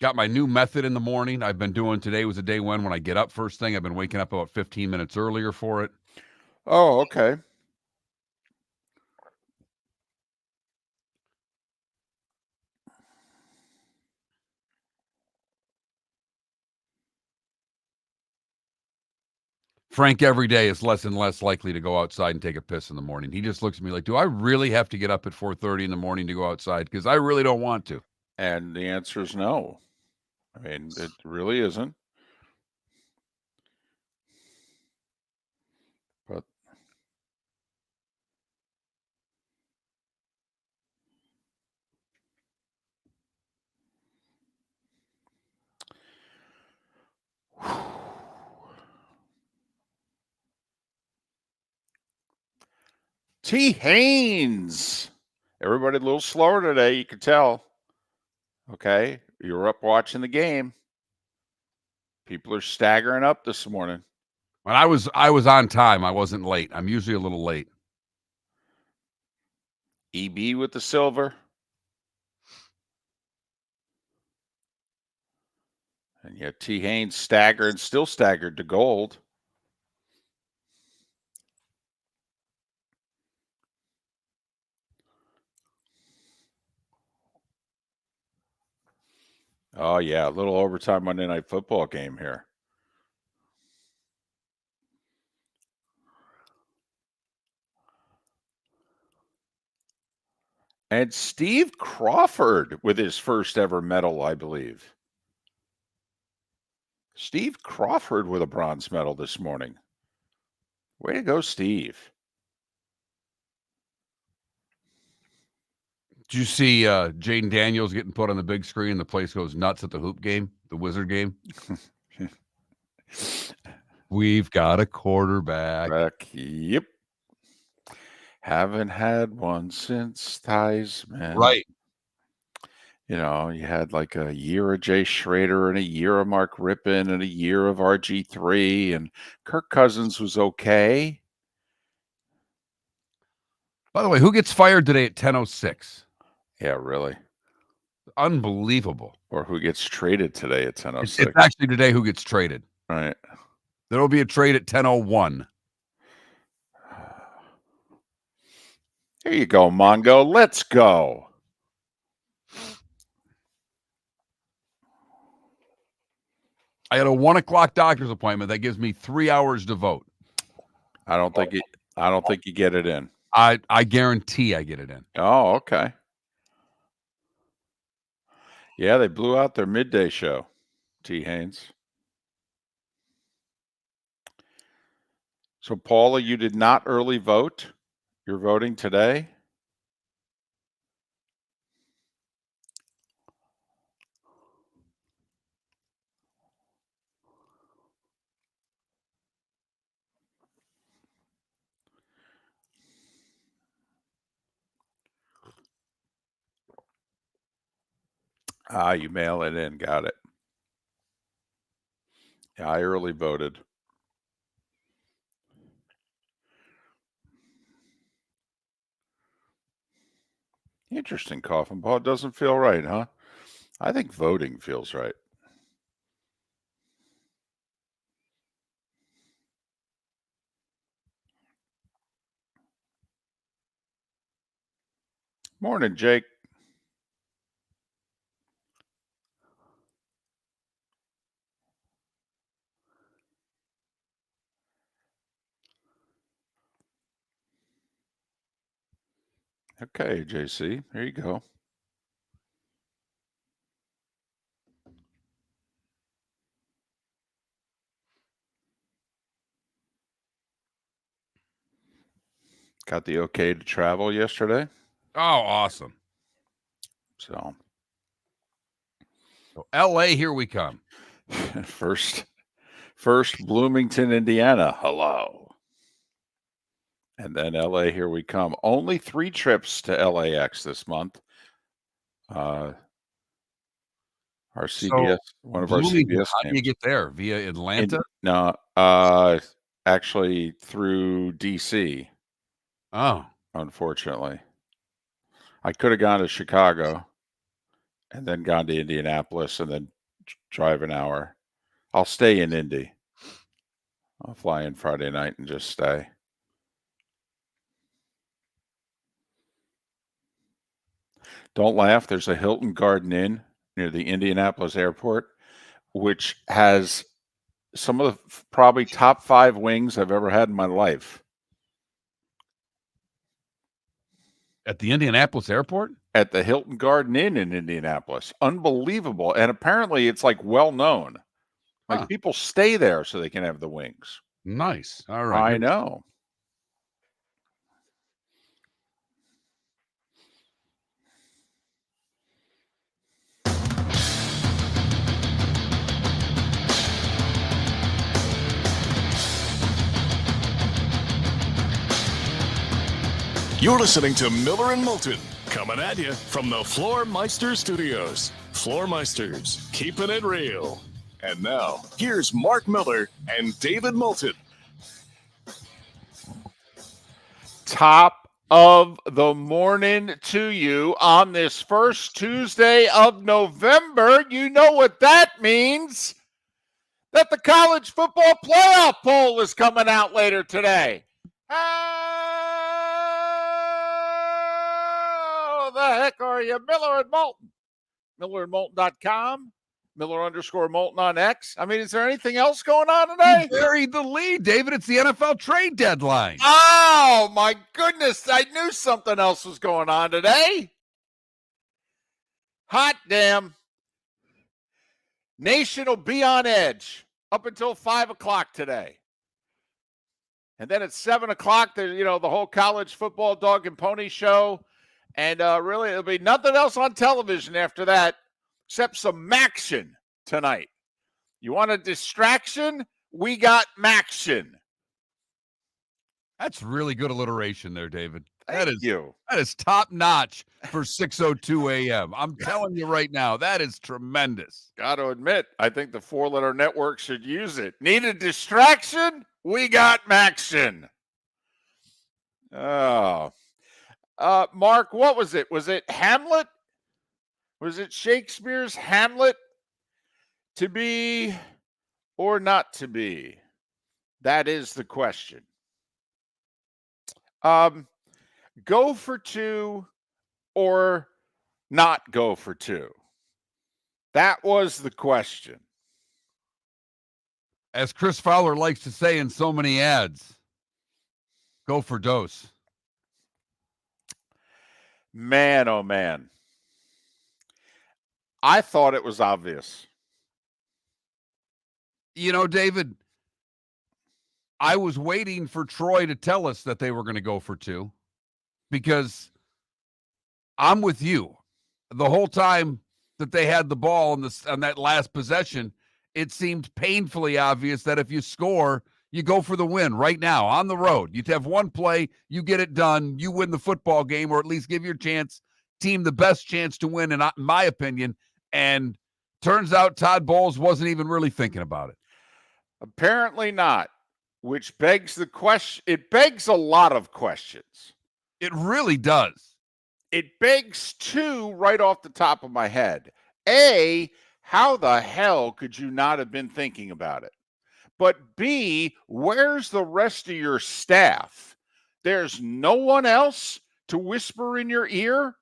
Got my new method in the morning. I've been doing today was a day when I get up first thing, I've been waking up about 15 minutes earlier for it. Oh, okay. Frank every day is less and less likely to go outside and take a piss in the morning. He just looks at me like, "Do I really have to get up at 4:30 in the morning to go outside? Because I really don't want to." And the answer is no. I mean, it really isn't. But T. Haynes. Everybody a little slower today, you can tell. Okay. You were up watching the game. People are staggering up this morning. When I was on time. I wasn't late. I'm usually a little late. EB with the silver. And yet T. Haynes still staggered to gold. Oh, yeah. A little overtime Monday Night Football game here. And Steve Crawford with his first ever medal, I believe. Steve Crawford with a bronze medal this morning. Way to go, Steve. Did you see Jaden Daniels getting put on the big screen? The place goes nuts at the hoop game, the Wizard game. We've got a quarterback. Yep. Haven't had one since Theismann. Right. You know, you had like a year of Jay Schrader and a year of Mark Rippon and a year of RG3, and Kirk Cousins was okay. By the way, who gets fired today at 10:06? Yeah, really. Unbelievable. Or who gets traded today at 10:06? It's actually today who gets traded. Right. There will be a trade at 10:01. Here you go, Mongo. Let's go. I had a 1:00 doctor's appointment. That gives me 3 hours to vote. I don't think you get it in. I guarantee I get it in. Oh, okay. Yeah, they blew out their midday show, T. Haynes. So, Paula, you did not early vote. You're voting today? You mail it in. Got it. Yeah, I early voted. Interesting, Coffin Ball. It doesn't feel right, huh? I think voting feels right. Morning, Jake. Okay, JC. Here you go. Got the okay to travel yesterday. Oh, awesome. So LA, here we come. first Bloomington, Indiana. Hello. And then LA, here we come. Only 3 trips to LAX this month. Our CBS, one of our CBS How do you games. get there? Via Atlanta? No, actually through DC. Oh. Unfortunately. I could have gone to Chicago and then gone to Indianapolis and then drive an hour. I'll stay in Indy. I'll fly in Friday night and just stay. Don't laugh. There's a Hilton Garden Inn near the Indianapolis airport, which has some of the probably top 5 wings I've ever had in my life. At the Indianapolis airport? At the Hilton Garden Inn in Indianapolis. Unbelievable. And apparently it's like well known. Like people stay there so they can have the wings. Nice. All right. I know. You're listening to Miller and Moulton, coming at you from the Floormeister Studios. Floormeisters, keeping it real. And now, here's Mark Miller and David Moulton. Top of the morning to you on this first Tuesday of November. You know what that means. That the college football playoff poll is coming out later today. How the heck are you? Miller and Moulton. MillerandMoulton.com. Miller_Moulton on X. I mean, is there anything else going on today? You buried the lead, David. It's the NFL trade deadline. Oh, my goodness. I knew something else was going on today. Hot damn. Nation will be on edge up until 5 o'clock today. And then at 7 o'clock, there's, the whole college football dog and pony show. And really, it'll be nothing else on television after that except some Maction tonight. You want a distraction? We got Maction. That's really good alliteration there, David. Thank you. That is top notch for 6:02 a.m. I'm telling you right now, that is tremendous. Got to admit, I think the 4-letter network should use it. Need a distraction? We got Maction. Oh. Mark, what was it? Was it Hamlet? Was it Shakespeare's Hamlet? To be or not to be? That is the question. Go for 2 or not go for 2? That was the question. As Chris Fowler likes to say in so many ads, go for dose. Man, oh man. I thought it was obvious. David, I was waiting for Troy to tell us that they were going to go for 2 because I'm with you. The whole time that they had the ball on that last possession, it seemed painfully obvious that if you score, you go for the win right now on the road. You have one play, you get it done, you win the football game, or at least give your team the best chance to win, in my opinion. And turns out Todd Bowles wasn't even really thinking about it. Apparently not, which begs the question. It begs a lot of questions. It really does. It begs 2 right off the top of my head. A, how the hell could you not have been thinking about it? But B, where's the rest of your staff? There's no one else to whisper in your ear?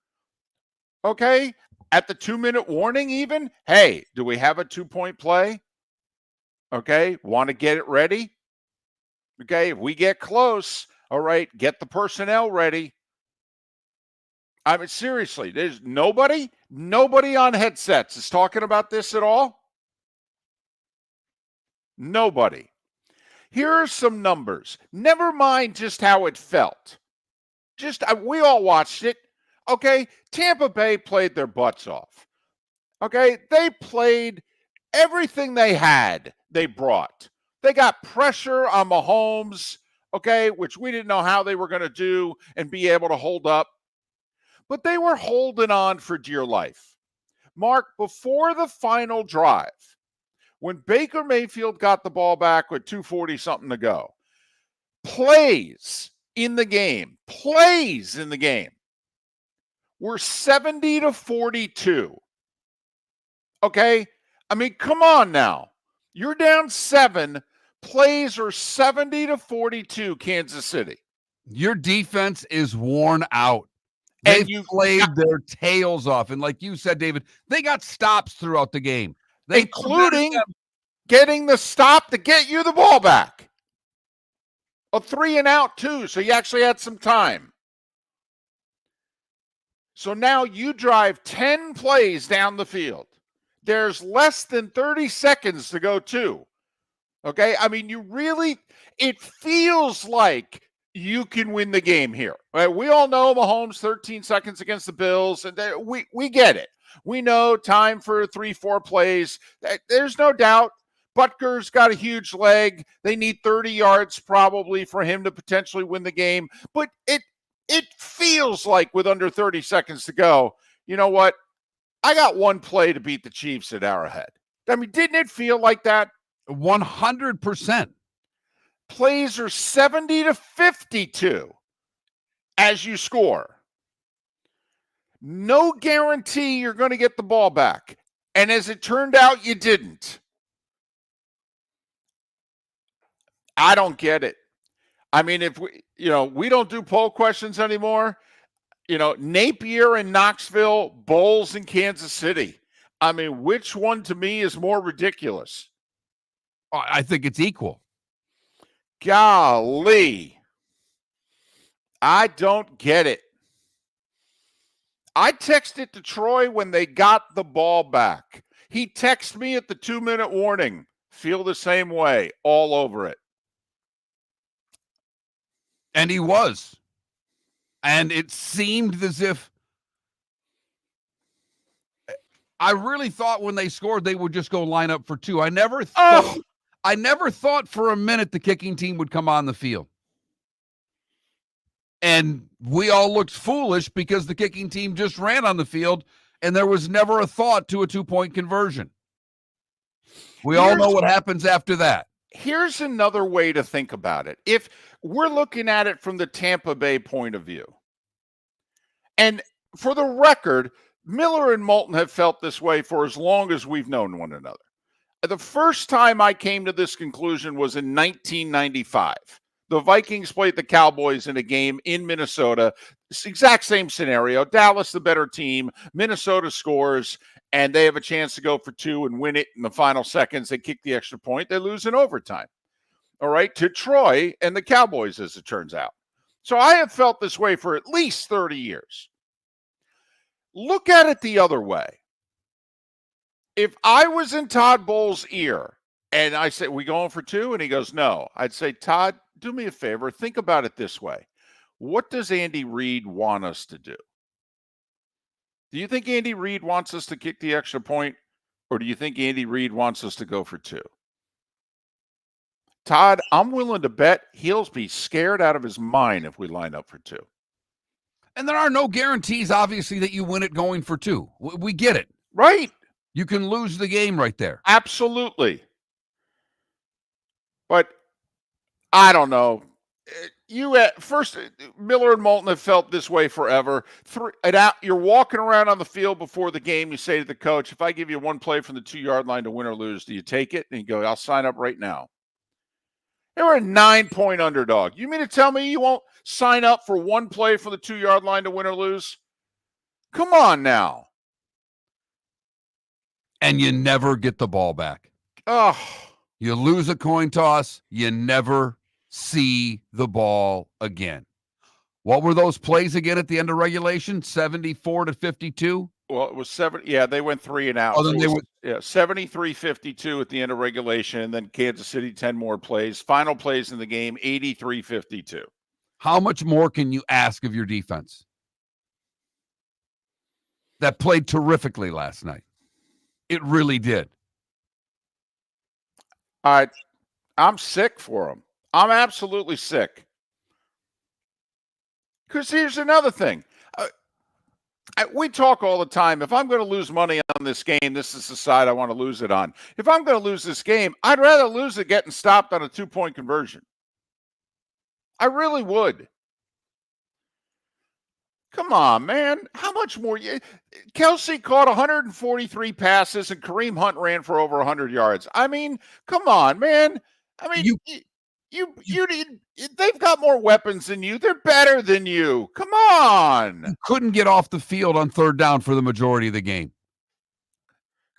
Okay? At the 2-minute warning even? Hey, do we have a 2-point play? Okay, want to get it ready? Okay, if we get close, all right, get the personnel ready. I mean, seriously, there's nobody on headsets is talking about this at all? Nobody. Here are some numbers. Never mind just how it felt. We all watched it. Okay, Tampa Bay played their butts off. Okay, they played everything they had, they brought. They got pressure on Mahomes, okay, which we didn't know how they were going to do and be able to hold up. But they were holding on for dear life. Mark, before the final drive, when Baker Mayfield got the ball back with 2:40-something to go, plays in the game were 70-42. Okay? I mean, come on now. You're down 7. Plays are 70-42, Kansas City. Your defense is worn out. And They've you played their tails off. And like you said, David, they got stops throughout the game. They including getting the stop to get you the ball back. A 3 and out, too, so you actually had some time. So now you drive 10 plays down the field. There's less than 30 seconds to go, too. Okay? I mean, it feels like you can win the game here. Right? We all know Mahomes 13 seconds against the Bills, and we get it. We know time for 3-4 plays. There's no doubt. Butker's got a huge leg. They need 30 yards probably for him to potentially win the game. But it feels like with under 30 seconds to go, you know what? I got one play to beat the Chiefs at Arrowhead. I mean, didn't it feel like that? 100%. Plays are 70-52 as you score. No guarantee you're going to get the ball back. And as it turned out, you didn't. I don't get it. I mean, if we don't do poll questions anymore, Napier in Knoxville, Bowles in Kansas City. I mean, which one to me is more ridiculous? I think it's equal. Golly. I don't get it. I texted to Troy when they got the ball back. He texted me at the 2-minute warning. Feel the same way, all over it. And he was. And it seemed as if I really thought when they scored they would just go line up for 2. I never thought for a minute the kicking team would come on the field. And we all looked foolish because the kicking team just ran on the field and there was never a thought to a 2-point conversion. We all know what happens after that. Here's another way to think about it. If we're looking at it from the Tampa Bay point of view, and for the record, Miller and Moulton have felt this way for as long as we've known one another. The first time I came to this conclusion was in 1995. The Vikings played the Cowboys in a game in Minnesota. It's the exact same scenario. Dallas, the better team. Minnesota scores, and they have a chance to go for 2 and win it in the final seconds. They kick the extra point. They lose in overtime. All right, to Troy and the Cowboys, as it turns out. So I have felt this way for at least 30 years. Look at it the other way. If I was in Todd Bowles' ear and I said, we going for 2? And he goes, no. I'd say, Todd, do me a favor. Think about it this way. What does Andy Reid want us to do? Do you think Andy Reid wants us to kick the extra point, or do you think Andy Reid wants us to go for 2? Todd, I'm willing to bet he'll be scared out of his mind if we line up for 2. And there are no guarantees, obviously, that you win it going for 2. We get it. Right. You can lose the game right there. Absolutely. But I don't know. First, Miller and Moulton have felt this way forever. You're walking around on the field before the game. You say to the coach, if I give you one play from the 2-yard line to win or lose, do you take it? And you go, I'll sign up right now. They were a 9-point underdog. You mean to tell me you won't sign up for one play from the 2-yard line to win or lose? Come on now. And you never get the ball back. Oh. You lose a coin toss, you never see the ball again. What were those plays again at the end of regulation? 74-52? Well, it was 7. Yeah, they went 3 and out. Oh, then so 73-52 at the end of regulation, and then Kansas City 10 more plays. Final plays in the game, 83-52. How much more can you ask of your defense? That played terrifically last night. It really did. I'm sick for them. I'm absolutely sick. Because here's another thing. We talk all the time. If I'm going to lose money on this game, this is the side I want to lose it on. If I'm going to lose this game, I'd rather lose it getting stopped on a 2-point conversion. I really would. Come on, man. How much more? Kelsey caught 143 passes and Kareem Hunt ran for over 100 yards. I mean, come on, man. I mean, they've got more weapons than you. They're better than you. Come on. You couldn't get off the field on third down for the majority of the game.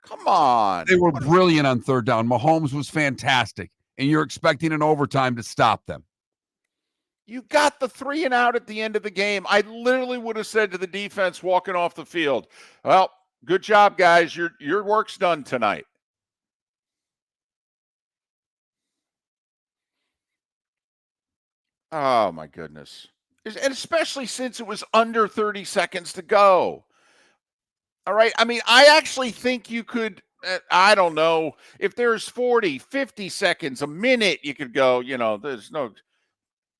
Come on. They were brilliant on third down. Mahomes was fantastic, and you're expecting an overtime to stop them. You got the 3 and out at the end of the game. I literally would have said to the defense walking off the field, well, good job, guys. Your work's done tonight. Oh, my goodness. And especially since it was under 30 seconds to go. All right. I mean, I actually think you could, I don't know, if there's 40, 50 seconds, a minute, you could go, there's no,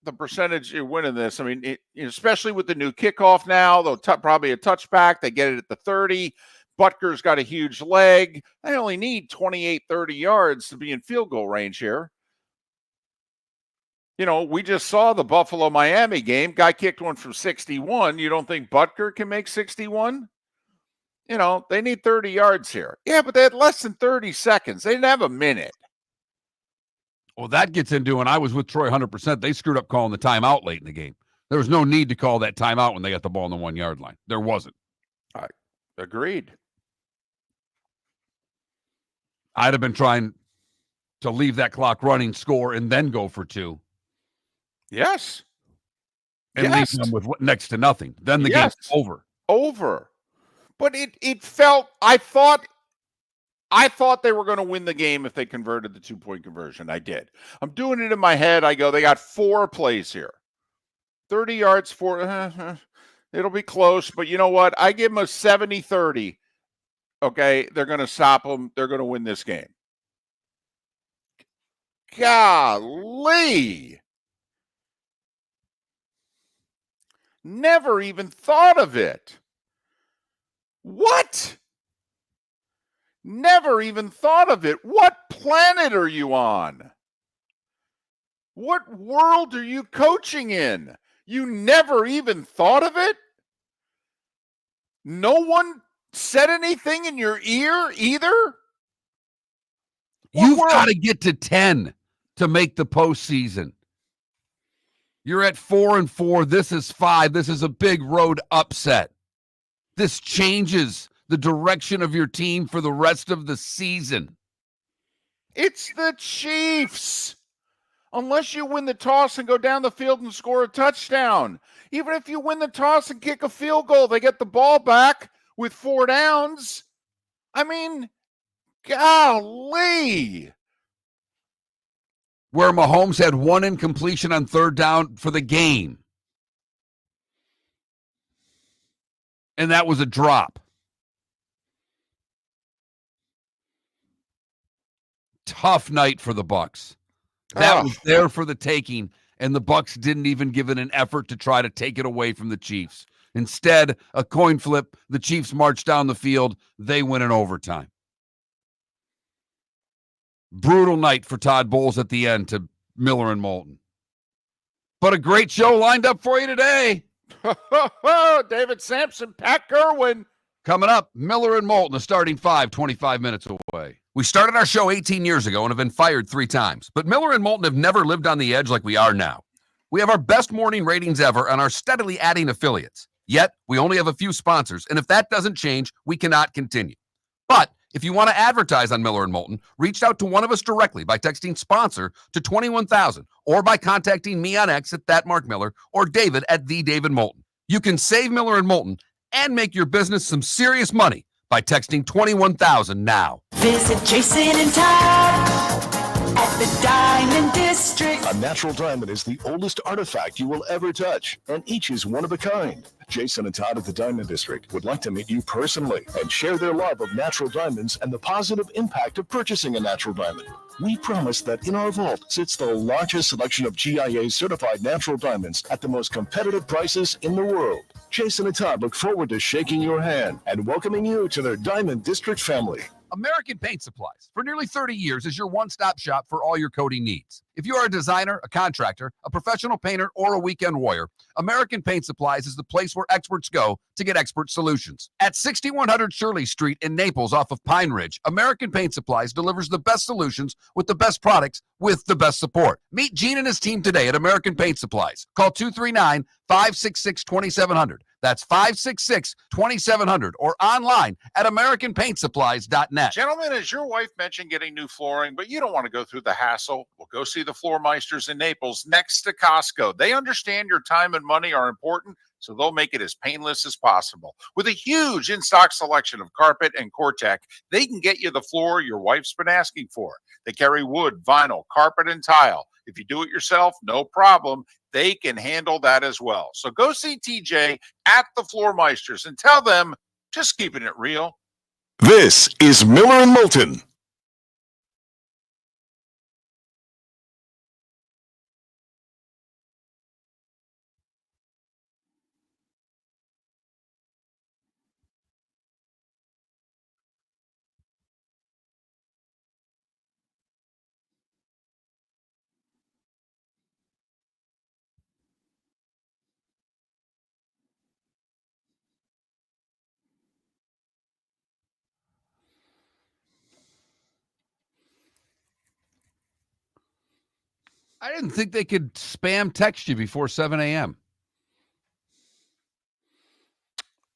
the percentage you're winning this. I mean, especially with the new kickoff now, they'll probably a touchback. They get it at the 30. Butker's got a huge leg. They only need 28, 30 yards to be in field goal range here. We just saw the Buffalo-Miami game. Guy kicked one from 61. You don't think Butker can make 61? They need 30 yards here. Yeah, but they had less than 30 seconds. They didn't have a minute. Well, that gets into, and I was with Troy 100%. They screwed up calling the timeout late in the game. There was no need to call that timeout when they got the ball on the 1 yard line. There wasn't. I agreed. I'd have been trying to leave that clock running, score, and then go for 2. Yes. And leave them with next to nothing. Then the game's over. But it felt, I thought they were going to win the game if they converted the 2-point conversion. I did. I'm doing it in my head. I go, they got 4 plays here. 30 yards for, it'll be close. But you know what? I give them a 70-30. Okay, they're going to stop them. They're going to win this game. Golly. Never even thought of it. What? Never even thought of it. What planet are you on? What world are you coaching in? You never even thought of it? No one said anything in your ear either? You've got to get to 10 to make the postseason. You're at 4-4. This is 5. This is a big road upset. This changes the direction of your team for the rest of the season. It's the Chiefs. Unless you win the toss and go down the field and score a touchdown. Even if you win the toss and kick a field goal, they get the ball back with 4 downs. I mean, golly. Where Mahomes had 1 incompletion on third down for the game. And that was a drop. Tough night for the Bucs. That was there for the taking, and the Bucs didn't even give it an effort to try to take it away from the Chiefs. Instead, a coin flip, the Chiefs march down the field, they win in overtime. Brutal night for Todd Bowles at the end to Miller and Moulton. But a great show lined up for you today. David Samson, Pat Kirwan. Coming up, Miller and Moulton, the starting 5, 25 minutes away. We started our show 18 years ago and have been fired 3 times. But Miller and Moulton have never lived on the edge like we are now. We have our best morning ratings ever and are steadily adding affiliates. Yet, we only have a few sponsors, and if that doesn't change, we cannot continue. But if you want to advertise on Miller and Moulton, reach out to one of us directly by texting sponsor to 21,000 or by contacting me on X at @MarkMiller or David at @TheDavidMoulton. You can save Miller and Moulton and make your business some serious money by texting 21,000 now. Visit Jason and Todd at the Diamond District. A natural diamond is the oldest artifact you will ever touch, and each is one of a kind. Jason and Todd at the Diamond District would like to meet you personally and share their love of natural diamonds and the positive impact of purchasing a natural diamond. We promise that in our vault sits the largest selection of GIA-certified natural diamonds at the most competitive prices in the world. Jason and Todd look forward to shaking your hand and welcoming you to their Diamond District family. American Paint Supplies, for nearly 30 years, is your one-stop shop for all your coating needs. If you are a designer, a contractor, a professional painter, or a weekend warrior, American Paint Supplies is the place where experts go to get expert solutions. At 6100 Shirley Street in Naples off of Pine Ridge, American Paint Supplies delivers the best solutions with the best products with the best support. Meet Gene and his team today at American Paint Supplies. Call 239-566-2700. That's 566-2700 or online at AmericanPaintSupplies.net. Gentlemen, has your wife mentioned getting new flooring, but you don't want to go through the hassle? Well, go see the Floor Meisters in Naples next to Costco. They understand your time and money are important, so they'll make it as painless as possible. With a huge in-stock selection of carpet and Cortec, they can get you the floor your wife's been asking for. They carry wood, vinyl, carpet, and tile. If you do it yourself, no problem. They can handle that as well. So go see TJ at the Floor Meisters and tell them, just keeping it real. This is Miller and Moulton. I didn't think they could spam text you before 7 a.m.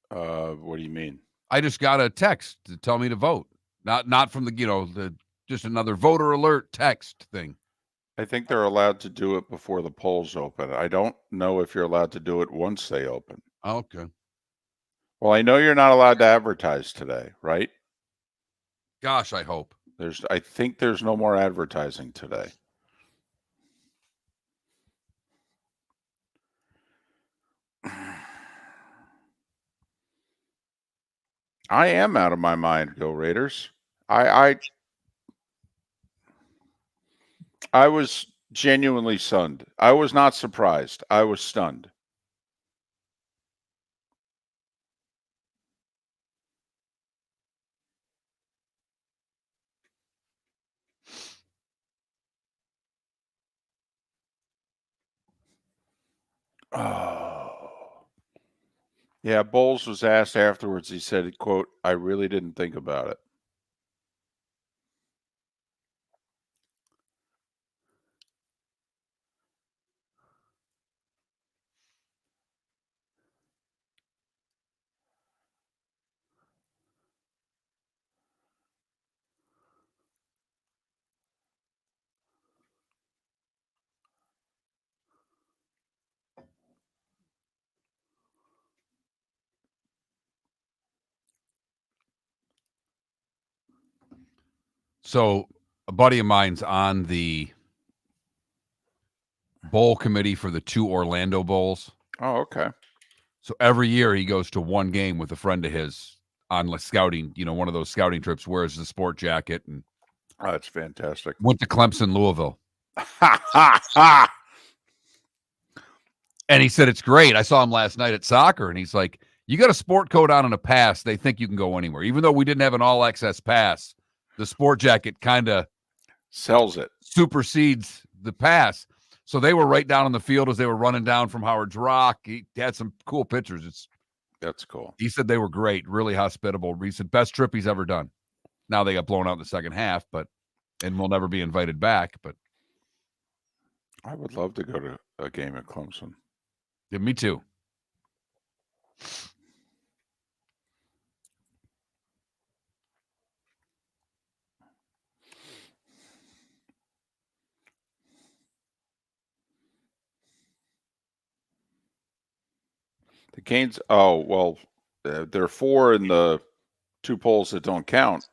What do you mean? I just got a text to tell me to vote. Not from the just another voter alert text thing. I think they're allowed to do it before the polls open. I don't know if you're allowed to do it once they open. Okay. Well, I know you're not allowed to advertise today, right? Gosh, I hope. I think there's no more advertising today. I am out of my mind, Go Raiders. I was genuinely stunned. I was not surprised. I was stunned. Oh. Yeah, Bowles was asked afterwards. He said, quote, "I really didn't think about it." So a buddy of mine's on the bowl committee for the 2 Orlando Bowls. Oh, okay. So every year he goes to one game with a friend of his on like scouting, one of those scouting trips, wears the sport jacket and Oh, that's fantastic. went to Clemson, Louisville. Ha, ha, ha. And he said, it's great. I saw him last night at soccer and he's like, you got a sport coat on and a pass. They think you can go anywhere. Even though we didn't have an all access pass, the sport jacket kind of Sells it. supersedes the pass. So they were right down on the field as they were running down from Howard's Rock. He had some cool pictures. That's cool. He said they were great, really hospitable. He said best trip he's ever done. Now they got blown out in the second half, and we'll never be invited back. But I would love to go to a game at Clemson. yeah, me too. The Canes, oh, well, there are 4 in the 2 polls that don't count.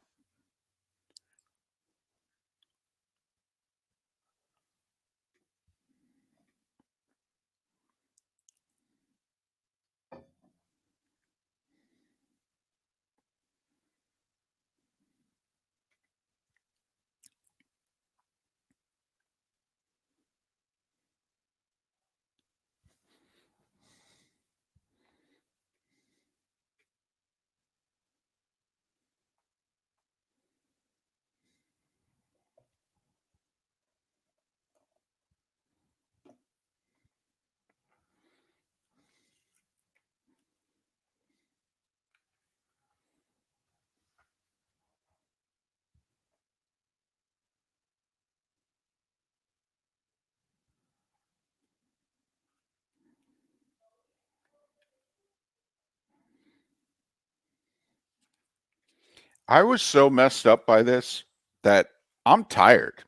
I was so messed up by this that I'm tired.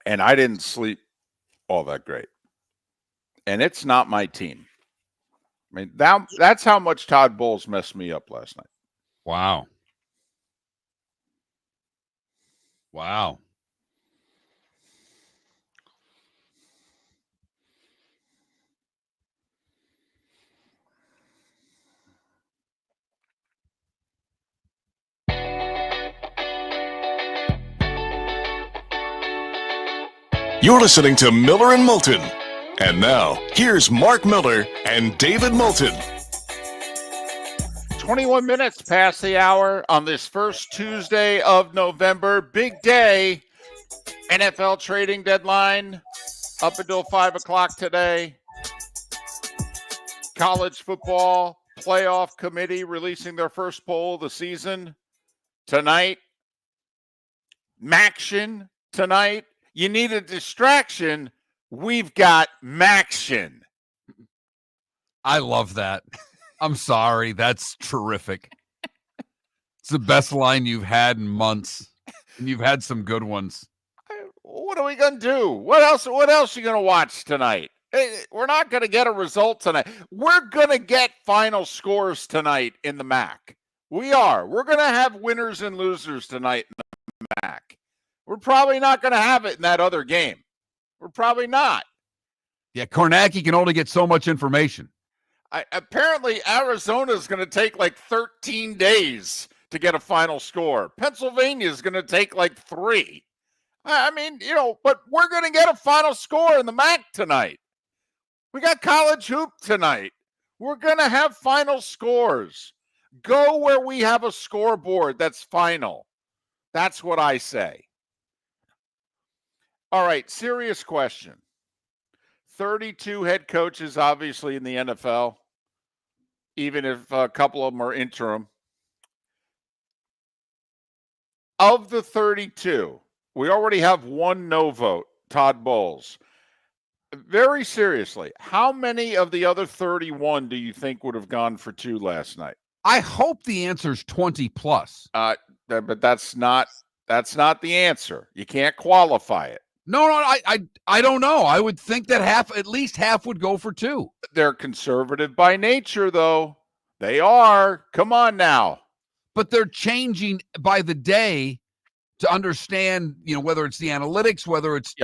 And I didn't sleep all that great. And it's not my team. I mean, that's how much Todd Bowles messed me up last night. Wow. Wow. You're listening to Miller and Moulton. And now, here's Mark Miller and David Moulton. 21 minutes past the hour on this first Tuesday of November. Big day. NFL trading deadline up until 5 o'clock today. College football playoff committee releasing their first poll of the season tonight. Maction tonight. You need a distraction. We've got Maction. I love that. I'm sorry. That's terrific. It's the best line you've had in months. And you've had some good ones. What are we going to do? What else are you going to watch tonight? We're not going to get a result tonight. We're going to get final scores tonight in the MAC. We are. We're going to have winners and losers tonight in the MAC. We're probably not going to have it in that other game. We're probably not. Yeah, Kornacki can only get so much information. Apparently, Arizona is going to take like 13 days to get a final score. Pennsylvania is going to take like 3. I mean, but we're going to get a final score in the MAC tonight. We got college hoop tonight. We're going to have final scores. Go where we have a scoreboard that's final. That's what I say. All right, serious question. 32 head coaches, obviously, in the NFL, even if a couple of them are interim. Of the 32, we already have one no vote, Todd Bowles. Very seriously, how many of the other 31 do you think would have gone for 2 last night? I hope the answer's 20 plus. But that's not the answer. You can't qualify it. No, I don't know. I would think that at least half would go for 2. They're conservative by nature, though. They are. Come on now. But they're changing by the day to understand, whether it's the analytics, whether it's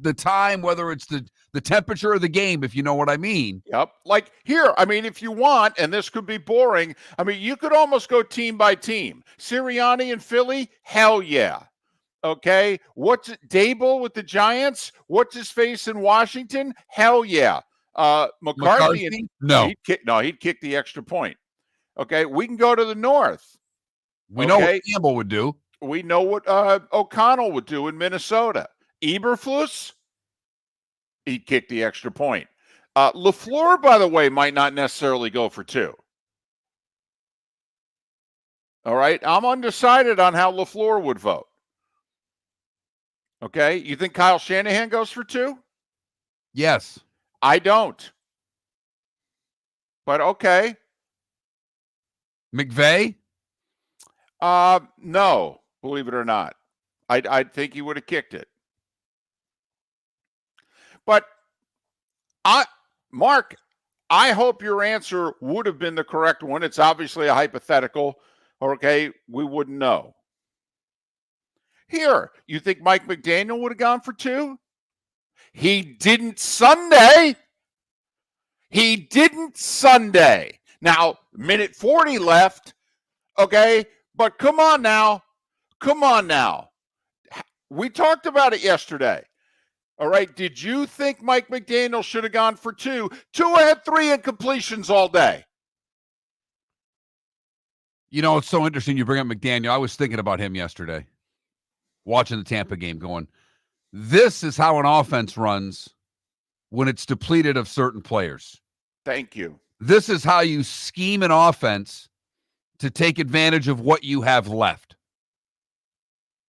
the time, whether it's the temperature of the game, if you know what I mean. Yep. Like here, I mean, if you want, and this could be boring, I mean, you could almost go team by team. Sirianni in Philly, hell yeah. Okay. What's Dable with the Giants? What's his face in Washington? Hell yeah. McCarthy? No. He'd kick the extra point. Okay. We can go to the north. We know what Campbell would do. We know what O'Connell would do in Minnesota. Eberflus, he'd kick the extra point. LaFleur, by the way, might not necessarily go for 2. All right. I'm undecided on how LaFleur would vote. Okay. You think Kyle Shanahan goes for 2? Yes. I don't. But okay. McVay? No, believe it or not. I think he would have kicked it. But Mark, I hope your answer would have been the correct one. It's obviously a hypothetical. Okay, we wouldn't know. Here, you think Mike McDaniel would have gone for 2? He didn't Sunday. Now, minute 40 left. Okay, but come on now. We talked about it yesterday. All right, did you think Mike McDaniel should have gone for 2? 2 had 3 incompletions all day. It's so interesting you bring up McDaniel. I was thinking about him yesterday, watching the Tampa game going, this is how an offense runs when it's depleted of certain players. Thank you. This is how you scheme an offense to take advantage of what you have left.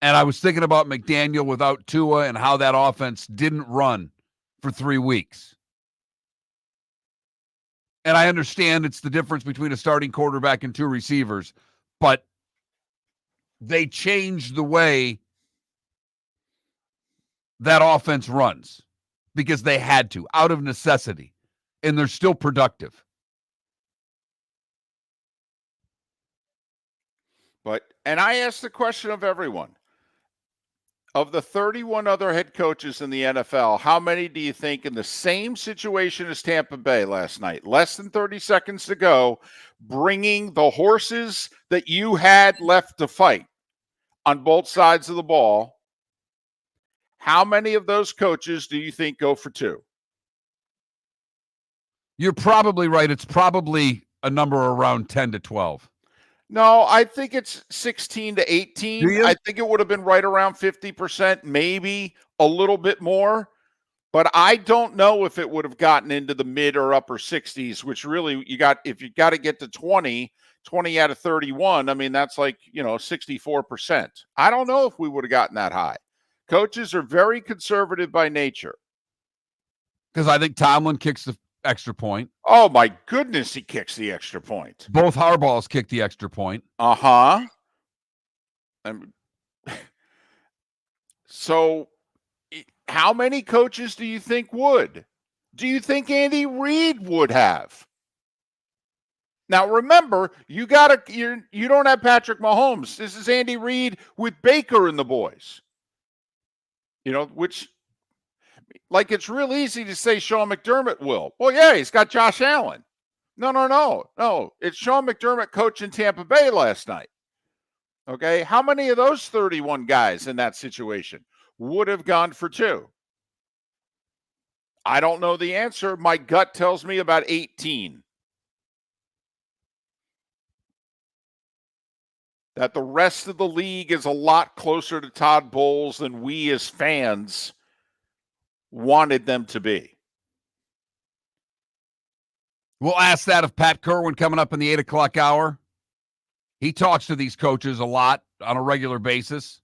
And I was thinking about McDaniel without Tua and how that offense didn't run for 3 weeks. And I understand it's the difference between a starting quarterback and 2 receivers, but they changed the way that offense runs because they had to, out of necessity, and they're still productive. And I asked the question of everyone. Of the 31 other head coaches in the NFL, how many do you think in the same situation as Tampa Bay last night, less than 30 seconds to go, bringing the horses that you had left to fight on both sides of the ball, how many of those coaches do you think go for 2? You're probably right. It's probably a number around 10 to 12. No, I think it's 16 to 18. Do you? I think it would have been right around 50%, maybe a little bit more. But I don't know if it would have gotten into the mid or upper 60s, which really if you got to get to 20 out of 31, I mean, that's like, 64%. I don't know if we would have gotten that high. Coaches are very conservative by nature. Because I think Tomlin kicks the extra point. Oh, my goodness, he kicks the extra point. Both Harbaughs kick the extra point. Uh-huh. So how many coaches do you think would? Do you think Andy Reid would have? Now, remember, you don't have Patrick Mahomes. This is Andy Reid with Baker and the boys. Which, like, it's real easy to say Sean McDermott will. Well, yeah, he's got Josh Allen. No. It's Sean McDermott coaching Tampa Bay last night. Okay, how many of those 31 guys in that situation would have gone for 2? I don't know the answer. My gut tells me about 18. That the rest of the league is a lot closer to Todd Bowles than we as fans wanted them to be. We'll ask that of Pat Kirwan coming up in the 8 o'clock hour. He talks to these coaches a lot on a regular basis.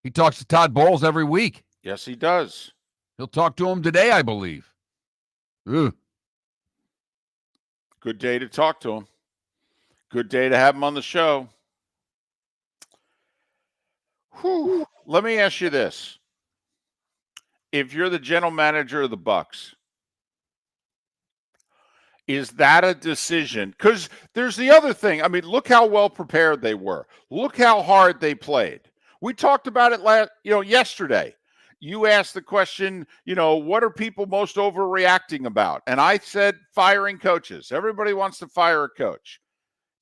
He talks to Todd Bowles every week. Yes, he does. He'll talk to him today, I believe. Ugh. Good day to talk to him. Good day to have him on the show. Whew. Let me ask you this. If you're the general manager of the Bucs, is that a decision? Because there's the other thing. I mean, look how well prepared they were. Look how hard they played. We talked about it yesterday. You asked the question, what are people most overreacting about? And I said firing coaches. Everybody wants to fire a coach.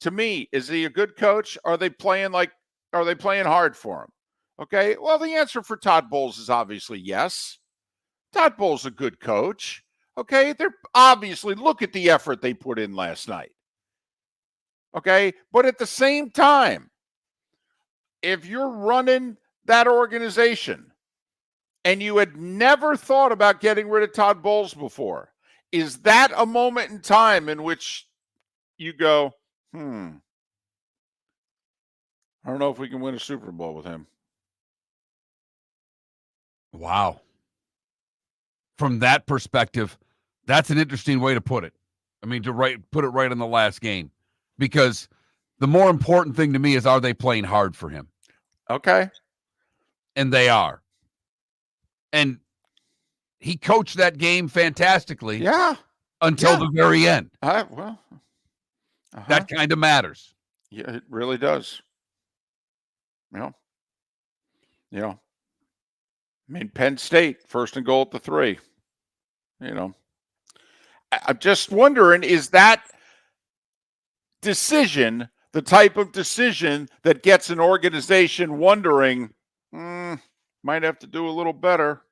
To me, is he a good coach? Are they playing hard for him? Okay. Well, the answer for Todd Bowles is obviously yes. Todd Bowles is a good coach. Okay. They're obviously, look at the effort they put in last night. Okay. But at the same time, if you're running that organization and you had never thought about getting rid of Todd Bowles before, is that a moment in time in which you go, I don't know if we can win a Super Bowl with him? Wow. From that perspective, that's an interesting way to put it. I mean, put it right in the last game. Because the more important thing to me is, are they playing hard for him? Okay. And they are. And he coached that game fantastically. Yeah. Until the very end. That kind of matters. Yeah, it really does. I mean, Penn State, 1st and goal at the 3. I'm just wondering, is that decision the type of decision that gets an organization wondering, might have to do a little better?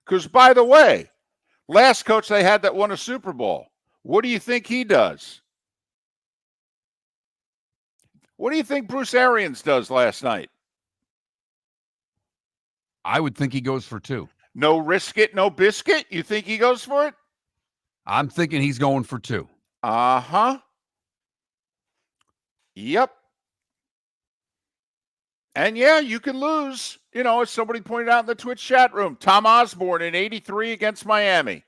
Because, by the way, last coach they had that won a Super Bowl, what do you think he does? What do you think Bruce Arians does last night? I would think he goes for 2. No risk it, no biscuit? You think he goes for it? I'm thinking he's going for 2. Uh-huh. Yep. And yeah, you can lose. As somebody pointed out in the Twitch chat room, Tom Osborne in 83 against Miami.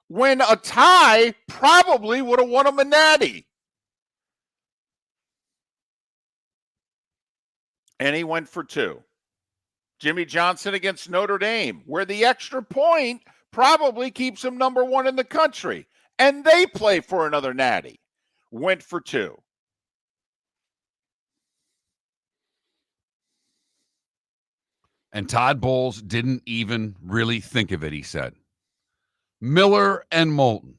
When a tie probably would have won him a natty. And he went for 2. Jimmy Johnson against Notre Dame, where the extra point probably keeps him number 1 in the country. And they play for another natty. Went for 2. And Todd Bowles didn't even really think of it, he said. Miller and Moulton.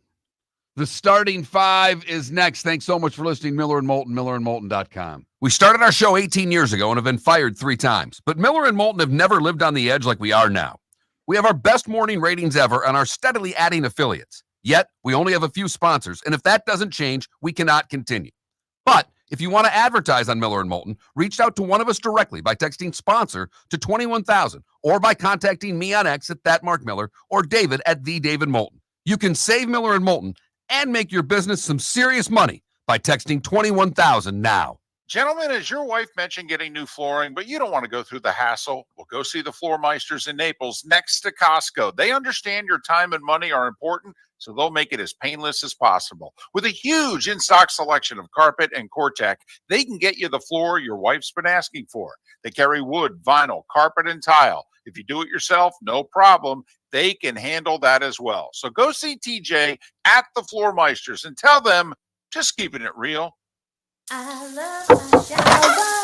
The starting 5 is next. Thanks so much for listening, Miller and Moulton, millerandmoulton.com. We started our show 18 years ago and have been fired 3 times. But Miller and Moulton have never lived on the edge like we are now. We have our best morning ratings ever and are steadily adding affiliates. Yet, we only have a few sponsors, and if that doesn't change, we cannot continue. But if you want to advertise on Miller and Moulton, reach out to one of us directly by texting sponsor to 21,000 or by contacting me on X at @MarkMiller or David at @TheDavidMoulton. You can save Miller and Moulton and make your business some serious money by texting 21,000 now. Gentlemen, as your wife mentioned getting new flooring, but you don't want to go through the hassle, well, go see the Floor Meisters in Naples next to Costco. They understand your time and money are important, so they'll make it as painless as possible. With a huge in-stock selection of carpet and Cortec, they can get you the floor your wife's been asking for. They carry wood, vinyl, carpet, and tile. If you do it yourself, no problem. They can handle that as well. So go see TJ at the Floor Meisters and tell them, just keeping it real. I love my shower.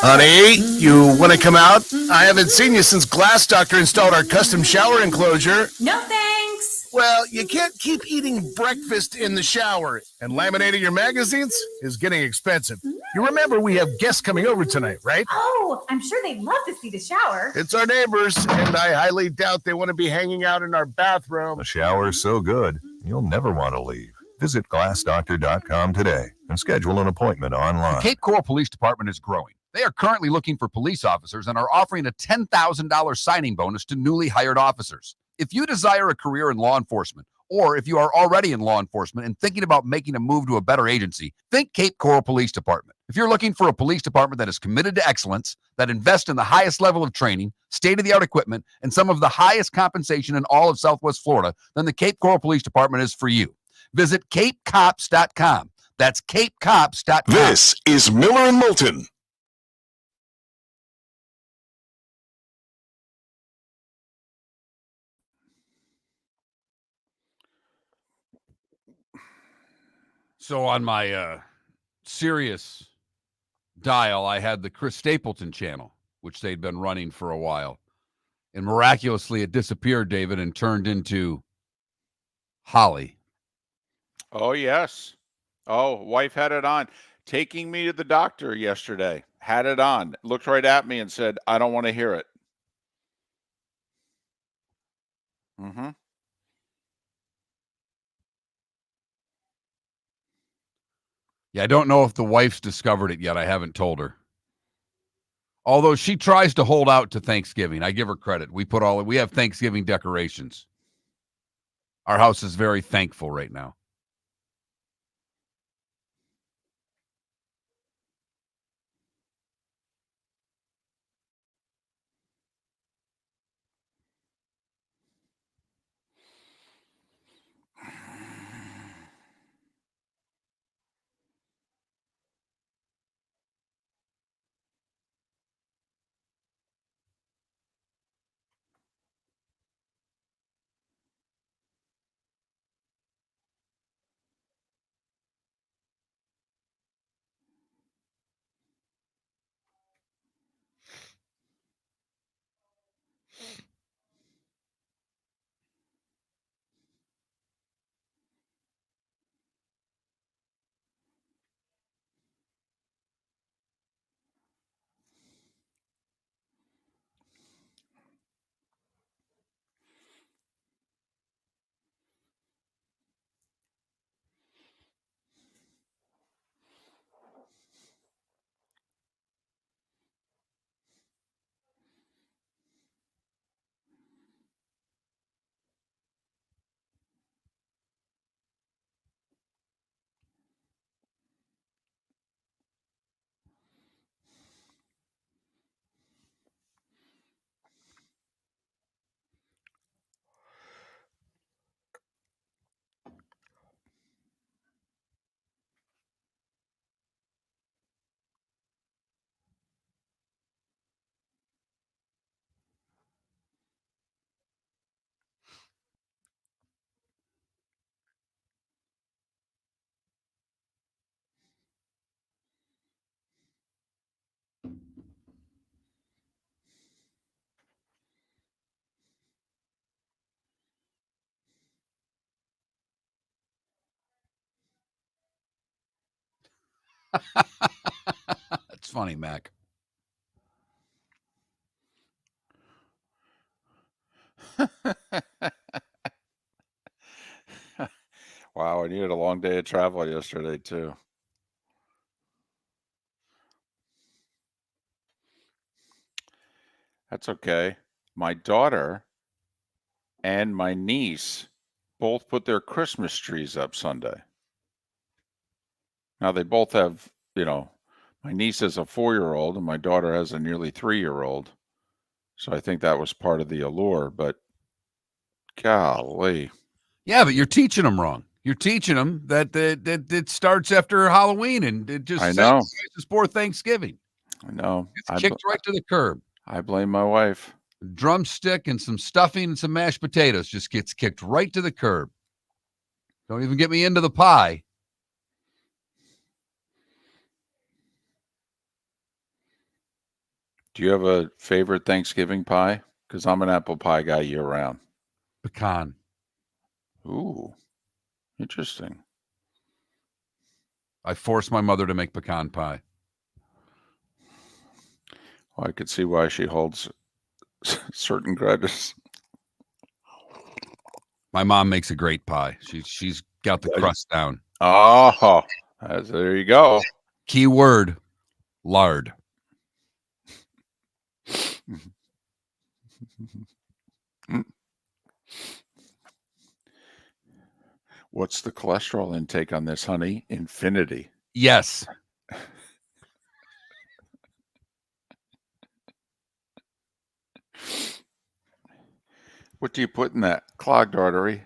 Honey, you want to come out? I haven't seen you since Glass Doctor installed our custom shower enclosure. No thanks. Well, you can't keep eating breakfast in the shower, and laminating your magazines is getting expensive. You remember we have guests coming over tonight, right? Oh, I'm sure they'd love to see the shower. It's our neighbors, and I highly doubt they want to be hanging out in our bathroom. The shower's so good, you'll never want to leave. Visit glassdoctor.com today and schedule an appointment online. The Cape Coral Police Department is growing. They are currently looking for police officers and are offering a $10,000 signing bonus to newly hired officers. If you desire a career in law enforcement, or if you are already in law enforcement and thinking about making a move to a better agency, think Cape Coral Police Department. If you're looking for a police department that is committed to excellence, that invests in the highest level of training, state-of-the-art equipment, and some of the highest compensation in all of Southwest Florida, then the Cape Coral Police Department is for you. Visit capecops.com. That's capecops.com. This is Miller and Moulton. So on my Sirius dial, I had the Chris Stapleton channel, which they'd been running for a while. And miraculously, it disappeared, David, and turned into Holly. Oh, yes. Oh, wife had it on. Taking me to the doctor yesterday. Had it on. Looked right at me and said, I don't want to hear it. Mm-hmm. Yeah, I don't know if the wife's discovered it yet. I haven't told her. Although she tries to hold out to Thanksgiving. I give her credit. We have Thanksgiving decorations. Our house is very thankful right now. That's funny, Mac. Wow, and you had a long day of travel yesterday, too. That's okay. My daughter and my niece both put their Christmas trees up Sunday. Now, they both have, my niece has a 4-year-old and my daughter has a nearly 3-year-old. So I think that was part of the allure, but golly. Yeah, but you're teaching them wrong. You're teaching them that it starts after Halloween and it just I know. just before Thanksgiving. I know. It's kicked right to the curb. I blame my wife. Drumstick and some stuffing and some mashed potatoes just gets kicked right to the curb. Don't even get me into the pie. Do you have a favorite Thanksgiving pie? Because I'm an apple pie guy year round. Pecan. Ooh, interesting. I forced my mother to make pecan pie. Well, I could see why she holds certain grudges. My mom makes a great pie. She's got the crust down. Oh, there you go. Key word, lard. What's the cholesterol intake on this, honey? Infinity. Yes. What do you put in that? Clogged artery.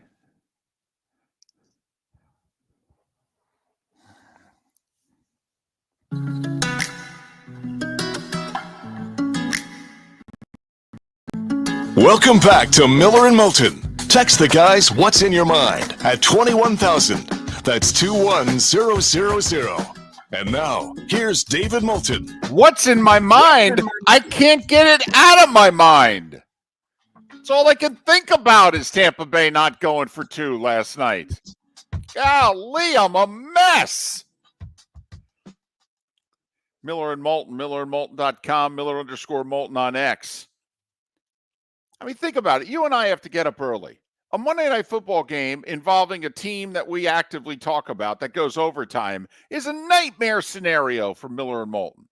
Welcome back to Miller and Moulton. Text the guys what's in your mind at 21,000. That's 21000. And now, here's David Moulton. What's in my mind? I can't get it out of my mind. It's all I can think about is Tampa Bay not going for 2 last night. Golly, I'm a mess. Miller and Moulton, millerandmoulton.com, Miller_Moulton on X. I mean, think about it. You and I have to get up early. A Monday Night Football game involving a team that we actively talk about that goes overtime is a nightmare scenario for Miller and Moulton.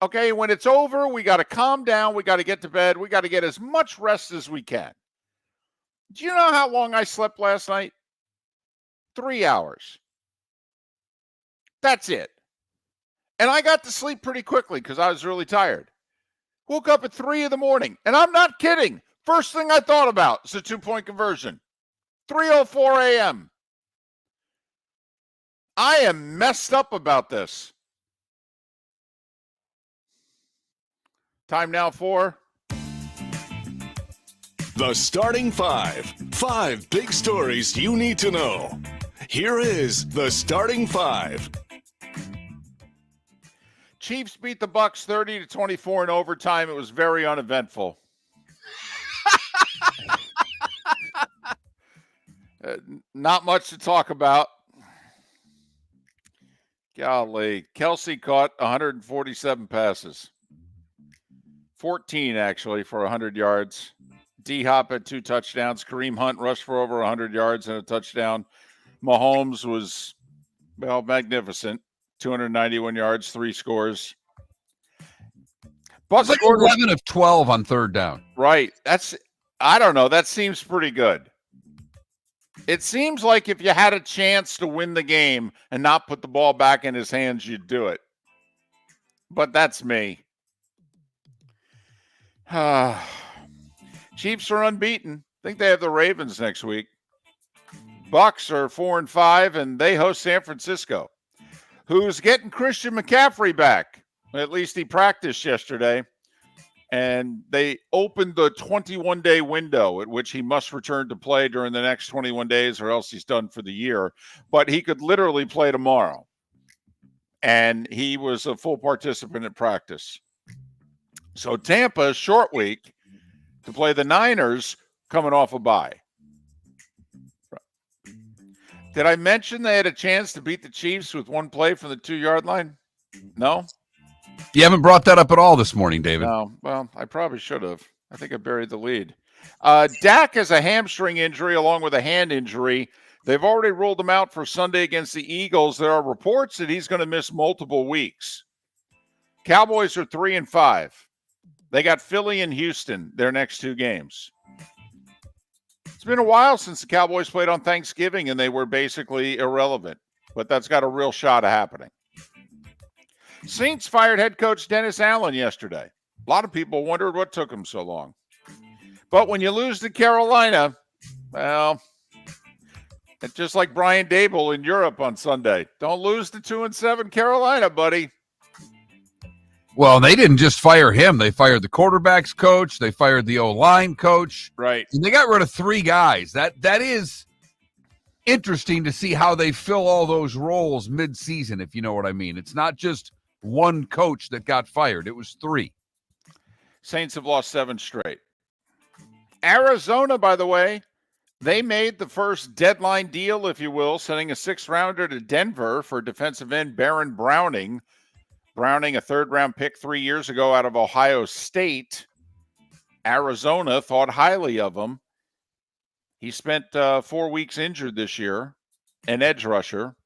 Okay, when it's over, we got to calm down. We got to get to bed. We got to get as much rest as we can. Do you know how long I slept last night? 3 hours. That's it. And I got to sleep pretty quickly because I was really tired. Woke up at 3 a.m, and I'm not kidding. First thing I thought about is a 2-point conversion. 3:04 a.m. I am messed up about this. Time now for The Starting Five. 5 big stories you need to know. Here is the Starting Five. Chiefs beat the Bucs 30-24 in overtime. It was very uneventful. Not much to talk about. Golly. Kelsey caught 147 passes. 14, actually, for 100 yards. D-Hop had 2 touchdowns. Kareem Hunt rushed for over 100 yards and a touchdown. Mahomes was, magnificent. 291 yards, 3 scores. Bucs like 11 of 12 on third down. Right. I don't know. That seems pretty good. It seems like if you had a chance to win the game and not put the ball back in his hands, you'd do it. But that's me. Chiefs are unbeaten. I think they have the Ravens next week. Bucs are 4-5, and they host San Francisco, who's getting Christian McCaffrey back. At least he practiced yesterday. And they opened the 21-day window at which he must return to play during the next 21 days or else he's done for the year. But he could literally play tomorrow. And he was a full participant at practice. So Tampa, short week to play the Niners coming off a bye. Did I mention they had a chance to beat the Chiefs with one play from the 2-yard line? No? You haven't brought that up at all this morning, David. No. Well, I probably should have. I think I buried the lead. Dak has a hamstring injury along with a hand injury. They've already ruled him out for Sunday against the Eagles. There are reports that he's going to miss multiple weeks. Cowboys are 3-5. They got Philly and Houston, their next 2 games. It's been a while since the Cowboys played on Thanksgiving, and they were basically irrelevant. But that's got a real shot of happening. Saints fired head coach Dennis Allen yesterday. A lot of people wondered what took him so long. But when you lose to Carolina, well, it's just like Brian Dable in Europe on Sunday. Don't lose to 2-7 Carolina, buddy. Well, they didn't just fire him. They fired the quarterback's coach. They fired the O-line coach. Right. And they got rid of 3 guys. That is interesting to see how they fill all those roles mid-season, if you know what I mean. It's not just one coach that got fired. It was 3. Saints have lost 7 straight. Arizona, by the way, they made the first deadline deal, if you will, sending a 6th-rounder to Denver for defensive end Baron Browning. Browning, a 3rd-round pick 3 years ago out of Ohio State. Arizona thought highly of him. He spent 4 weeks injured this year, an edge rusher.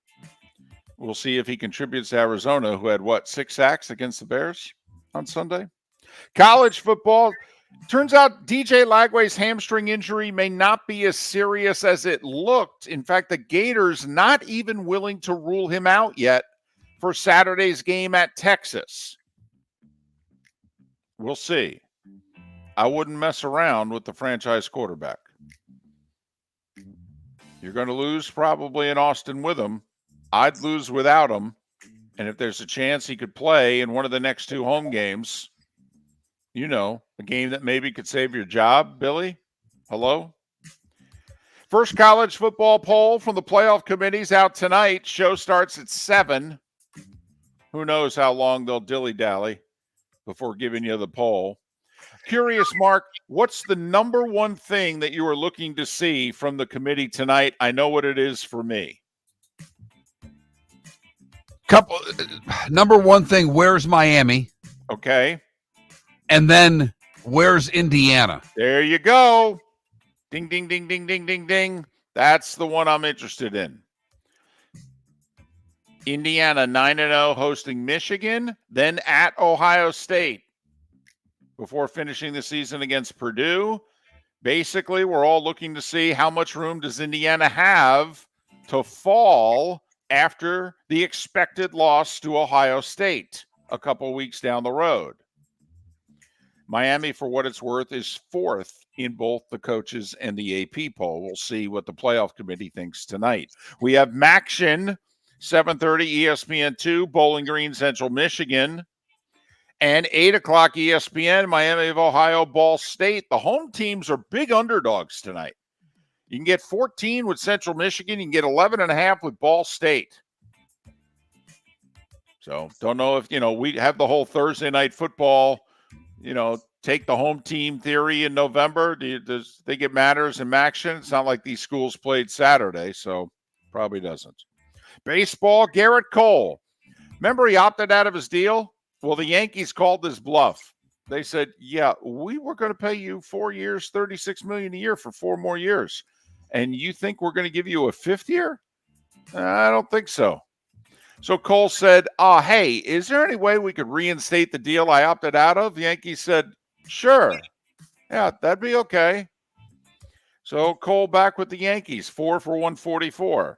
We'll see if he contributes to Arizona, who had, 6 sacks against the Bears on Sunday? College football. Turns out DJ Lagway's hamstring injury may not be as serious as it looked. In fact, the Gators not even willing to rule him out yet for Saturday's game at Texas. We'll see. I wouldn't mess around with the franchise quarterback. You're going to lose probably in Austin with him. I'd lose without him. And if there's a chance he could play in one of the next 2 home games, a game that maybe could save your job, Billy. Hello? First college football poll from the playoff committees out tonight. Show starts at 7. Who knows how long they'll dilly-dally before giving you the poll. Curious, Mark, what's the number one thing that you are looking to see from the committee tonight? I know what it is for me. Number one thing, where's Miami? Okay. And then where's Indiana? There you go. Ding, ding, ding, ding, ding, ding, ding. That's the one I'm interested in. Indiana 9-0 hosting Michigan, then at Ohio State before finishing the season against Purdue. Basically, we're all looking to see how much room does Indiana have to fall after the expected loss to Ohio State a couple weeks down the road. Miami, for what it's worth, is 4th in both the coaches and the AP poll. We'll see what the playoff committee thinks tonight. We have Maction, 7:30 ESPN2, Bowling Green, Central Michigan. And 8 o'clock ESPN, Miami of Ohio, Ball State. The home teams are big underdogs tonight. You can get 14 with Central Michigan. You can get 11.5 with Ball State. So don't know if, we have the whole Thursday night football, take the home team theory in November. Do you think it matters in action? It's not like these schools played Saturday, so probably doesn't. Baseball, Garrett Cole. Remember he opted out of his deal? Well, the Yankees called this bluff. They said, yeah, we were going to pay you 4 years, $36 million a year for 4 more years. And you think we're going to give you a 5th year? I don't think so. So Cole said, hey, is there any way we could reinstate the deal I opted out of? The Yankees said, sure. Yeah, that'd be okay. So Cole back with the Yankees, 4 for $144.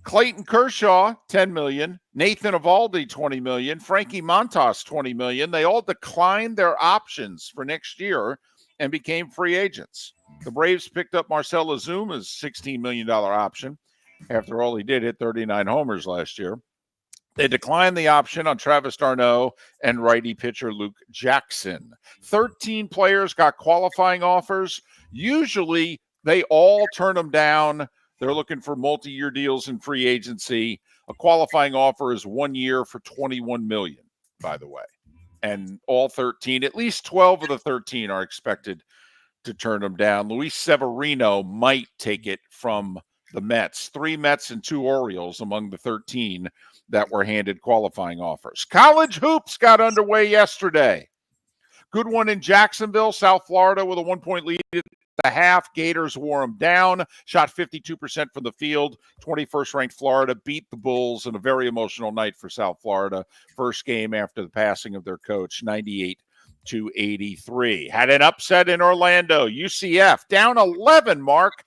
Clayton Kershaw, $10 million. Nathan Eovaldi, $20 million. Frankie Montas, $20 million. They all declined their options for next year and became free agents. The Braves picked up Marcell Azuma's $16 million option. After all, he did hit 39 homers last year. They declined the option on Travis d'Arnaud and righty pitcher Luke Jackson. 13 players got qualifying offers. Usually, they all turn them down. They're looking for multi-year deals in free agency. A qualifying offer is 1 year for $21 million, by the way. And all 13, at least 12 of the 13 are expected to turn them down. Luis Severino might take it from the Mets. 3 Mets and 2 Orioles among the 13 that were handed qualifying offers. College hoops got underway yesterday. Good one in Jacksonville, South Florida, with a 1-point lead at the half. Gators wore them down, shot 52% from the field. 21st ranked Florida beat the Bulls in a very emotional night for South Florida. First game after the passing of their coach, 98-83. Had an upset in Orlando. UCF down 11, Mark.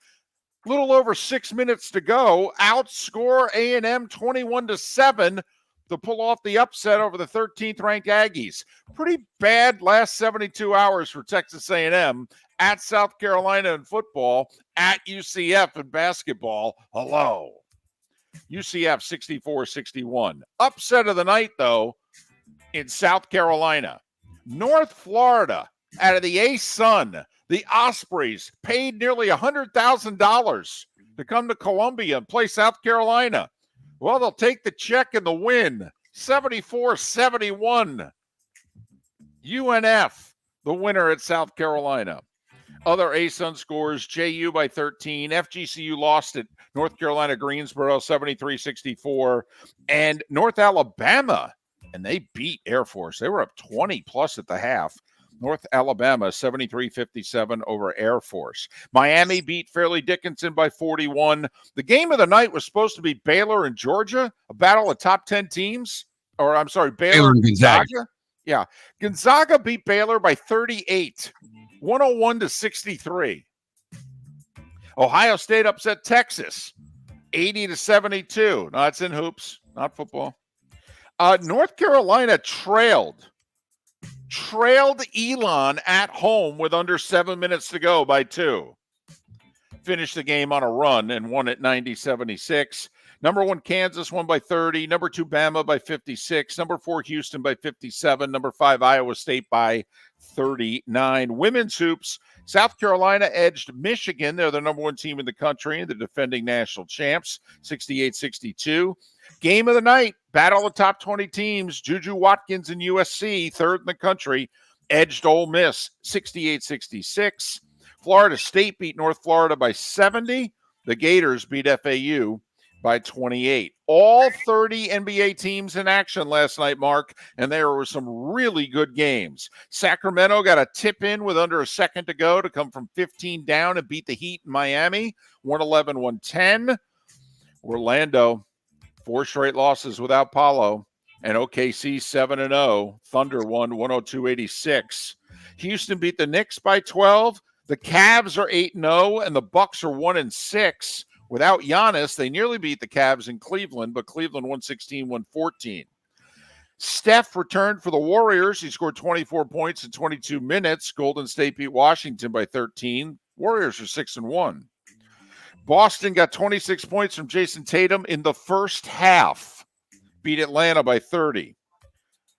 Little over 6 minutes to go. Outscore A&M 21-7 to pull off the upset over the 13th ranked Aggies. Pretty bad last 72 hours for Texas A&M, at South Carolina in football, at UCF in basketball. Hello. UCF 64-61. Upset of the night, though, in South Carolina. North Florida, out of the A-Sun, the Ospreys paid nearly $100,000 to come to Columbia and play South Carolina. Well, they'll take the check and the win. 74-71. UNF, the winner at South Carolina. Other A-Sun scores, JU by 13. FGCU lost at North Carolina Greensboro, 73-64. And North Alabama, and they beat Air Force. They were up 20-plus at the half. North Alabama, 73-57 over Air Force. Miami beat Fairleigh Dickinson by 41. The game of the night was supposed to be Baylor and Georgia, a battle of top 10 teams. Or, I'm sorry, Baylor and Gonzaga. Yeah. Gonzaga beat Baylor by 38, 101-63. Ohio State upset Texas, 80-72. No, it's in hoops, not football. North Carolina trailed Elon at home with under 7 minutes to go by 2. Finished the game on a run and won at 90-76. Number 1, Kansas won by 30. Number 2, Bama by 56. Number 4, Houston by 57. Number 5, Iowa State by 39. Women's hoops, South Carolina edged Michigan. They're the number 1 team in the country, the defending national champs, 68-62. Game of the night, battle of top 20 teams. Juju Watkins and USC, third in the country, edged Ole Miss, 68-66. Florida State beat North Florida by 70. The Gators beat FAU by 28. All 30 NBA teams in action last night, Mark, and there were some really good games. Sacramento got a tip in with under a second to go to come from 15 down and beat the Heat in Miami, 111-110. Orlando, 4 straight losses without Paolo, and OKC 7-0. Thunder won 102-86. Houston beat the Knicks by 12. The Cavs are 8-0, and the Bucks are 1-6. Without Giannis, they nearly beat the Cavs in Cleveland, but Cleveland 116-114. Steph returned for the Warriors. He scored 24 points in 22 minutes. Golden State beat Washington by 13. Warriors are 6-1. Boston got 26 points from Jason Tatum in the first half. Beat Atlanta by 30.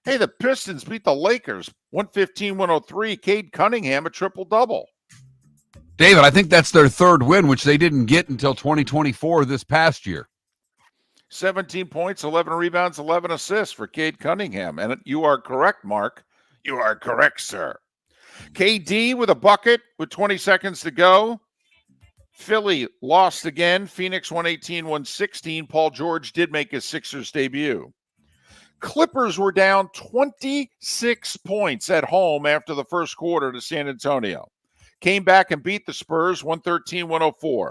Hey, the Pistons beat the Lakers 115-103. Cade Cunningham, a triple-double. David, I think that's their third win, which they didn't get until 2024 this past year. 17 points, 11 rebounds, 11 assists for Cade Cunningham. And you are correct, Mark. You are correct, sir. KD with a bucket with 20 seconds to go. Philly lost again. Phoenix 118-116. Paul George did make his Sixers debut. Clippers were down 26 points at home after the first quarter to San Antonio. Came back and beat the Spurs 113-104.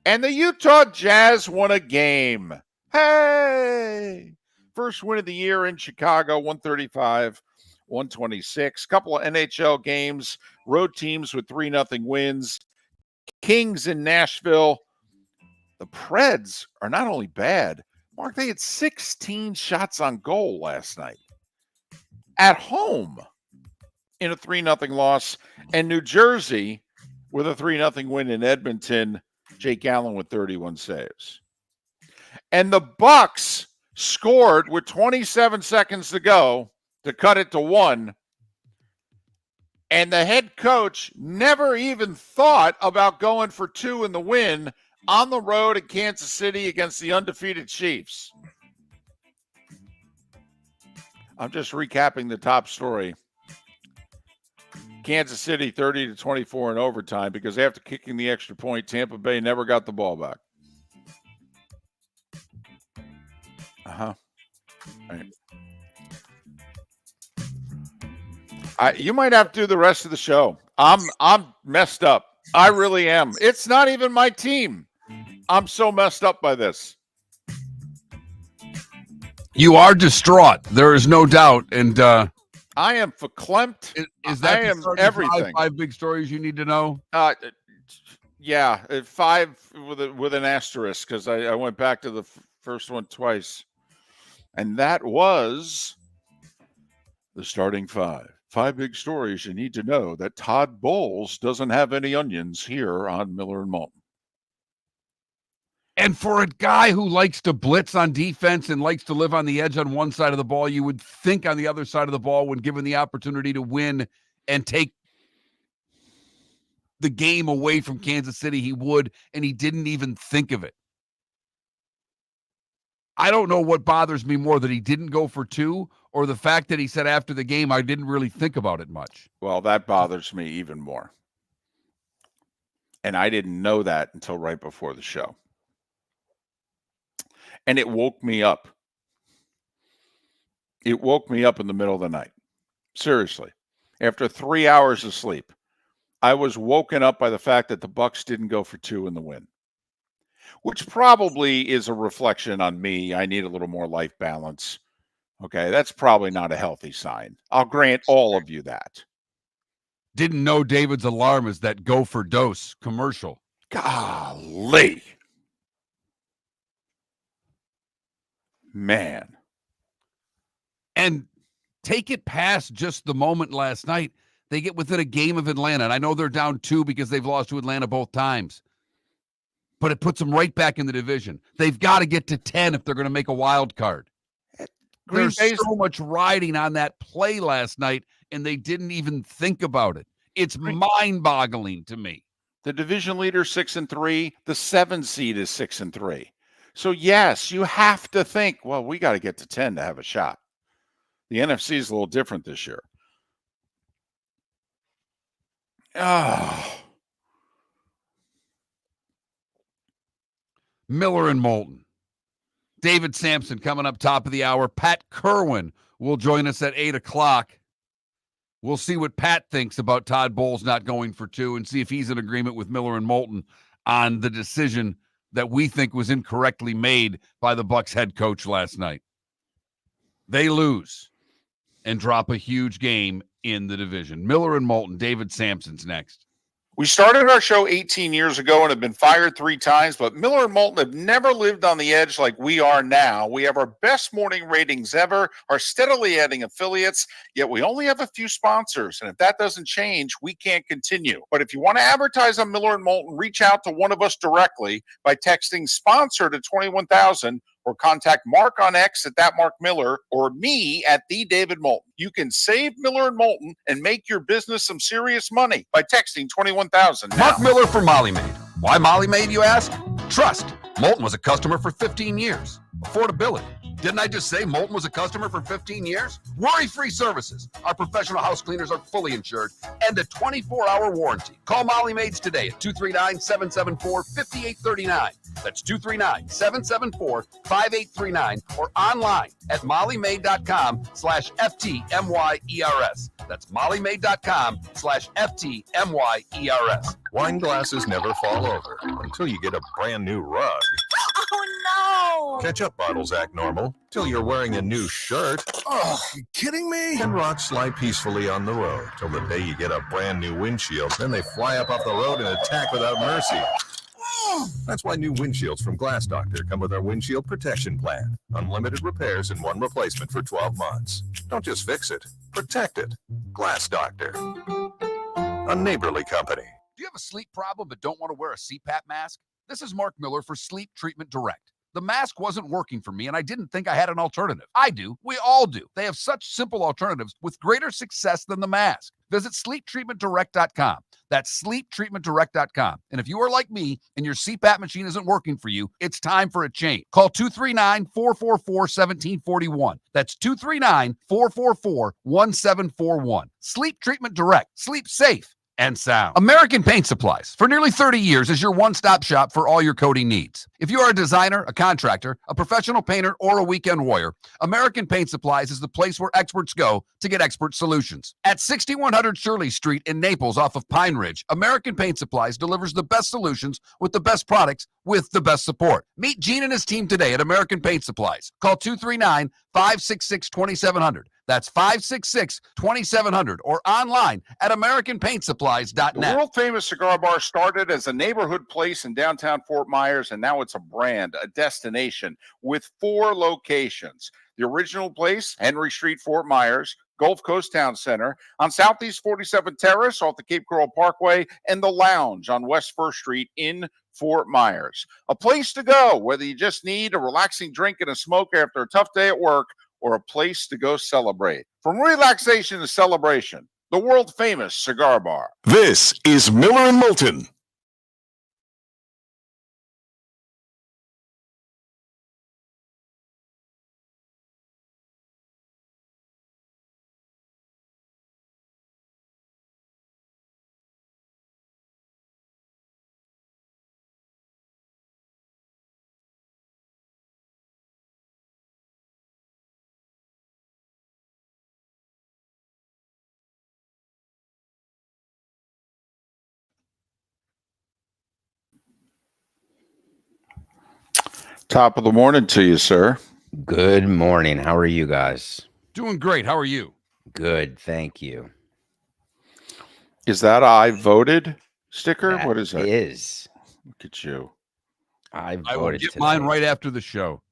And the Utah Jazz won a game. Hey! First win of the year in Chicago, 135-126. Couple of NHL games, road teams with 3-0 wins. Kings in Nashville. The Preds are not only bad, Mark, they had 16 shots on goal last night. At home in a 3-0 loss. And New Jersey with a 3-0 win in Edmonton. Jake Allen with 31 saves. And the Bucks scored with 27 seconds to go to cut it to 1. And the head coach never even thought about going for 2 in the win on the road in Kansas City against the undefeated Chiefs. I'm just recapping the top story. Kansas City 30-24 in overtime because after kicking the extra point, Tampa Bay never got the ball back. Right. You might have to do the rest of the show. I'm messed up. I really am. It's not even my team. I'm so messed up by this. You are distraught. There is no doubt. And I am verklempt. Is that I am everything. Five big stories you need to know? Yeah, 5 with an asterisk because I went back to the first one twice. And that was the starting 5. 5 big stories you need to know that Todd Bowles doesn't have any onions here on Miller and Moulton. And for a guy who likes to blitz on defense and likes to live on the edge on one side of the ball, you would think on the other side of the ball, when given the opportunity to win and take the game away from Kansas City, he would, and he didn't even think of it. I don't know what bothers me more, that he didn't go for 2 or the fact that he said after the game, I didn't really think about it much. Well, that bothers me even more. And I didn't know that until right before the show. And it woke me up. It woke me up in the middle of the night. Seriously. After 3 hours of sleep, I was woken up by the fact that the Bucs didn't go for 2 in the win, which probably is a reflection on me. I need a little more life balance. Okay, that's probably not a healthy sign. I'll grant all of you that. Didn't know David's alarm is that go for dose commercial. Golly. Man. And take it past just the moment last night. They get within a game of Atlanta. And I know they're down 2 because they've lost to Atlanta both times. But it puts them right back in the division. They've got to get to 10 if they're going to make a wild card. There's so much riding on that play last night, and they didn't even think about it. It's mind-boggling to me. The division leader 6-3. The 7 seed is 6-3. So yes, you have to think, well, we got to get to 10 to have a shot. The NFC is a little different this year. Miller and Moulton. David Samson coming up top of the hour. Pat Kirwan will join us at 8 o'clock. We'll see what Pat thinks about Todd Bowles not going for 2 and see if he's in agreement with Miller and Moulton on the decision that we think was incorrectly made by the Bucs head coach last night. They lose and drop a huge game in the division. Miller and Moulton. David Samson's next. We started our show 18 years ago and have been fired 3 times, but Miller and Moulton have never lived on the edge like we are now. We have our best morning ratings ever, are steadily adding affiliates, yet we only have a few sponsors. And if that doesn't change, we can't continue. But if you want to advertise on Miller and Moulton, reach out to one of us directly by texting sponsor to 21,000 or contact Mark on X at @MarkMiller or me at @TheDavidMoulton. You can save Miller and Moulton and make your business some serious money by texting 21,000 now. Mark Miller for Molly Maid. Why Molly Maid, you ask? Trust. Moulton was a customer for 15 years. Affordability. Didn't I just say Moulton was a customer for 15 years? Worry-free services. Our professional house cleaners are fully insured and a 24-hour warranty. Call Molly Maids today at 239-774-5839. That's 239-774-5839 or online at mollymaid.com/FTMYERS. That's mollymaid.com/FTMYERS. Wine glasses never fall over until you get a brand new rug. Oh, no. Ketchup bottles act normal till you're wearing a new shirt. Oh, you kidding me? And rocks slide peacefully on the road till the day you get a brand new windshield. Then they fly up off the road and attack without mercy. That's why new windshields from Glass Doctor come with our windshield protection plan. Unlimited repairs and 1 replacement for 12 months. Don't just fix it, protect it. Glass Doctor. A neighborly company. Do you have a sleep problem but don't want to wear a CPAP mask? This is Mark Miller for Sleep Treatment Direct. The mask wasn't working for me, and I didn't think I had an alternative. I do. We all do. They have such simple alternatives with greater success than the mask. Visit sleeptreatmentdirect.com. That's sleeptreatmentdirect.com. And if you are like me and your CPAP machine isn't working for you, it's time for a change. Call 239-444-1741. That's 239-444-1741. Sleep Treatment Direct. Sleep safe and sound. American Paint Supplies, for nearly 30 years, is your one-stop shop for all your coating needs. If you are a designer, a contractor, a professional painter, or a weekend warrior, American Paint Supplies is the place where experts go to get expert solutions. At 6100 Shirley Street in Naples off of Pine Ridge, American Paint Supplies delivers the best solutions with the best products with the best support. Meet Gene and his team today at American Paint Supplies. Call 239-566-2700. That's 566-2700 or online at AmericanPaintSupplies.net. The world famous cigar bar started as a neighborhood place in downtown Fort Myers, and now it's a brand, a destination with 4 locations. The original place, Henry Street, Fort Myers, Gulf Coast Town Center, on Southeast 47th Terrace off the Cape Coral Parkway, and the Lounge on West 1st Street in Fort Myers. A place to go, whether you just need a relaxing drink and a smoke after a tough day at work, or a place to go celebrate. From relaxation to celebration, the world famous cigar bar. This is Miller and Moulton. Top of the morning to you, sir. Good morning. How are you guys? Doing great. How are you? Good, thank you. Is that I voted sticker? That What is that? is. Look at you. I I will voted get today. mine right after the show.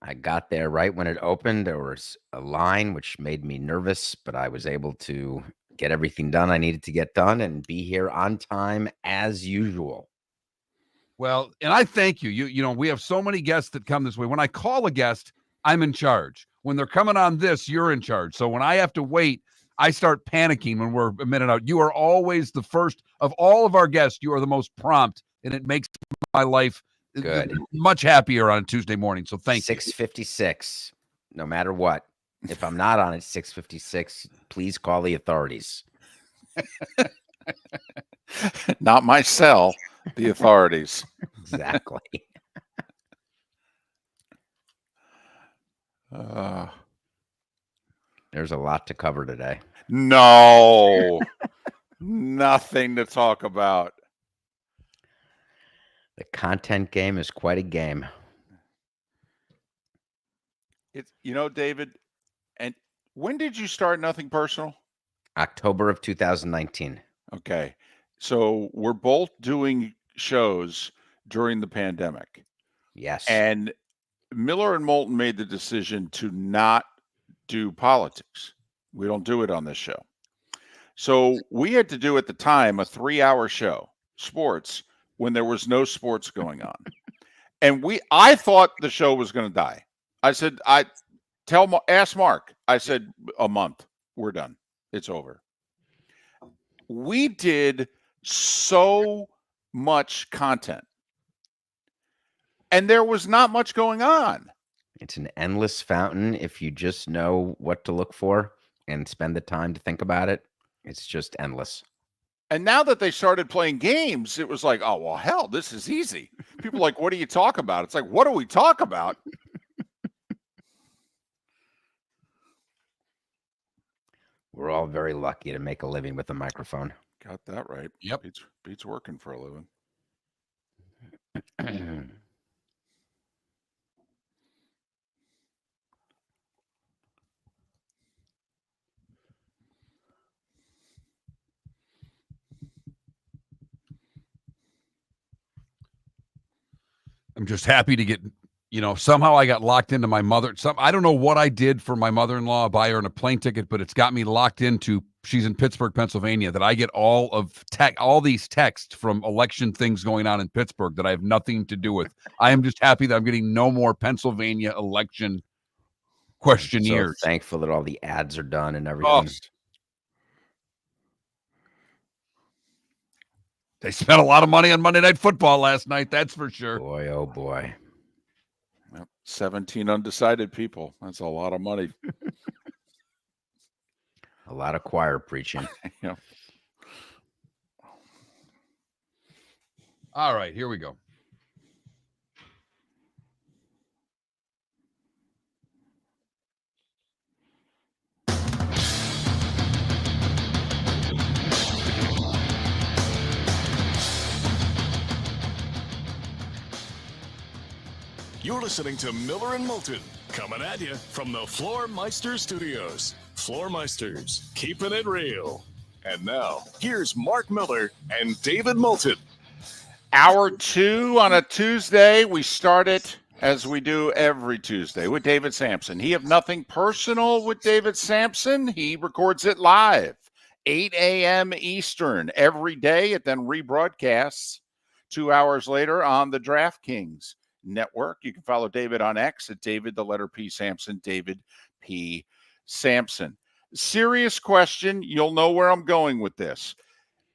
I got there right when it opened. There was a line which made me nervous, but I was able to get everything done I needed to get done and be here on time as usual. Well, and I thank you. You know, we have so many guests that come this way. When I call a guest, I'm in charge. When they're coming on this, you're in charge. So when I have to wait, I start panicking when we're a minute out. You are always the first of all of our guests. You are the most prompt, and it makes my life Good. much happier on a Tuesday morning. So thank you. 6:56, no matter what. If I'm not on at 6:56, please call the authorities. Not my cell, the authorities. Exactly. There's a lot to cover today. No, nothing to talk about. The content game is quite a game. It's, you know, David, and when did you start Nothing Personal? October of 2019. Okay. So we're both doing shows during the pandemic. Yes. And Miller and Moulton made the decision to not do politics. We don't do it on this show. So we had to do at the time a 3-hour show, sports, when there was no sports going on. And I thought the show was going to die. I said, ask Mark. I said, a month, we're done. It's over. We did so much content, and there was not much going on. It's an endless fountain if you just know what to look for and spend the time to think about it. It's just endless. And now that they started playing games, it was like, oh, well, hell, this is easy. People are like, what do you talk about? It's like, what do we talk about? We're all very lucky to make a living with a microphone. Got that right. Yep. Beats working for a living. I'm just happy to get, somehow I got locked into my mother. I don't know what I did for my mother-in-law, buy her on a plane ticket, but it's got me locked into, she's in Pittsburgh, Pennsylvania, that I get all these texts from election things going on in Pittsburgh that I have nothing to do with. I am just happy that I'm getting no more Pennsylvania election questionnaires. So thankful that all the ads are done and everything. They spent a lot of money on Monday Night Football last night, that's for sure. Boy, oh boy. Yep. 17 undecided people. That's a lot of money. A lot of choir preaching. Yeah. All right, here we go. You're listening to Miller and Moulton, coming at you from the Floor Meister Studios. Floor Meisters, keeping it real. And now, here's Mark Miller and David Moulton. Hour 2 on a Tuesday. We start it as we do every Tuesday with David Samson. He have nothing personal with David Samson. He records it live, 8 a.m. Eastern every day. It then rebroadcasts 2 hours later on the DraftKings Network. You can follow David on X at David, the letter P, Samson, David P. Samson. Serious question. You'll know where I'm going with this.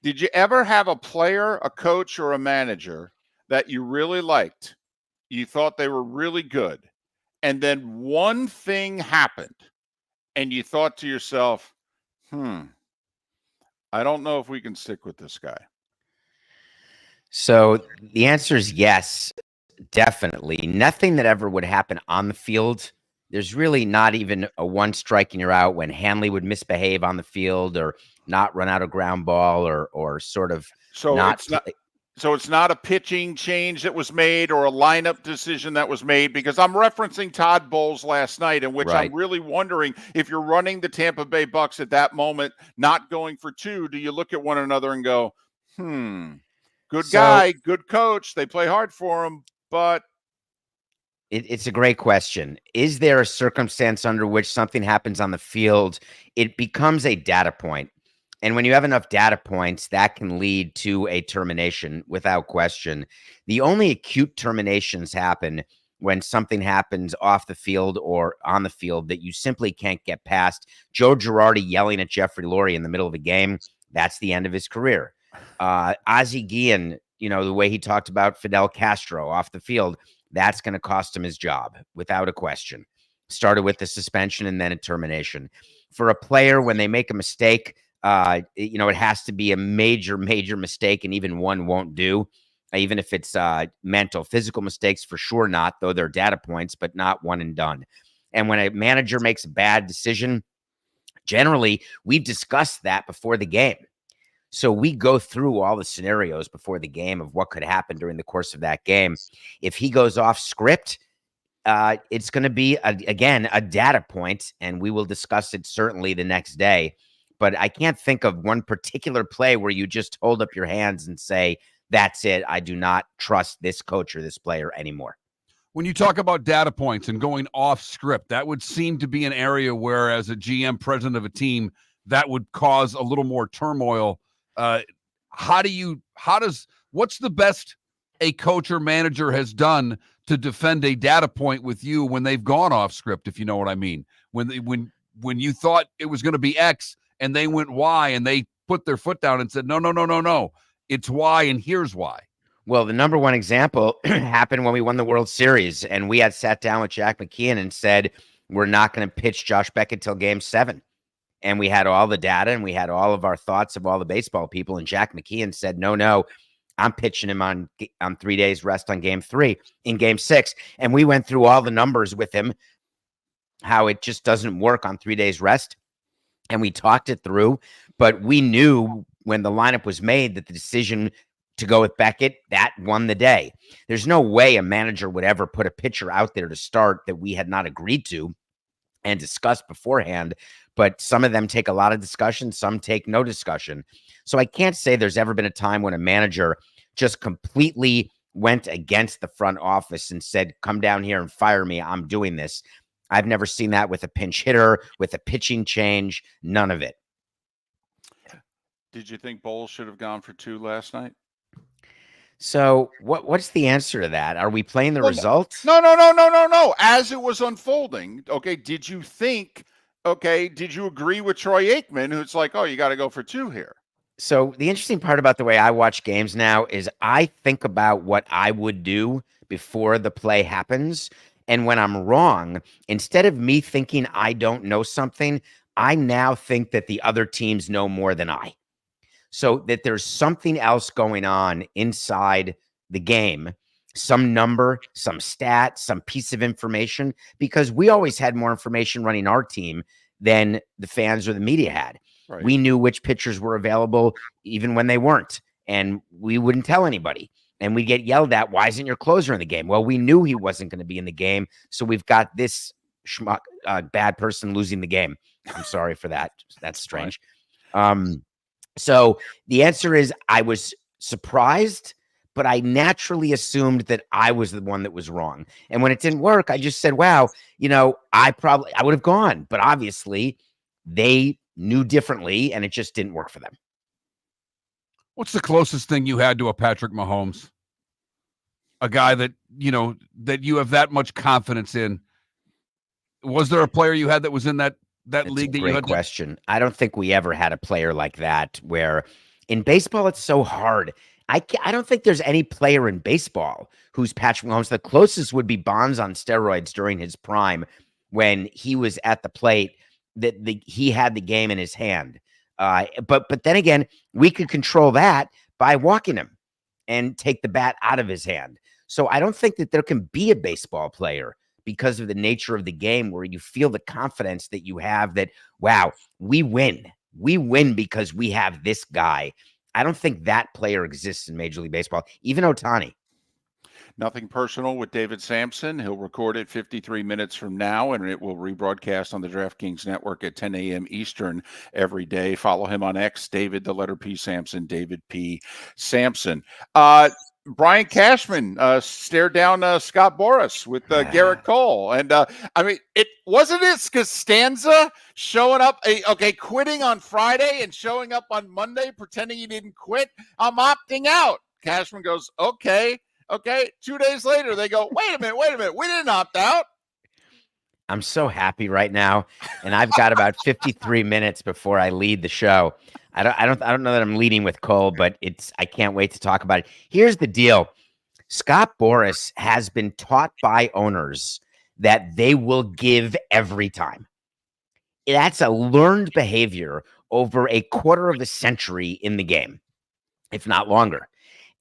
Did you ever have a player, a coach, or a manager that you really liked? You thought they were really good, and then one thing happened, and you thought to yourself, I don't know if we can stick with this guy. So the answer is yes, definitely. Nothing that ever would happen on the field. There's really not even a one strike and you're out when Hanley would misbehave on the field or not run out a ground ball or sort of So it's not a pitching change that was made or a lineup decision that was made, because I'm referencing Todd Bowles last night, in which Right. I'm really wondering if you're running the Tampa Bay Bucks at that moment, not going for 2, do you look at one another and go, good guy, good coach, they play hard for him, but It's a great question. Is there a circumstance under which something happens on the field? It becomes a data point. And when you have enough data points, that can lead to a termination without question. The only acute terminations happen when something happens off the field or on the field that you simply can't get past. Joe Girardi yelling at Jeffrey Lurie in the middle of a game, that's the end of his career. Ozzie Guillen, the way he talked about Fidel Castro off the field, that's going to cost him his job without a question. Started with the suspension and then a termination. For a player, when they make a mistake, it has to be a major, major mistake, and even one won't do, even if it's mental. Physical mistakes, for sure not, though they're data points, but not one and done. And when a manager makes a bad decision, generally, we've discussed that before the game. So we go through all the scenarios before the game of what could happen during the course of that game. If he goes off script, it's going to be, again, a data point, and we will discuss it certainly the next day. But I can't think of one particular play where you just hold up your hands and say, that's it. I do not trust this coach or this player anymore. When you talk about data points and going off script, that would seem to be an area where, as a GM, president of a team, that would cause a little more turmoil. What's the best a coach or manager has done to defend a data point with you when they've gone off script, if you know what I mean? When you thought it was going to be X and they went Y and they put their foot down and said, no, it's Y and here's why. Well, the number one example happened when we won the World Series, and we had sat down with Jack McKeon and said, we're not going to pitch Josh Beckett till Game 7. And we had all the data and we had all of our thoughts of all the baseball people. And Jack McKeon said, no, I'm pitching him on 3 days rest on Game 3 in Game 6. And we went through all the numbers with him, how it just doesn't work on 3 days rest. And we talked it through, but we knew when the lineup was made that the decision to go with Beckett, that won the day. There's no way a manager would ever put a pitcher out there to start that we had not agreed to and discussed beforehand. But some of them take a lot of discussion, some take no discussion. So I can't say there's ever been a time when a manager just completely went against the front office and said, come down here and fire me, I'm doing this. I've never seen that with a pinch hitter, with a pitching change, none of it. Did you think Bowles should have gone for 2 last night? So what's the answer to that? Are we playing the result? No. As it was unfolding, okay, did you agree with Troy Aikman, who's like, oh, you got to go for 2 here? So the interesting part about the way I watch games now is I think about what I would do before the play happens. And when I'm wrong, instead of me thinking I don't know something, I now think that the other teams know more than I. So that there's something else going on inside the game, some number, some stat, some piece of information, because we always had more information running our team than the fans or the media had. Right. We knew which pitchers were available even when they weren't, and we wouldn't tell anybody. And we'd get yelled at, why isn't your closer in the game? Well, we knew he wasn't going to be in the game, so we've got this schmuck, bad person losing the game. I'm sorry for that. That's strange. So the answer is I was surprised, but I naturally assumed that I was the one that was wrong. And when it didn't work, I just said, wow, I would have gone, but obviously they knew differently and it just didn't work for them. What's the closest thing you had to a Patrick Mahomes? A guy that, that you have that much confidence in. Was there a player you had that was in that That's league that a great you had? Question. I don't think we ever had a player like that where in baseball, it's so hard. I don't think there's any player in baseball who's Patrick Mahomes. The closest would be Bonds on steroids during his prime when he was at the plate, that he had the game in his hand. But then again, we could control that by walking him and take the bat out of his hand. So I don't think that there can be a baseball player because of the nature of the game where you feel the confidence that you have that, wow, we win. We win because we have this guy. I don't think that player exists in Major League Baseball, even Ohtani. Nothing personal with David Samson. He'll record it 53 minutes from now, and it will rebroadcast on the DraftKings Network at 10 a.m. Eastern every day. Follow him on X, David, the letter P. Samson, David P. Samson. Brian Cashman stared down Scott Boras with Garrett Cole. And it wasn't it Costanza showing up, quitting on Friday and showing up on Monday, pretending he didn't quit. I'm opting out. Cashman goes, okay. 2 days later, they go, wait a minute. We didn't opt out. I'm so happy right now. And I've got about 53 minutes before I lead the show. I don't know that I'm leading with Cole, but I can't wait to talk about it. Here's the deal. Scott Boras has been taught by owners that they will give every time. That's a learned behavior over a quarter of a century in the game, if not longer.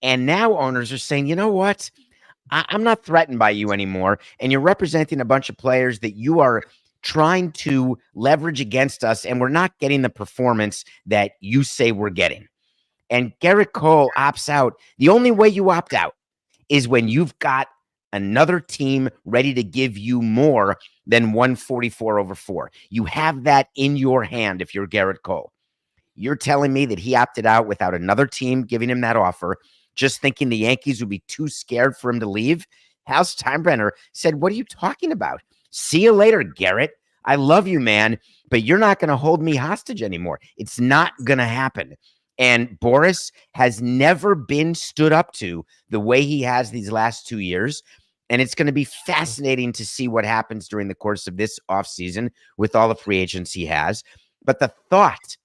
And now owners are saying, you know what? I'm not threatened by you anymore. And you're representing a bunch of players that you are trying to leverage against us, and we're not getting the performance that you say we're getting. And Garrett Cole opts out. The only way you opt out is when you've got another team ready to give you more than 144/4. You have that in your hand if you're Garrett Cole. You're telling me that he opted out without another team giving him that offer, just thinking the Yankees would be too scared for him to leave? Hal Steinbrenner said, what are you talking about? See you later, Garrett. I love you, man, but you're not going to hold me hostage anymore. It's not going to happen. And Boras has never been stood up to the way he has these last 2 years. And it's going to be fascinating to see what happens during the course of this offseason with all the free agents he has. But the thought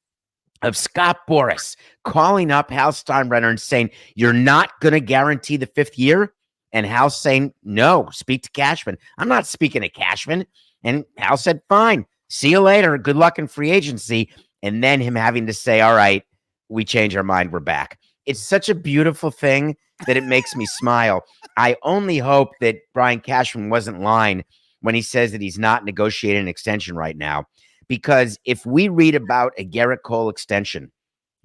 of Scott Boras calling up Hal Steinbrenner and saying, you're not going to guarantee the 5th year? And Hal saying, no, speak to Cashman. I'm not speaking to Cashman. And Hal said, fine, see you later. Good luck in free agency. And then him having to say, all right, we change our mind. We're back. It's such a beautiful thing that it makes me smile. I only hope that Brian Cashman wasn't lying when he says that he's not negotiating an extension right now. Because if we read about a Garrett Cole extension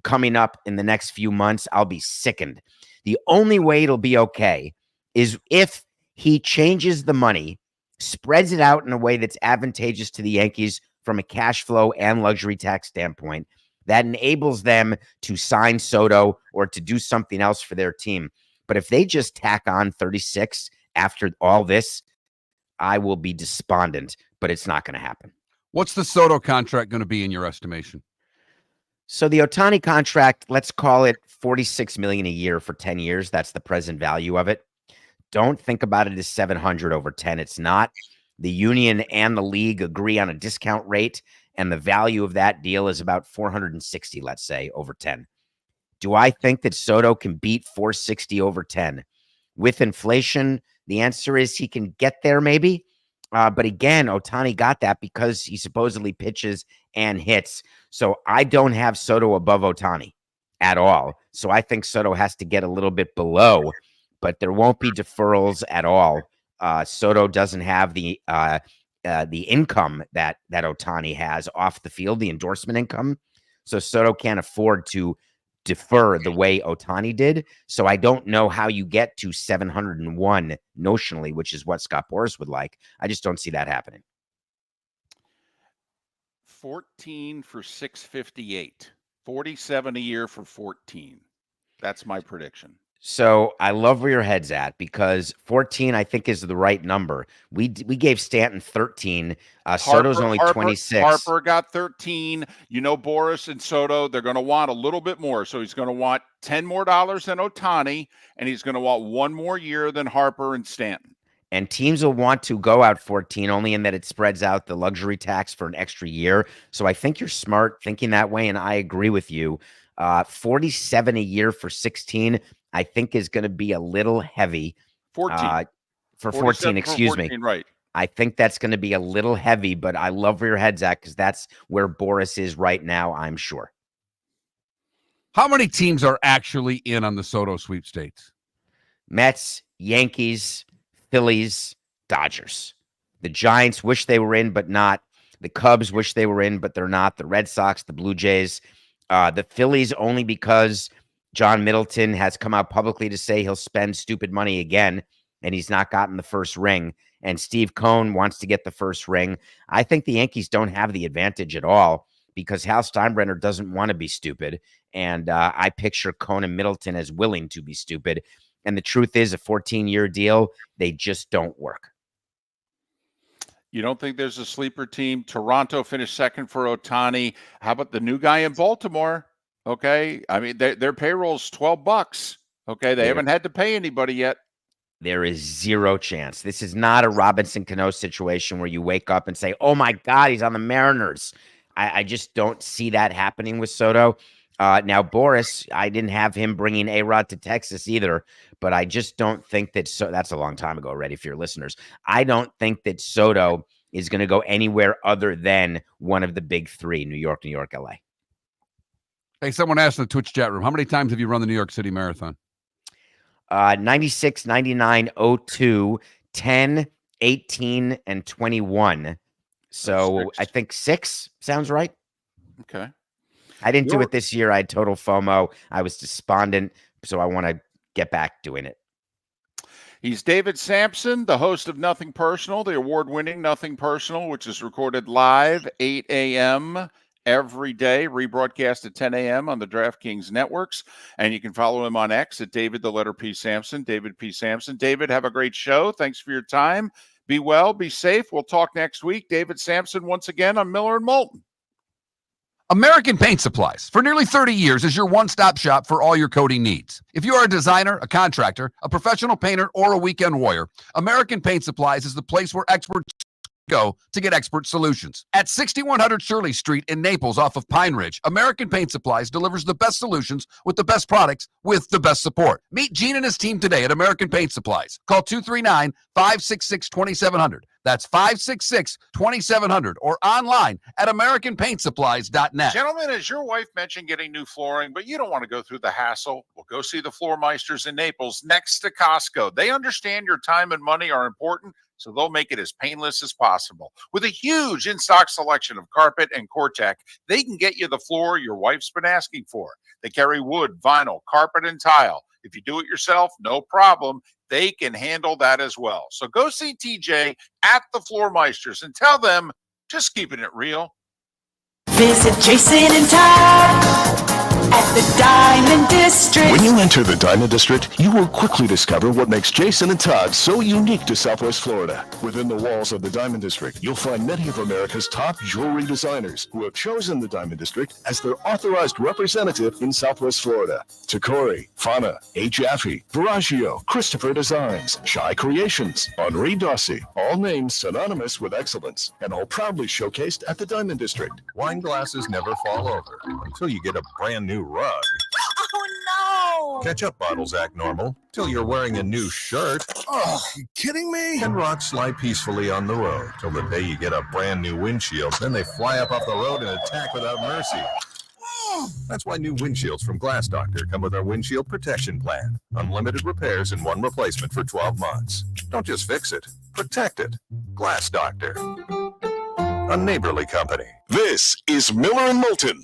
coming up in the next few months, I'll be sickened. The only way it'll be okay is if he changes the money, spreads it out in a way that's advantageous to the Yankees from a cash flow and luxury tax standpoint, that enables them to sign Soto or to do something else for their team. But if they just tack on 36 after all this, I will be despondent, but it's not going to happen. What's the Soto contract going to be in your estimation? So the Ohtani contract, let's call it $46 million a year for 10 years. That's the present value of it. Don't think about it as 700 over 10. It's not. The union and the league agree on a discount rate, and the value of that deal is about 460, let's say, over 10. Do I think that Soto can beat 460 over 10? With inflation, the answer is he can get there maybe. But again, Ohtani got that because he supposedly pitches and hits. So I don't have Soto above Ohtani at all. So I think Soto has to get a little bit below, but there won't be deferrals at all. Soto doesn't have the income that Ohtani has off the field, the endorsement income. So Soto can't afford to defer the way Ohtani did. So I don't know how you get to 701 notionally, which is what Scott Boras would like. I just don't see that happening. 14 for 658. 47 a year for 14. That's my prediction. So I love where your head's at because 14, I think, is the right number. We gave Stanton 13. Soto's only 26. Harper got 13. You know, Boras and Soto, they're going to want a little bit more. So he's going to want $10 more than Ohtani, and he's going to want one more year than Harper and Stanton. And teams will want to go out 14 only in that it spreads out the luxury tax for an extra year. So I think you're smart thinking that way, and I agree with you. 47 a year for 16, I think, is going to be a little heavy. 14. For 14, excuse 14, me. Right. I think that's going to be a little heavy, but I love where your head's at because that's where Boras is right now, I'm sure. How many teams are actually in on the Soto sweepstakes? Mets, Yankees, Phillies, Dodgers. The Giants wish they were in, but not. The Cubs wish they were in, but they're not. The Red Sox, the Blue Jays. The Phillies only because John Middleton has come out publicly to say he'll spend stupid money again, and he's not gotten the first ring. And Steve Cohn wants to get the first ring. I think the Yankees don't have the advantage at all because Hal Steinbrenner doesn't want to be stupid. And I picture Cohn and Middleton as willing to be stupid. And the truth is, a 14-year deal, they just don't work. You don't think there's a sleeper team? Toronto finished second for Ohtani. How about the new guy in Baltimore? Okay. I mean, their payroll's $12. Okay. They haven't had to pay anybody yet. There is zero chance. This is not a Robinson Cano situation where you wake up and say, oh my God, he's on the Mariners. I just don't see that happening with Soto. Now, Boras, I didn't have him bringing A-Rod to Texas either, but I just don't think that that's a long time ago already for your listeners. I don't think that Soto is going to go anywhere other than one of the big three, New York, LA. Hey, someone asked in the Twitch chat room, how many times have you run the New York City Marathon? 96, 99, 02, 10, 18, and 21. So I think 6 sounds right. Okay. I didn't do it this year. I had total FOMO. I was despondent, so I want to get back doing it. He's David Samson, the host of Nothing Personal, the award-winning Nothing Personal, which is recorded live 8 a.m. every day, rebroadcast at 10 a.m. on the DraftKings networks. And you can follow him on X at David, the letter P. Samson, David P. Samson. David, have a great show. Thanks for your time. Be well, be safe. We'll talk next week. David Samson once again on Miller and Moulton. American Paint Supplies, for nearly 30 years, is your one-stop shop for all your coating needs. If you are a designer, a contractor, a professional painter, or a weekend warrior, American Paint Supplies is the place where experts go to get expert solutions. At 6100 Shirley Street in Naples off of Pine Ridge, American Paint Supplies delivers the best solutions with the best products with the best support. Meet Gene and his team today at American Paint Supplies. Call 239-566-2700. That's 566-2700 or online at AmericanPaintSupplies.net. Gentlemen, as your wife mentioned getting new flooring, but you don't want to go through the hassle, well, go see the Floor Meisters in Naples next to Costco. They understand your time and money are important, so they'll make it as painless as possible. With a huge in-stock selection of carpet and Cortec, they can get you the floor your wife's been asking for. They carry wood, vinyl, carpet, and tile. If you do it yourself, no problem. They can handle that as well. So go see TJ at the Floor Meisters and tell them, just keeping it real. Visit Jason and Todd at the Diamond District. When you enter the Diamond District, you will quickly discover what makes Jason and Todd so unique to Southwest Florida. Within the walls of the Diamond District, you'll find many of America's top jewelry designers who have chosen the Diamond District as their authorized representative in Southwest Florida. Takori, Fana, A. Jaffe, Veragio, Christopher Designs, Shy Creations, Henri Dossi, all names synonymous with excellence and all proudly showcased at the Diamond District. Wine glasses never fall over until you get a brand new rug. Oh Ketchup bottles act normal till you're wearing a new shirt. Oh, you kidding me? And rocks slide peacefully on the road till the day you get a brand new windshield. Then they fly up off the road and attack without mercy. That's why new windshields from Glass Doctor come with our windshield protection plan. Unlimited repairs and one replacement for 12 months. Don't just fix it, protect it. Glass Doctor, a neighborly company. This is Miller and Moulton.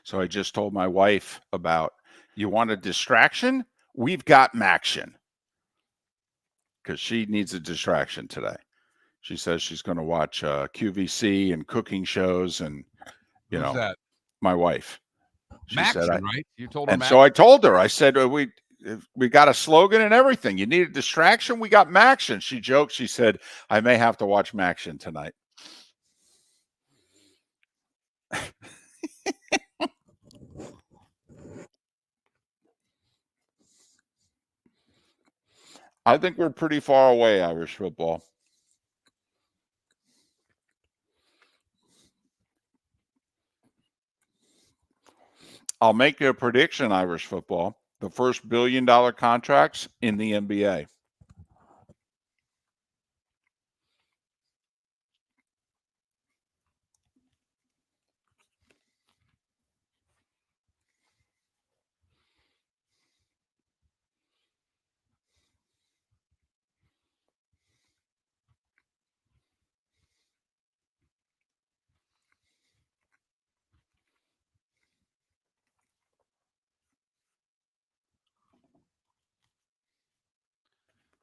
So I just told my wife about, you want a distraction? We've got Maction. Because she needs a distraction today. She says she's going to watch QVC and cooking shows, and Who's that? my wife. She Maxon, said, right? You told her. and so I told her, I said, we got a slogan and everything. You need a distraction? We got Maction. She joked. She said, I may have to watch Maction tonight. I think we're pretty far away, Irish football. I'll make you a prediction, Irish football. The first $1 billion contracts in the NBA.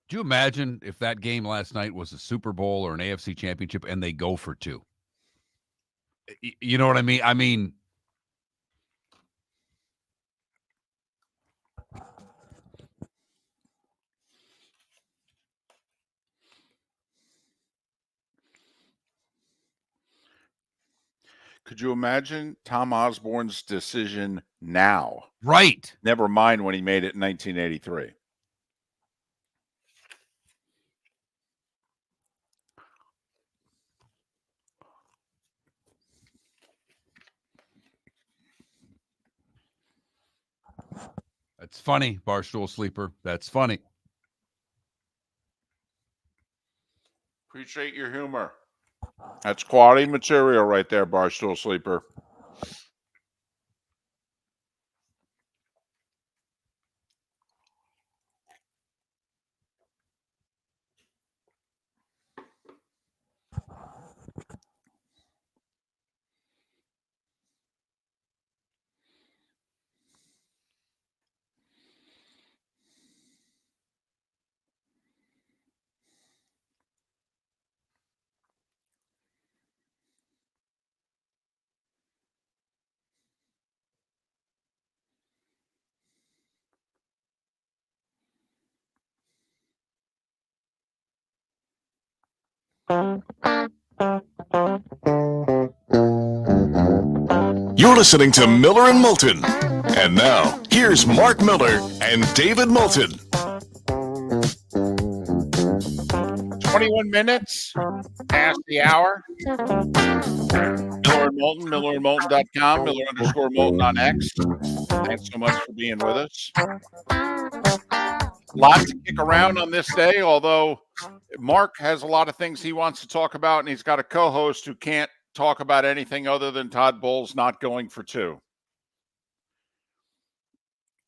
Do you imagine if that game last night was a Super Bowl or an AFC championship and they go for 2? You know what I mean? I mean, Could you imagine Tom Osborne's decision now? right. Never mind when he made it in 1983. That's funny, Barstool Sleeper. That's funny. Appreciate your humor. That's quality material right there, Barstool Sleeper. You're listening to Miller and Moulton. And now, here's Mark Miller and David Moulton. 21 minutes past the hour. Miller and Moulton, millerandmoulton.com, Miller_Moulton on X. Thanks so much for being with us. Lots to kick around on this day, although Mark has a lot of things he wants to talk about, and he's got a co-host who can't talk about anything other than Todd Bowles not going for 2.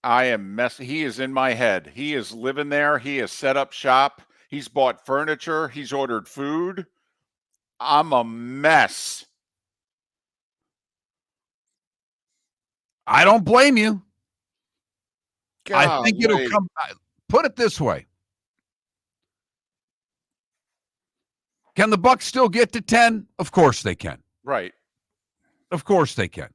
I am messy. He is in my head. He is living there. He has set up shop. He's bought furniture. He's ordered food. I'm a mess. I don't blame you. I think it'll Golly. come. Put it this way. Can the Bucs still get to 10? Of course they can. Right. Of course they can.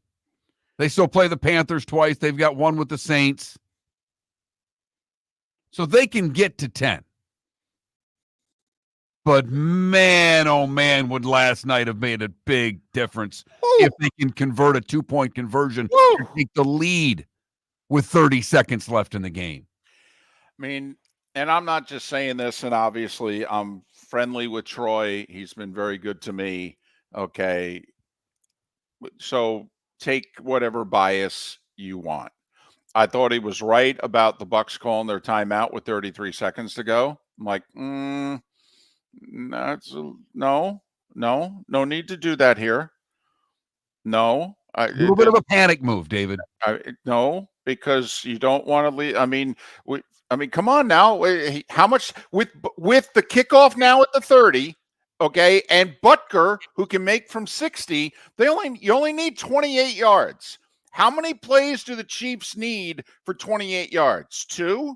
They still play the Panthers twice. They've got one with the Saints. So they can get to 10. But man, oh man, would last night have made a big difference if they can convert a 2-point conversion and take the lead with 30 seconds left in the game. I mean, and I'm not just saying this, and obviously I'm friendly with Troy. He's been very good to me. Okay. So take whatever bias you want. I thought he was right about the Bucs calling their timeout with 33 seconds to go. I'm like, no need to do that here. No. A little bit of a panic move, David. No, because you don't want to leave. I mean, come on now. How much with the kickoff now at the 30? Okay, and Butker, who can make from 60, you only need 28 yards. How many plays do the Chiefs need for 28 yards? 2?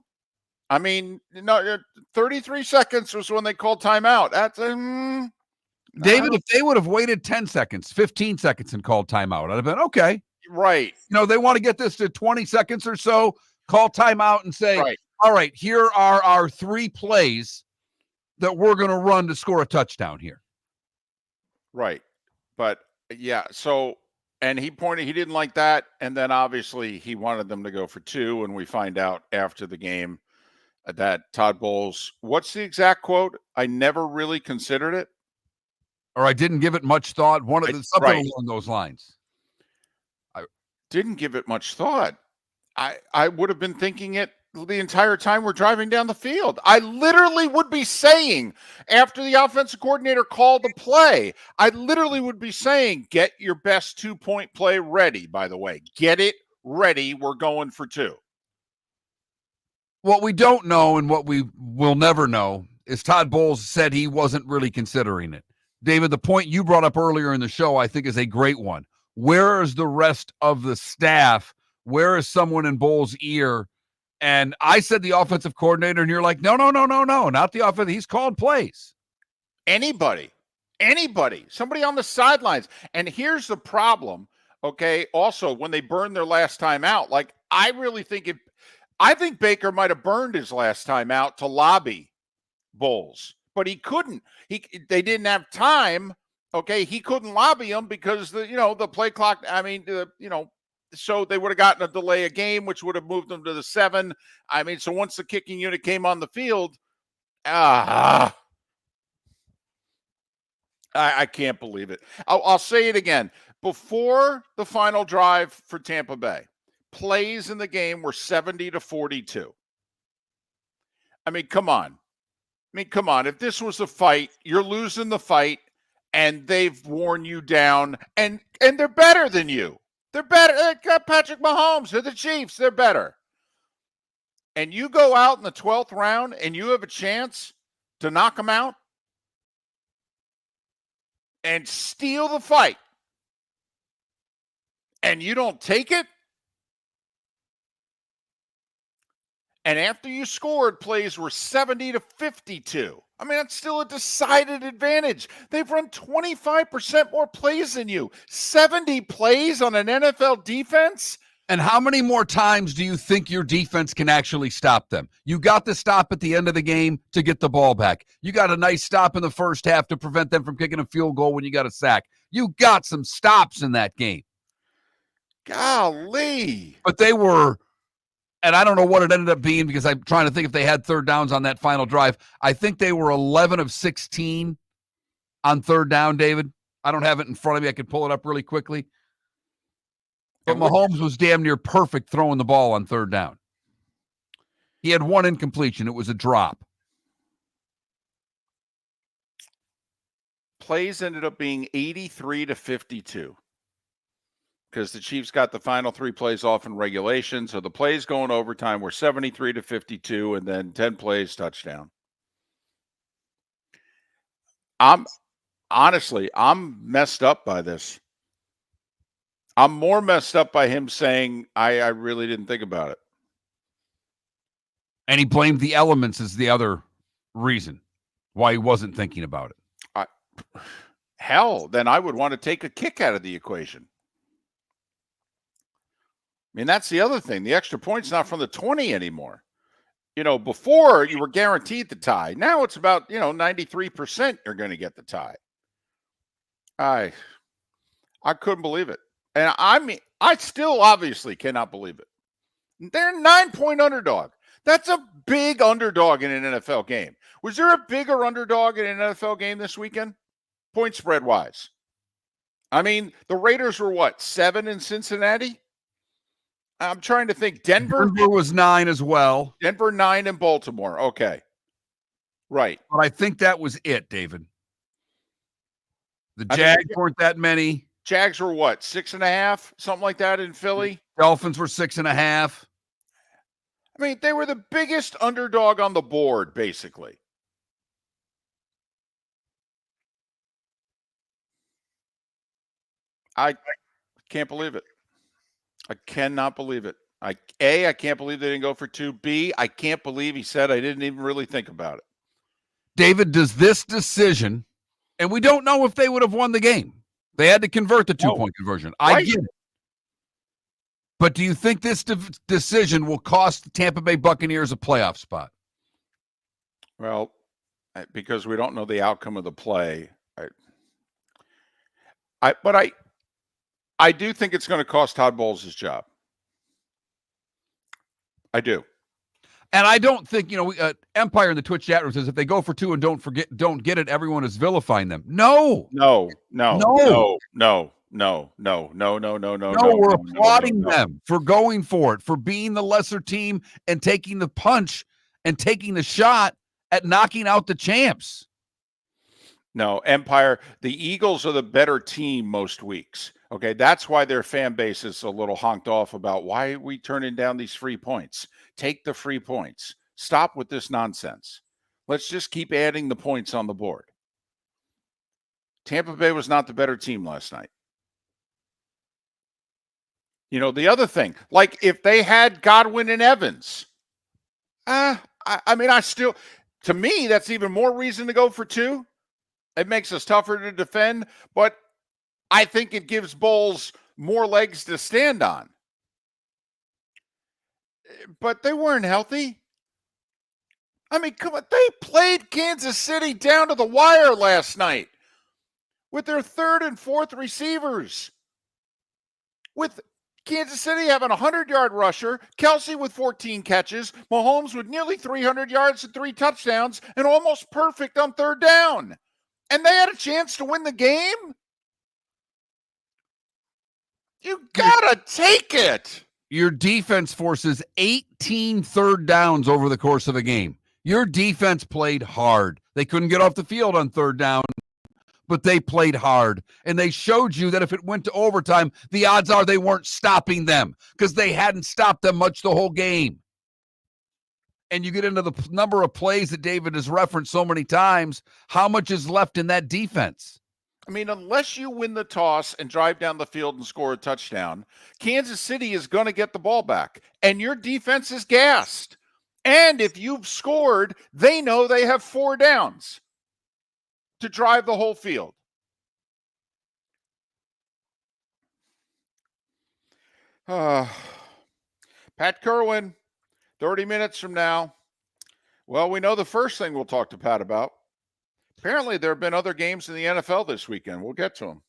I mean, no, 33 seconds was when they called timeout. That's David, if they would have waited 10 seconds, 15 seconds and called timeout, I'd have been okay. Right. They want to get this to 20 seconds or so, call timeout and say, right. All right, here are our 3 plays that we're going to run to score a touchdown here. Right. But yeah, so, and he didn't like that. And then obviously he wanted them to go for 2. And we find out after the game that Todd Bowles, what's the exact quote? I never really considered it. Or I didn't give it much thought. Something along those lines. I didn't give it much thought. I would have been thinking it the entire time we're driving down the field. I literally would be saying, after the offensive coordinator called the play, I literally would be saying, get your best 2-point play ready, by the way. Get it ready. We're going for 2. What we don't know and what we will never know is Todd Bowles said he wasn't really considering it. David, the point you brought up earlier in the show, I think, is a great one. Where is the rest of the staff? Where is someone in Bowles' ear? And I said the offensive coordinator, and you're like, no, not the offense. He's called plays. Anybody, somebody on the sidelines. And here's the problem, okay? Also, when they burned their last time out, like, I think Baker might have burned his last time out to lobby Bowles, but he couldn't. They didn't have time. Okay, he couldn't lobby him because the play clock. I mean, so they would have gotten a delay of game, which would have moved them to the 7. I mean, so once the kicking unit came on the field, I can't believe it. I'll say it again. Before the final drive for Tampa Bay, plays in the game were 70-42. I mean, come on. If this was a fight, you're losing the fight, and they've worn you down, and they're better than you. They're better. They got Patrick Mahomes. They're the Chiefs. They're better. And you go out in the 12th round, and you have a chance to knock them out and steal the fight, and you don't take it? And after you scored, plays were 70-52. I mean, that's still a decided advantage. They've run 25% more plays than you. 70 plays on an NFL defense? And how many more times do you think your defense can actually stop them? You got the stop at the end of the game to get the ball back. You got a nice stop in the first half to prevent them from kicking a field goal when you got a sack. You got some stops in that game. Golly. But they were, and I don't know what it ended up being because I'm trying to think if they had third downs on that final drive. I think they were 11 of 16 on third down, David. I don't have it in front of me. I could pull it up really quickly. But Mahomes was damn near perfect throwing the ball on third down. He had one incompletion. It was a drop. Plays ended up being 83 to 52 because the Chiefs got the final 3 plays off in regulation. So the plays going overtime were 73 to 52 and then 10 plays touchdown. I'm messed up by this. I'm more messed up by him saying, I really didn't think about it. And he blamed the elements as the other reason why he wasn't thinking about it. Hell, then I would want to take a kick out of the equation. I mean, that's the other thing. The extra point's not from the 20 anymore. Before you were guaranteed the tie. Now it's about, 93% you're going to get the tie. I couldn't believe it. And I still obviously cannot believe it. They're 9-point underdog. That's a big underdog in an NFL game. Was there a bigger underdog in an NFL game this weekend? Point spread wise. I mean, the Raiders were what, 7 in Cincinnati? I'm trying to think. Denver was 9 as well. Denver 9 in Baltimore. Okay. Right. But I think that was it, David. The Jags weren't that many. Jags were what, 6.5, something like that in Philly? Dolphins were 6.5. I mean, they were the biggest underdog on the board, basically. I can't believe it. I cannot believe it. I can't believe they didn't go for 2. B, I can't believe he said I didn't even really think about it. David, does this decision, and we don't know if they would have won the game. They had to convert the 2-point conversion. Right. I get it. But do you think this decision will cost the Tampa Bay Buccaneers a playoff spot? Well, because we don't know the outcome of the play. I do think it's going to cost Todd Bowles his job. I do. And I don't think, Empire in the Twitch chat room says if they go for 2 and don't get it, everyone is vilifying them. No. No. We're applauding them for going for it, for being the lesser team and taking the punch and taking the shot at knocking out the champs. No, Empire, the Eagles are the better team most weeks. Okay, that's why their fan base is a little honked off about why are we turning down these free points. Take the free points. Stop with this nonsense. Let's just keep adding the points on the board. Tampa Bay was not the better team last night. The other thing, like if they had Godwin and Evans, to me, that's even more reason to go for 2. It makes us tougher to defend, but I think it gives Bowles more legs to stand on. But they weren't healthy. I mean, come on. They played Kansas City down to the wire last night with their 3rd and 4th receivers. With Kansas City having a 100-yard rusher, Kelsey with 14 catches, Mahomes with nearly 300 yards and 3 touchdowns, and almost perfect on third down. And they had a chance to win the game? You gotta take it. Your defense forces 18 third downs over the course of a game. Your defense played hard. They couldn't get off the field on third down, but they played hard. And they showed you that if it went to overtime, the odds are they weren't stopping them because they hadn't stopped them much the whole game. And you get into the number of plays that David has referenced so many times, how much is left in that defense? I mean, unless you win the toss and drive down the field and score a touchdown, Kansas City is going to get the ball back. And your defense is gassed. And if you've scored, they know they have 4 downs to drive the whole field. Pat Kirwan, 30 minutes from now. Well, we know the first thing we'll talk to Pat about. Apparently, there have been other games in the NFL this weekend. We'll get to them.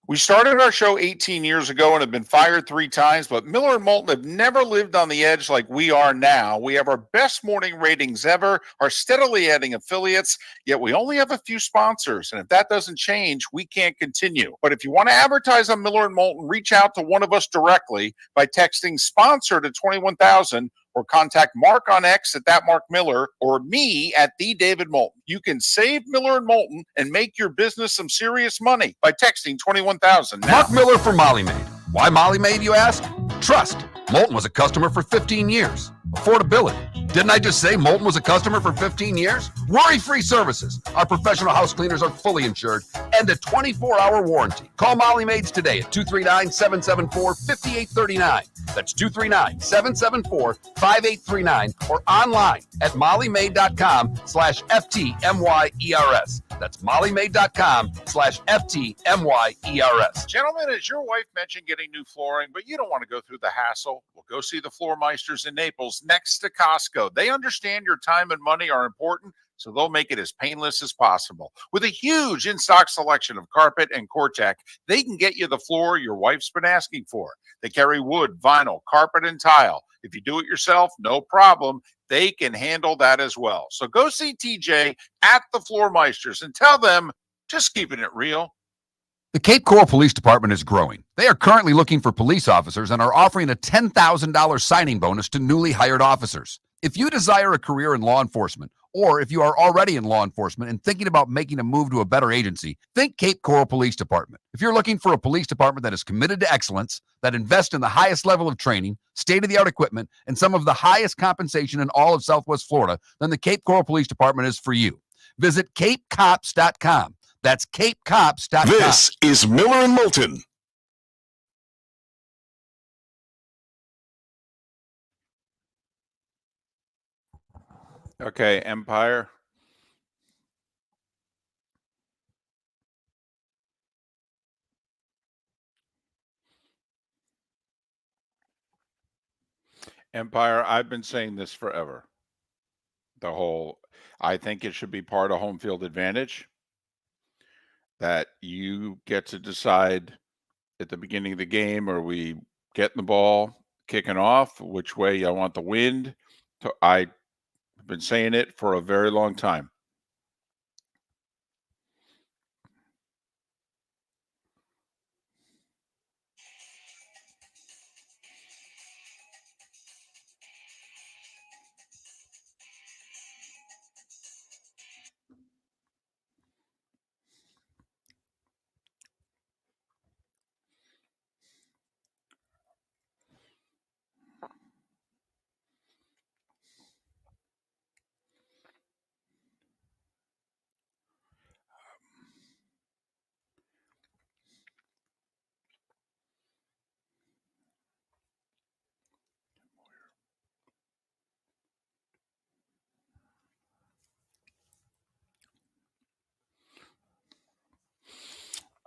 We started our show 18 years ago and have been fired 3 times, but Miller and Moulton have never lived on the edge like we are now. We have our best morning ratings ever, are steadily adding affiliates, yet we only have a few sponsors. And if that doesn't change, we can't continue. But if you want to advertise on Miller and Moulton, reach out to one of us directly by texting sponsor to 21,000 or contact Mark on X at that Mark Miller or me at the David Moulton. You can save Miller and Moulton and make your business some serious money by texting 21,000 now. Mark Miller for Molly Maid. Why Molly Maid, you ask? Trust. Moulton was a customer for 15 years. Affordability. Didn't I just say Moulton was a customer for 15 years? Worry-free services. Our professional house cleaners are fully insured and a 24-hour warranty. Call Molly Maids today at 239-774-5839. That's 239-774-5839 or online at mollymaid.com/FTMYERS. That's mollymaid.com/FTMYERS. Gentlemen, as your wife mentioned getting new flooring, but you don't want to go through the hassle, well, go see the Floor Meisters in Naples next to Costco. They understand your time and money are important, so they'll make it as painless as possible. With a huge in-stock selection of carpet and Cortec, they can get you the floor your wife's been asking for. They carry wood, vinyl, carpet, and tile. If you do it yourself, no problem. They can handle that as well. So go see TJ at the Floor Meisters and tell them, just keeping it real. The Cape Coral Police Department is growing. They are currently looking for police officers and are offering a $10,000 signing bonus to newly hired officers. If you desire a career in law enforcement, or if you are already in law enforcement and thinking about making a move to a better agency, think Cape Coral Police Department. If you're looking for a police department that is committed to excellence, that invests in the highest level of training, state-of-the-art equipment, and some of the highest compensation in all of Southwest Florida, then the Cape Coral Police Department is for you. Visit capecops.com. That's capecops.com. This is Miller and Moulton. Okay, Empire. Empire, I've been saying this forever. I think it should be part of home field advantage, that you get to decide at the beginning of the game, are we getting the ball, kicking off, which way I want the wind. I've been saying it for a very long time.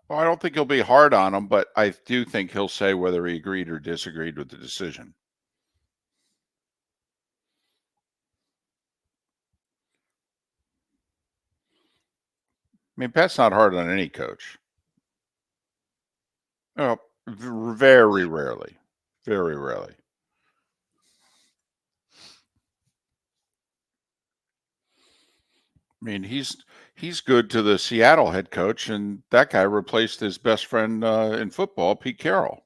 Well, I don't think he'll be hard on him, but I do think he'll say whether he agreed or disagreed with the decision. I mean, Pat's not hard on any coach. Well, very rarely. Very rarely. I mean, he's good to the Seattle head coach, and that guy replaced his best friend in football, Pete Carroll.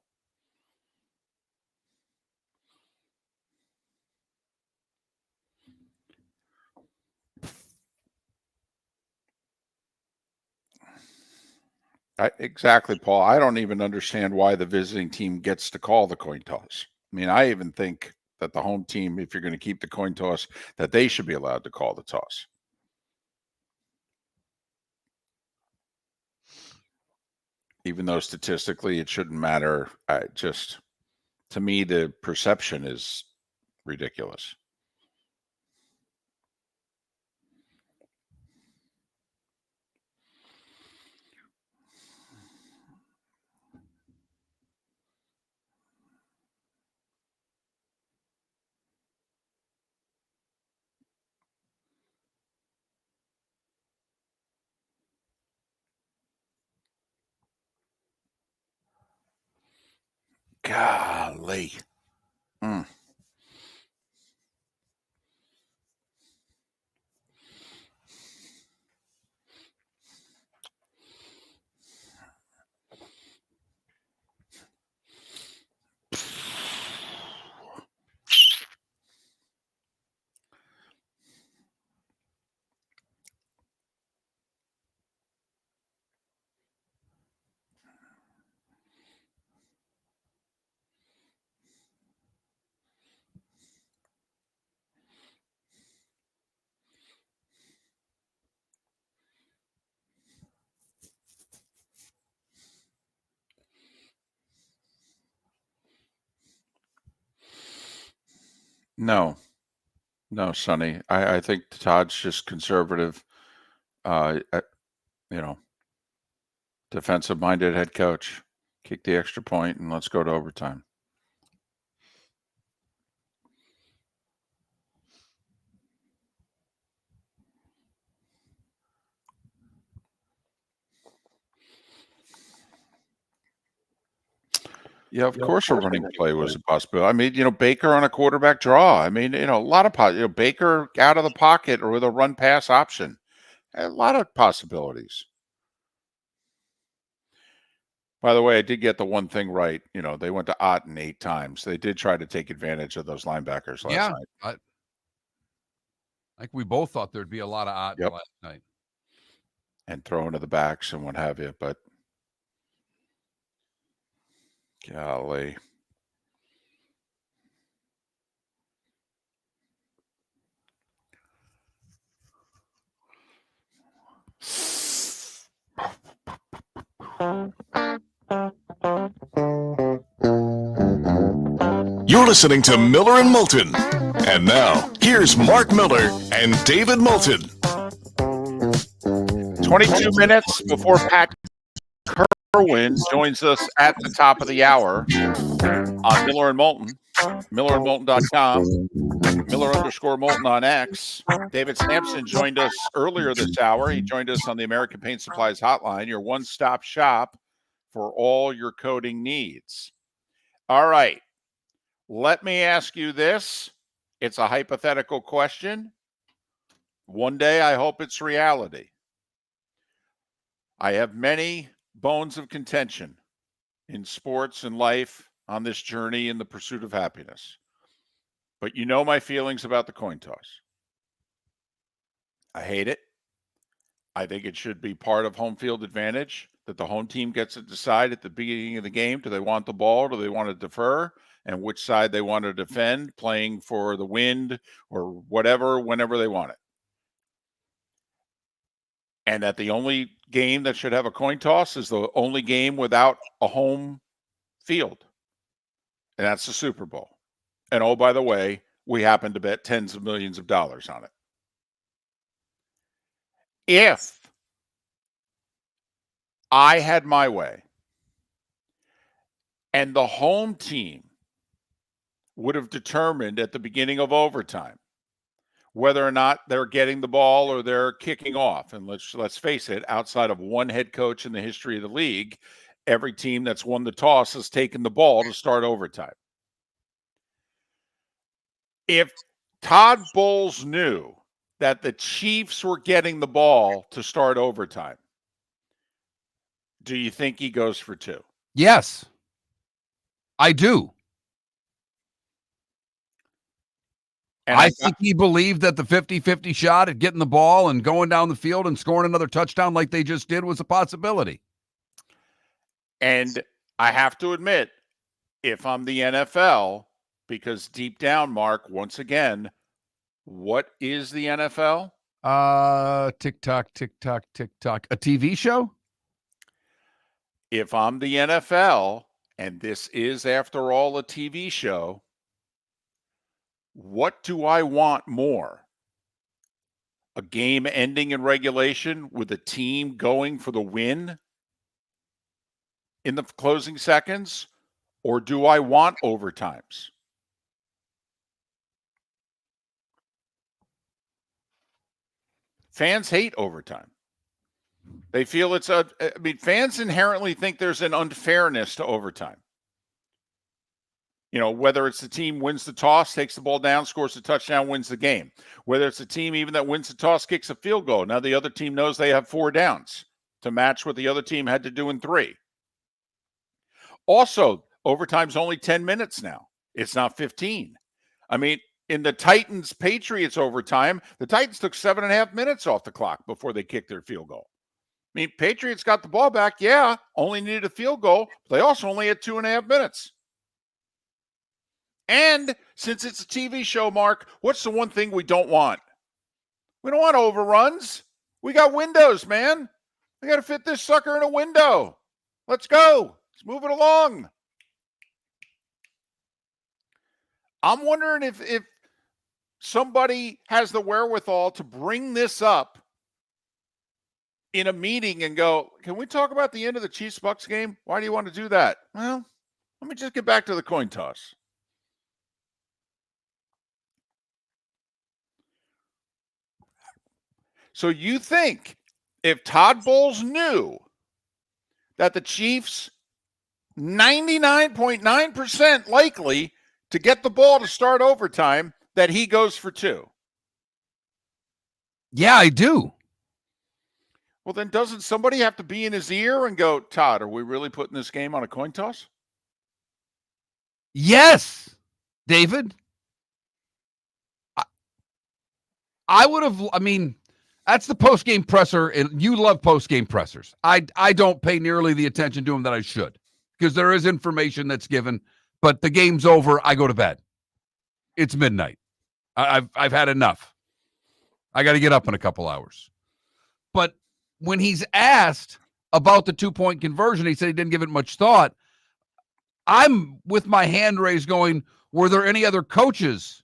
Exactly, Paul. I don't even understand why the visiting team gets to call the coin toss. I mean, I even think that the home team, if you're going to keep the coin toss, that they should be allowed to call the toss. Even though statistically it shouldn't matter, to me, the perception is ridiculous. Golly. No, Sonny. I think Todd's just conservative, defensive-minded head coach. Kick the extra point and let's go to overtime. Yeah, of course a running play was a possibility. I mean, Baker on a quarterback draw. I mean, a lot of Baker out of the pocket or with a run pass option. A lot of possibilities. By the way, I did get the one thing right. They went to Otten 8 times. They did try to take advantage of those linebackers last night. I think we both thought there'd be a lot of odds last night. And throw into the backs and what have you, but golly. You're listening to Miller and Moulton. And now, here's Mark Miller and David Moulton. 22 minutes before Pat Kirwan joins us at the top of the hour on Miller and Moulton, millerandmoulton.com, Miller_Moulton on X. David Samson joined us earlier this hour. He joined us on the American Paint Supplies hotline, your one-stop shop for all your coating needs. All right. Let me ask you this. It's a hypothetical question. One day, I hope it's reality. I have many bones of contention in sports and life on this journey in the pursuit of happiness. But you know my feelings about the coin toss. I hate it. I think it should be part of home field advantage, that the home team gets to decide at the beginning of the game, do they want the ball, do they want to defer, and which side they want to defend, playing for the wind or whatever, whenever they want it. And that the only game that should have a coin toss is the only game without a home field. And that's the Super Bowl. And oh, by the way, we happen to bet tens of millions of dollars on it. If I had my way and the home team would have determined at the beginning of overtime whether or not they're getting the ball or they're kicking off. And let's face it, outside of one head coach in the history of the league, every team that's won the toss has taken the ball to start overtime. If Todd Bowles knew that the Chiefs were getting the ball to start overtime, do you think he goes for 2? Yes, I do. And I think he believed that the 50-50 shot at getting the ball and going down the field and scoring another touchdown like they just did was a possibility. And I have to admit, if I'm the NFL, because deep down, Mark, once again, what is the NFL? TikTok. A TV show? If I'm the NFL, and this is, after all, a TV show, what do I want more? A game ending in regulation with a team going for the win in the closing seconds? Or do I want overtimes? Fans hate overtime. They feel fans inherently think there's an unfairness to overtime. Whether it's the team wins the toss, takes the ball down, scores a touchdown, wins the game. Whether it's a team even that wins the toss, kicks a field goal. Now the other team knows they have 4 downs to match what the other team had to do in 3. Also, overtime's only 10 minutes now. It's not 15. I mean, in the Titans-Patriots overtime, the Titans took 7.5 minutes off the clock before they kicked their field goal. I mean, Patriots got the ball back, only needed a field goal. But they also only had 2.5 minutes. And since it's a TV show, Mark, what's the one thing we don't want? We don't want overruns. We got windows, man. We got to fit this sucker in a window. Let's go. Let's move it along. I'm wondering if somebody has the wherewithal to bring this up in a meeting and go, can we talk about the end of the Chiefs-Bucks game? Why do you want to do that? Well, let me just get back to the coin toss. So you think if Todd Bowles knew that the Chiefs 99.9% likely to get the ball to start overtime, that he goes for 2? Yeah, I do. Well, then doesn't somebody have to be in his ear and go, Todd, are we really putting this game on a coin toss? Yes, David. I would have, that's the post-game presser, and you love post-game pressers. I don't pay nearly the attention to them that I should, because there is information that's given, but the game's over, I go to bed. It's midnight. I've had enough. I got to get up in a couple hours. But when he's asked about the 2-point conversion, he said he didn't give it much thought. I'm with my hand raised going, were there any other coaches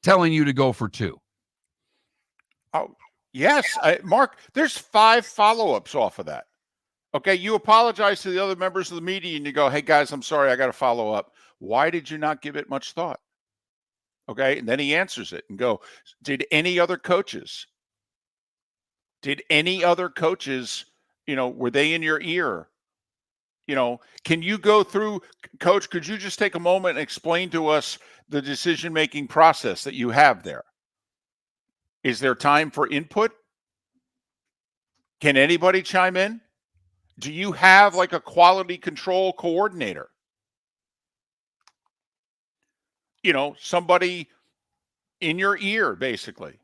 telling you to go for 2? Oh, yes. Mark, there's 5 follow-ups off of that. Okay, you apologize to the other members of the media and you go, hey, guys, I'm sorry, I got to follow up. Why did you not give it much thought? Okay, and then he answers it and go, did any other coaches, were they in your ear? Can you go through, Coach, could you just take a moment and explain to us the decision-making process that you have there? Is there time for input? Can anybody chime in? Do you have like a quality control coordinator? Somebody in your ear, basically.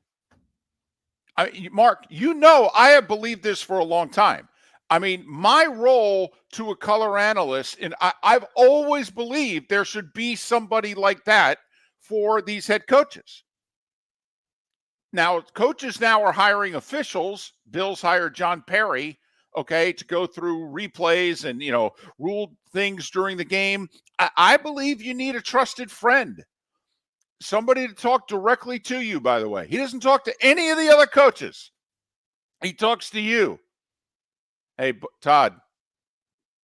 Mark, I have believed this for a long time. My role to a color analyst, and I've always believed there should be somebody like that for these head coaches. Now, coaches now are hiring officials. Bill's hired John Perry, to go through replays and, rule things during the game. I believe you need a trusted friend. Somebody to talk directly to you, by the way. He doesn't talk to any of the other coaches. He talks to you. Hey, Todd,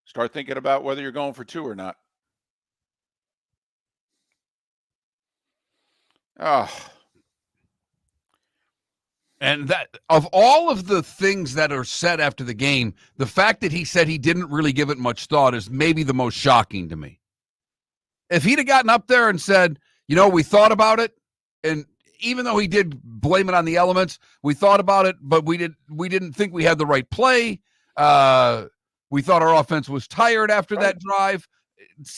start thinking about whether you're going for 2 or not. Oh. And that, of all of the things that are said after the game, the fact that he said he didn't really give it much thought is maybe the most shocking to me. If he'd have gotten up there and said, we thought about it, and even though he did blame it on the elements, we thought about it, but we didn't think we had the right play. We thought our offense was tired after that drive.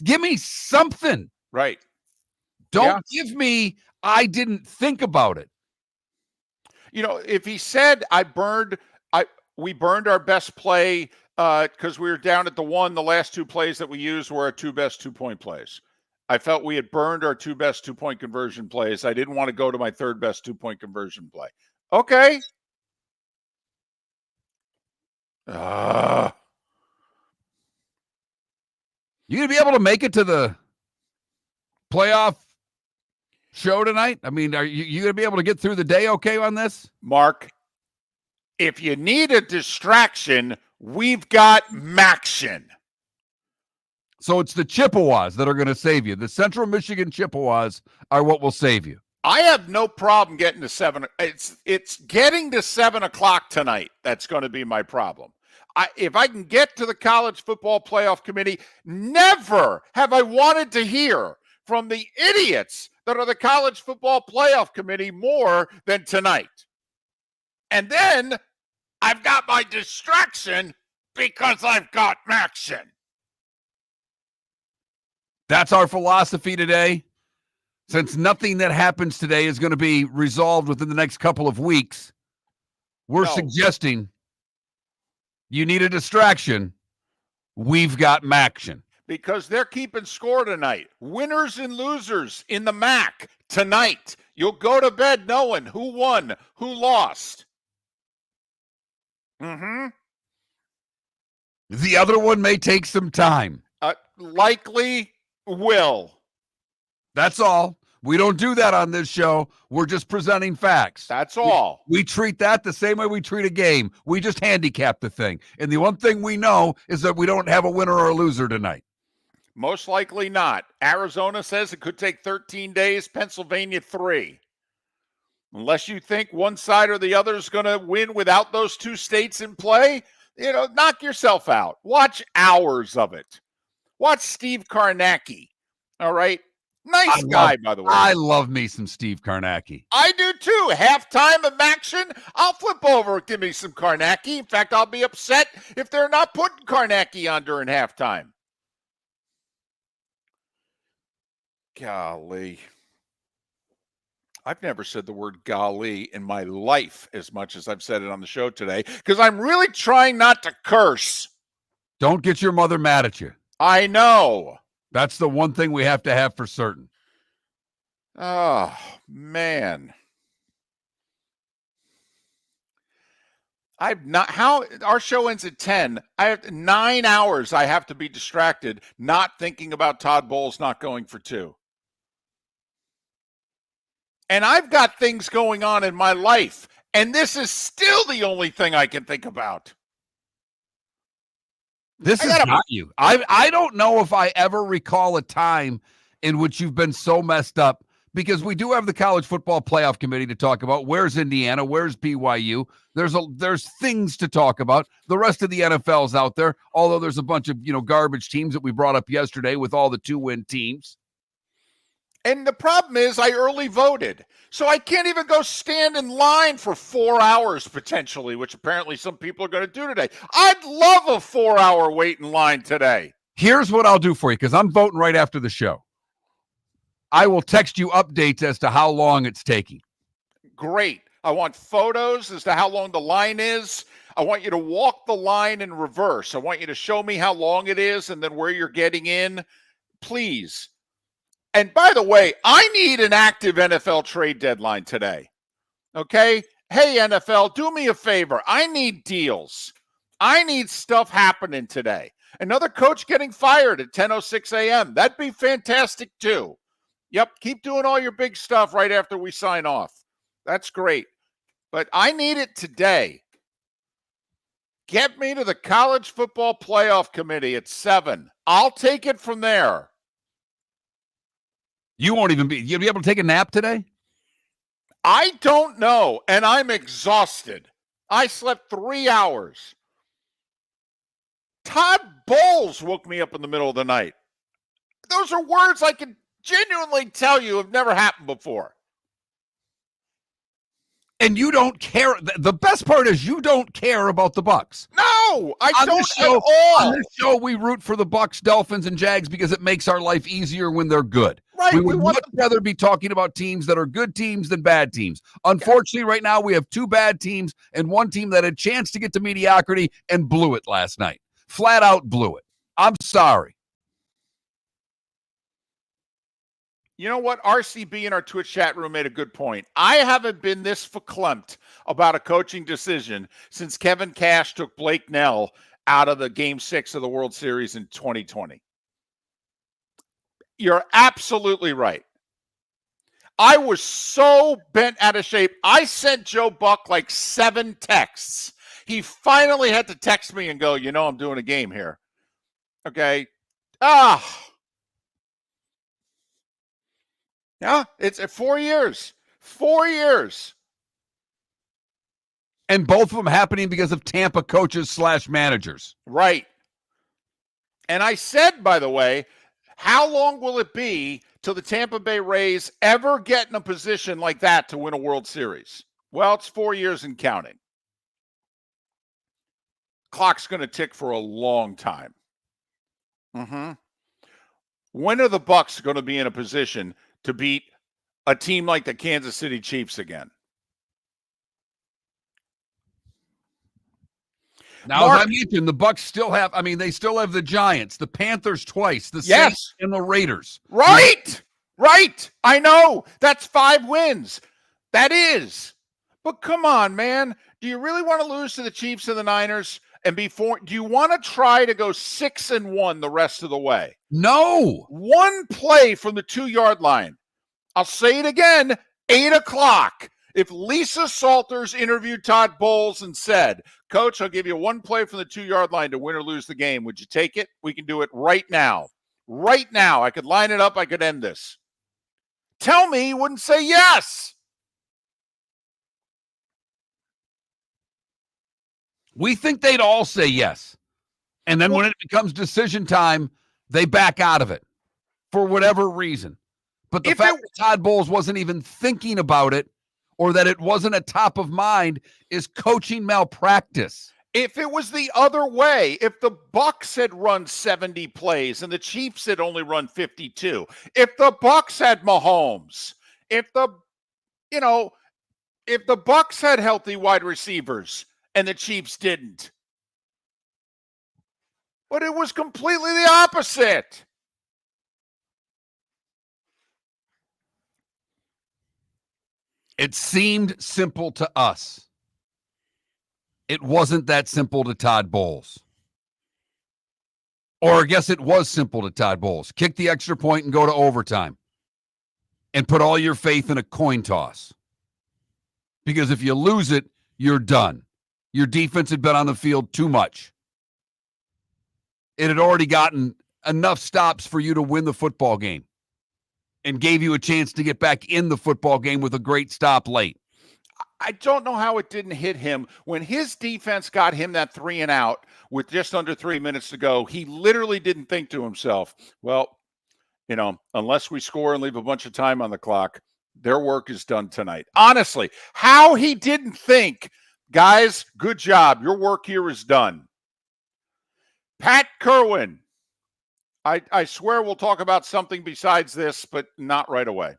Give me something. Right. Don't give me, I didn't think about it. If he said we burned our best play because we were down at the 1, the last 2 plays that we used were our 2 best 2-point plays. I felt we had burned our 2 best 2-point conversion plays. I didn't want to go to my 3rd best 2-point conversion play. Okay. You gonna be able to make it to the playoff show tonight? Are you going to be able to get through the day okay on this? Mark, if you need a distraction, we've got Maction. So it's the Chippewas that are going to save you. The Central Michigan Chippewas are what will save you. I have no problem getting to 7. It's getting to 7 o'clock tonight. That's going to be my problem. If I can get to the College Football Playoff Committee, never have I wanted to hear from the idiots that are the college football playoff committee more than tonight. And then I've got my distraction because I've got Maction. That's our philosophy today. Since nothing that happens today is going to be resolved within the next couple of weeks, we're suggesting you need a distraction. We've got Maction. Because they're keeping score tonight. Winners and losers in the MAC tonight. You'll go to bed knowing who won, who lost. The other one may take some time. Likely will. That's all. We don't do that on this show. We're just presenting facts. That's all. We treat that the same way we treat a game. We just handicap the thing. And the one thing we know is that we don't have a winner or a loser tonight. Most likely not. Arizona says it could take 13 days. Pennsylvania, 3. Unless you think one side or the other is going to win without those two states in play, knock yourself out. Watch hours of it. Watch Steve Karnacki. All right? Nice guy, by the way. I love me some Steve Karnacki. I do too. Halftime of action, I'll flip over and give me some Karnacki. In fact, I'll be upset if they're not putting Karnacki on during halftime. Golly. I've never said the word golly in my life as much as I've said it on the show today because I'm really trying not to curse. Don't get your mother mad at you. I know. That's the one thing we have to have for certain. Oh, man. Our show ends at 10. I have 9 hours I have to be distracted not thinking about Todd Bowles not going for 2. And I've got things going on in my life, and this is still the only thing I can think about. This is not you. I don't know if I ever recall a time in which you've been so messed up, because we do have the college football playoff committee to talk about. Where's Indiana? Where's BYU? There's things to talk about. The rest of the NFL's out there, although there's a bunch of garbage teams that we brought up yesterday with all the 2-win teams. And the problem is I early voted, so I can't even go stand in line for 4 hours potentially, which apparently some people are going to do today. I'd love a 4-hour wait in line today. Here's what I'll do for you, because I'm voting right after the show. I will text you updates as to how long it's taking. Great. I want photos as to how long the line is. I want you to walk the line in reverse. I want you to show me how long it is and then where you're getting in. Please. And by the way, I need an active NFL trade deadline today. Okay? Hey, NFL, do me a favor. I need deals. I need stuff happening today. Another coach getting fired at 10:06 a.m. That'd be fantastic too. Yep, keep doing all your big stuff right after we sign off. That's great. But I need it today. Get me to the college football playoff committee at 7. I'll take it from there. You'll be able to take a nap today? I don't know, and I'm exhausted. I slept 3 hours. Todd Bowles woke me up in the middle of the night. Those are words I can genuinely tell you have never happened before. And you don't care. The best part is you don't care about the Bucks. No, I don't at all. On this show, we root for the Bucks, Dolphins, and Jags because it makes our life easier when they're good. Right. We would much rather be talking about teams that are good teams than bad teams. Unfortunately, right now, we have 2 bad teams and one team that had a chance to get to mediocrity and blew it last night. Flat out blew it. I'm sorry. You know what? RCB in our Twitch chat room made a good point. I haven't been this verklempt about a coaching decision since Kevin Cash took Blake Nell out of the Game 6 of the World Series in 2020. You're absolutely right. I was so bent out of shape. I sent Joe Buck like 7 texts. He finally had to text me and go, I'm doing a game here. Okay. Yeah, it's 4 years. 4 years. And both of them happening because of Tampa coaches / managers. Right. And I said, by the way, How long will it be till the Tampa Bay Rays ever get in a position like that to win a World Series? Well, it's 4 years and counting. Clock's going to tick for a long time. When are the Bucs going to be in a position to beat a team like the Kansas City Chiefs again? Now, as I mentioned, the Bucs still have, they still have the Giants, the Panthers twice, the Saints, and the Raiders. Right. I know. That's 5 wins. That is. But come on, man. Do you really want to lose to the Chiefs and the Niners? And do you want to try to go 6-1 the rest of the way? No. One play from the 2-yard line. I'll say it again, 8 o'clock. If Lisa Salters interviewed Todd Bowles and said, Coach, I'll give you one play from the 2-yard line to win or lose the game, would you take it? We can do it right now. Right now. I could line it up. I could end this. Tell me he wouldn't say yes. We think they'd all say yes. And then when it becomes decision time, they back out of it for whatever reason. But the fact that Todd Bowles wasn't even thinking about it or that it wasn't a top of mind is coaching malpractice. If it was the other way, if the Bucs had run 70 plays and the Chiefs had only run 52, if the Bucs had Mahomes, if the Bucs had healthy wide receivers and the Chiefs didn't. But it was completely the opposite. It seemed simple to us. It wasn't that simple to Todd Bowles. Or I guess it was simple to Todd Bowles. Kick the extra point and go to overtime. And put all your faith in a coin toss. Because if you lose it, you're done. Your defense had been on the field too much. It had already gotten enough stops for you to win the football game. And gave you a chance to get back in the football game with a great stop late. I don't know how it didn't hit him. When his defense got him that 3 and out with just under 3 minutes to go, he literally didn't think to himself, well, unless we score and leave a bunch of time on the clock, their work is done tonight. Honestly, how he didn't think, guys, good job. Your work here is done. Pat Kirwan. I swear we'll talk about something besides this, but not right away.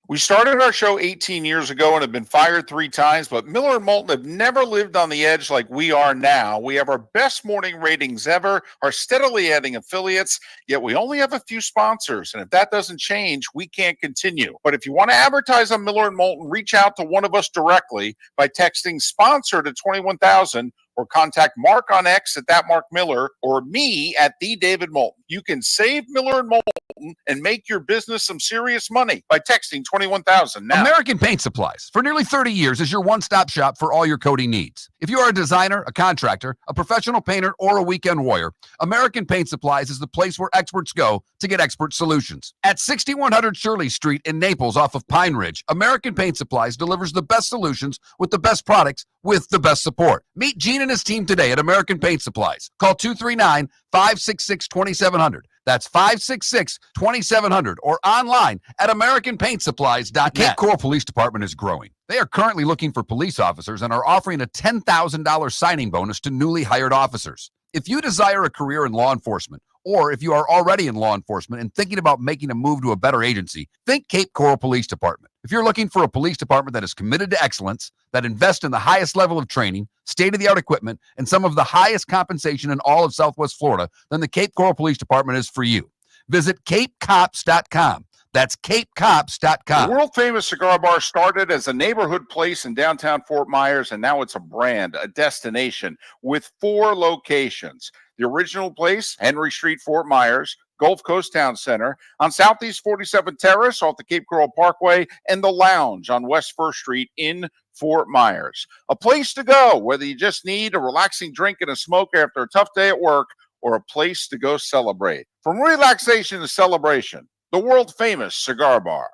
We started our show 18 years ago and have been fired 3 times, but Miller and Moulton have never lived on the edge like we are now. We have our best morning ratings ever, are steadily adding affiliates, yet we only have a few sponsors. And if that doesn't change, we can't continue. But if you want to advertise on Miller and Moulton, reach out to one of us directly by texting sponsor to 21,000 or contact Mark on X at that Mark Miller or me at the David Moulton. You can save Miller and Moulton and make your business some serious money by texting 21,000 now. American Paint Supplies, for nearly 30 years, is your one-stop shop for all your coating needs. If you are a designer, a contractor, a professional painter, or a weekend warrior, American Paint Supplies is the place where experts go to get expert solutions. At 6100 Shirley Street in Naples off of Pine Ridge, American Paint Supplies delivers the best solutions with the best products with the best support. Meet Gene and his team today at American Paint Supplies. Call 239-566-2700. That's 566-2700 or online at AmericanPaintSupplies.net. Cape Coral Police Department is growing. They are currently looking for police officers and are offering a $10,000 signing bonus to newly hired officers. If you desire a career in law enforcement, or if you are already in law enforcement and thinking about making a move to a better agency, think Cape Coral Police Department. If you're looking for a police department that is committed to excellence, that invests in the highest level of training, state-of-the-art equipment, and some of the highest compensation in all of Southwest Florida, then the Cape Coral Police Department is for you. Visit CapeCops.com. That's CapeCops.com. The world-famous cigar bar started as a neighborhood place in downtown Fort Myers, and now it's a brand, a destination, with 4 locations. The original place, Henry Street, Fort Myers, Gulf Coast Town Center, on Southeast 47th Terrace off the Cape Coral Parkway, and the Lounge on West 1st Street in Fort Myers. A place to go, whether you just need a relaxing drink and a smoke after a tough day at work, or a place to go celebrate. From relaxation to celebration, the world-famous cigar bar.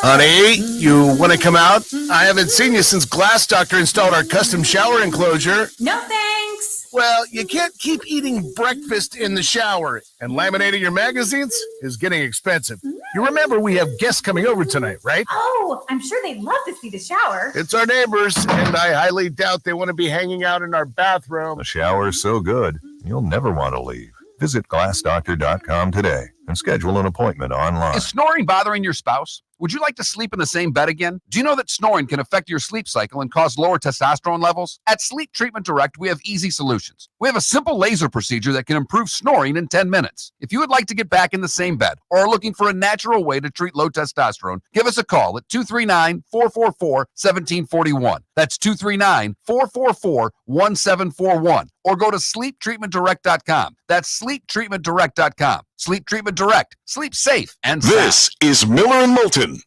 Honey, you want to come out? I haven't seen you since Glass Doctor installed our custom shower enclosure. No thanks. Well, you can't keep eating breakfast in the shower, and laminating your magazines is getting expensive. You remember we have guests coming over tonight, right? Oh, I'm sure they'd love to see the shower. It's our neighbors, and I highly doubt they want to be hanging out in our bathroom. The shower's so good, you'll never want to leave. Visit glassdoctor.com today and schedule an appointment online. Is snoring bothering your spouse? Would you like to sleep in the same bed again? Do you know that snoring can affect your sleep cycle and cause lower testosterone levels? At Sleep Treatment Direct, we have easy solutions. We have a simple laser procedure that can improve snoring in 10 minutes. If you would like to get back in the same bed or are looking for a natural way to treat low testosterone, give us a call at 239-444-1741. That's 239-444-1741. Or go to sleeptreatmentdirect.com. That's sleeptreatmentdirect.com. Sleep Treatment Direct. Sleep safe and sound. This is Miller and Moulton.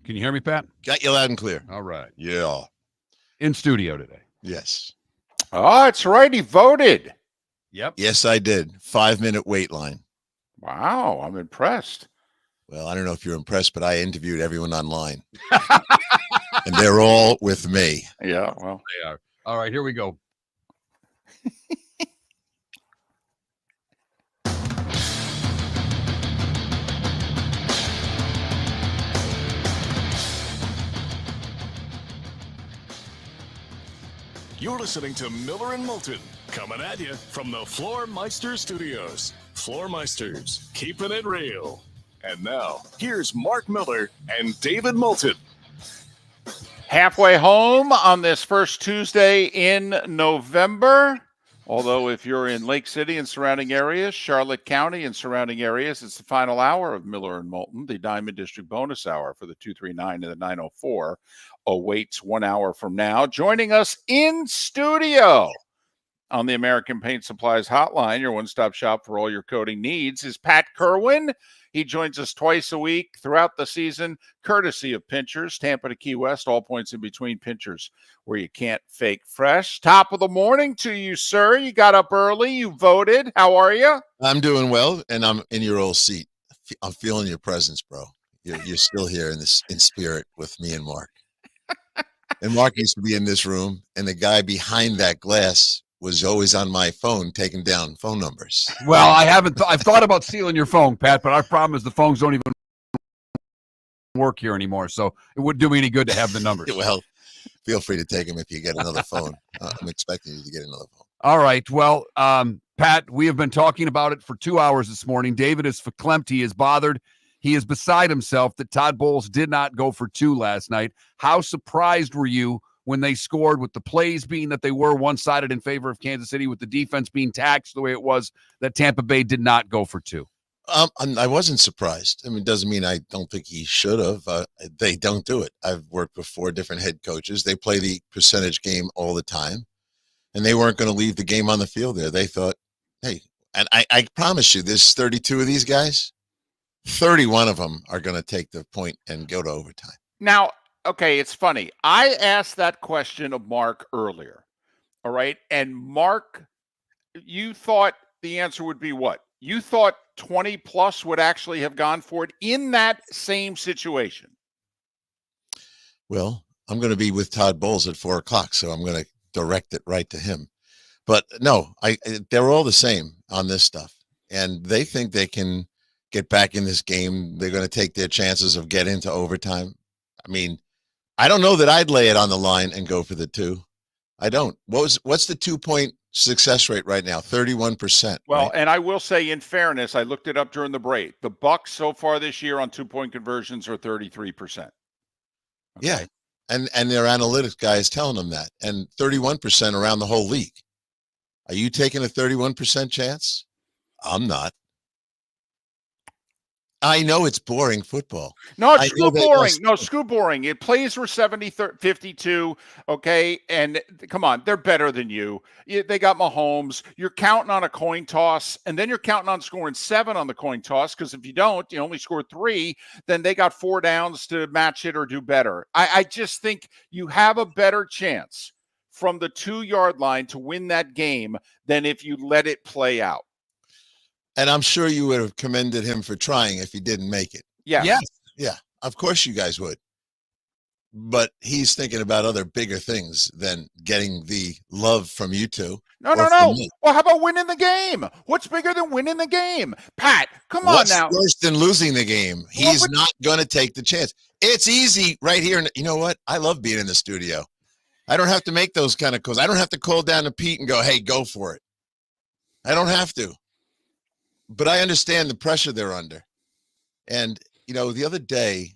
Can you hear me, Pat? Got you loud and clear. All right. Yeah. In studio today. Yes. Oh, it's right. He voted. Yep. Yes, I did. 5-minute wait line. Wow, I'm impressed. Well, I don't know if you're impressed, but I interviewed everyone online. And they're all with me. Yeah, well. They are. All right, here we go. You're listening to Miller and Moulton, coming at you from the Floor Meister Studios. Floor Meisters, keeping it real. And now, here's Mark Miller and David Moulton. Halfway home on this first Tuesday in November. Although if you're in Lake City and surrounding areas, Charlotte County and surrounding areas, it's the final hour of Miller and Moulton, the Diamond District bonus hour for the 239 and the 904 awaits 1 hour from now. Joining us in studio on the American Paint Supplies hotline, your one-stop shop for all your coating needs, is Pat Kirwan. He joins us twice a week throughout the season, courtesy of Pinchers, Tampa to Key West, all points in between. Pinchers, where you can't fake fresh. Top of the morning to you, sir. You got up early. You voted. How are you? I'm doing well, and I'm in your old seat. I'm feeling your presence, bro. You're still here in spirit with me and Mark. And Mark used to be in this room, and the guy behind that glass was always on my phone taking down phone numbers. Well, I haven't. I've thought about stealing your phone, Pat, but our problem is the phones don't even work here anymore. So it wouldn't do me any good to have the numbers. Well, feel free to take them if you get another phone. I'm expecting you to get another phone. All right. Well, Pat, we have been talking about it for 2 hours this morning. David is verklempt. He is bothered. He is beside himself that Todd Bowles did not go for 2 last night. How surprised were you when they scored, with the plays being that they were one-sided in favor of Kansas City, with the defense being taxed the way it was, that Tampa Bay did not go for 2? I wasn't surprised. I mean, it doesn't mean I don't think he should have. They don't do it. I've worked with 4 different head coaches. They play the percentage game all the time, and they weren't going to leave the game on the field there. They thought, hey, and I promise you, there's 32 of these guys, 31 of them are going to take the point and go to overtime. Now, okay, it's funny. I asked that question of Mark earlier, all right? And Mark, you thought the answer would be what? You thought 20 plus would actually have gone for it in that same situation. Well, I'm going to be with Todd Bowles at 4 o'clock, so I'm going to direct it right to him. But no, they're all the same on this stuff, and they think they can get back in this game. They're going to take their chances of getting into overtime. I mean, I don't know that I'd lay it on the line and go for the 2. I don't. What's the 2-point success rate right now? 31%. Well, right? and I will say, in fairness, I looked it up during the break. The Bucks so far this year on 2-point conversions are 33%. Okay? Yeah, and their analytics guy is telling them that, and 31% around the whole league. Are you taking a 31% chance? I'm not. I know it's boring football. No, it's screw boring. No, screw boring. It plays for 70-52, okay? And come on, they're better than you. They got Mahomes. You're counting on a coin toss, and then you're counting on scoring 7 on the coin toss, because if you don't, you only score 3, then they got 4 downs to match it or do better. I just think you have a better chance from the 2-yard line to win that game than if you let it play out. And I'm sure you would have commended him for trying if he didn't make it. Yes. Yeah, of course you guys would. But he's thinking about other bigger things than getting the love from you two. No. Well, how about winning the game? What's bigger than winning the game? Pat, come on now. What's worse than losing the game? He's not going to take the chance. It's easy right here. And you know what? I love being in the studio. I don't have to make those kind of calls. I don't have to call down to Pete and go, hey, go for it. I don't have to. But I understand the pressure they're under. And, the other day,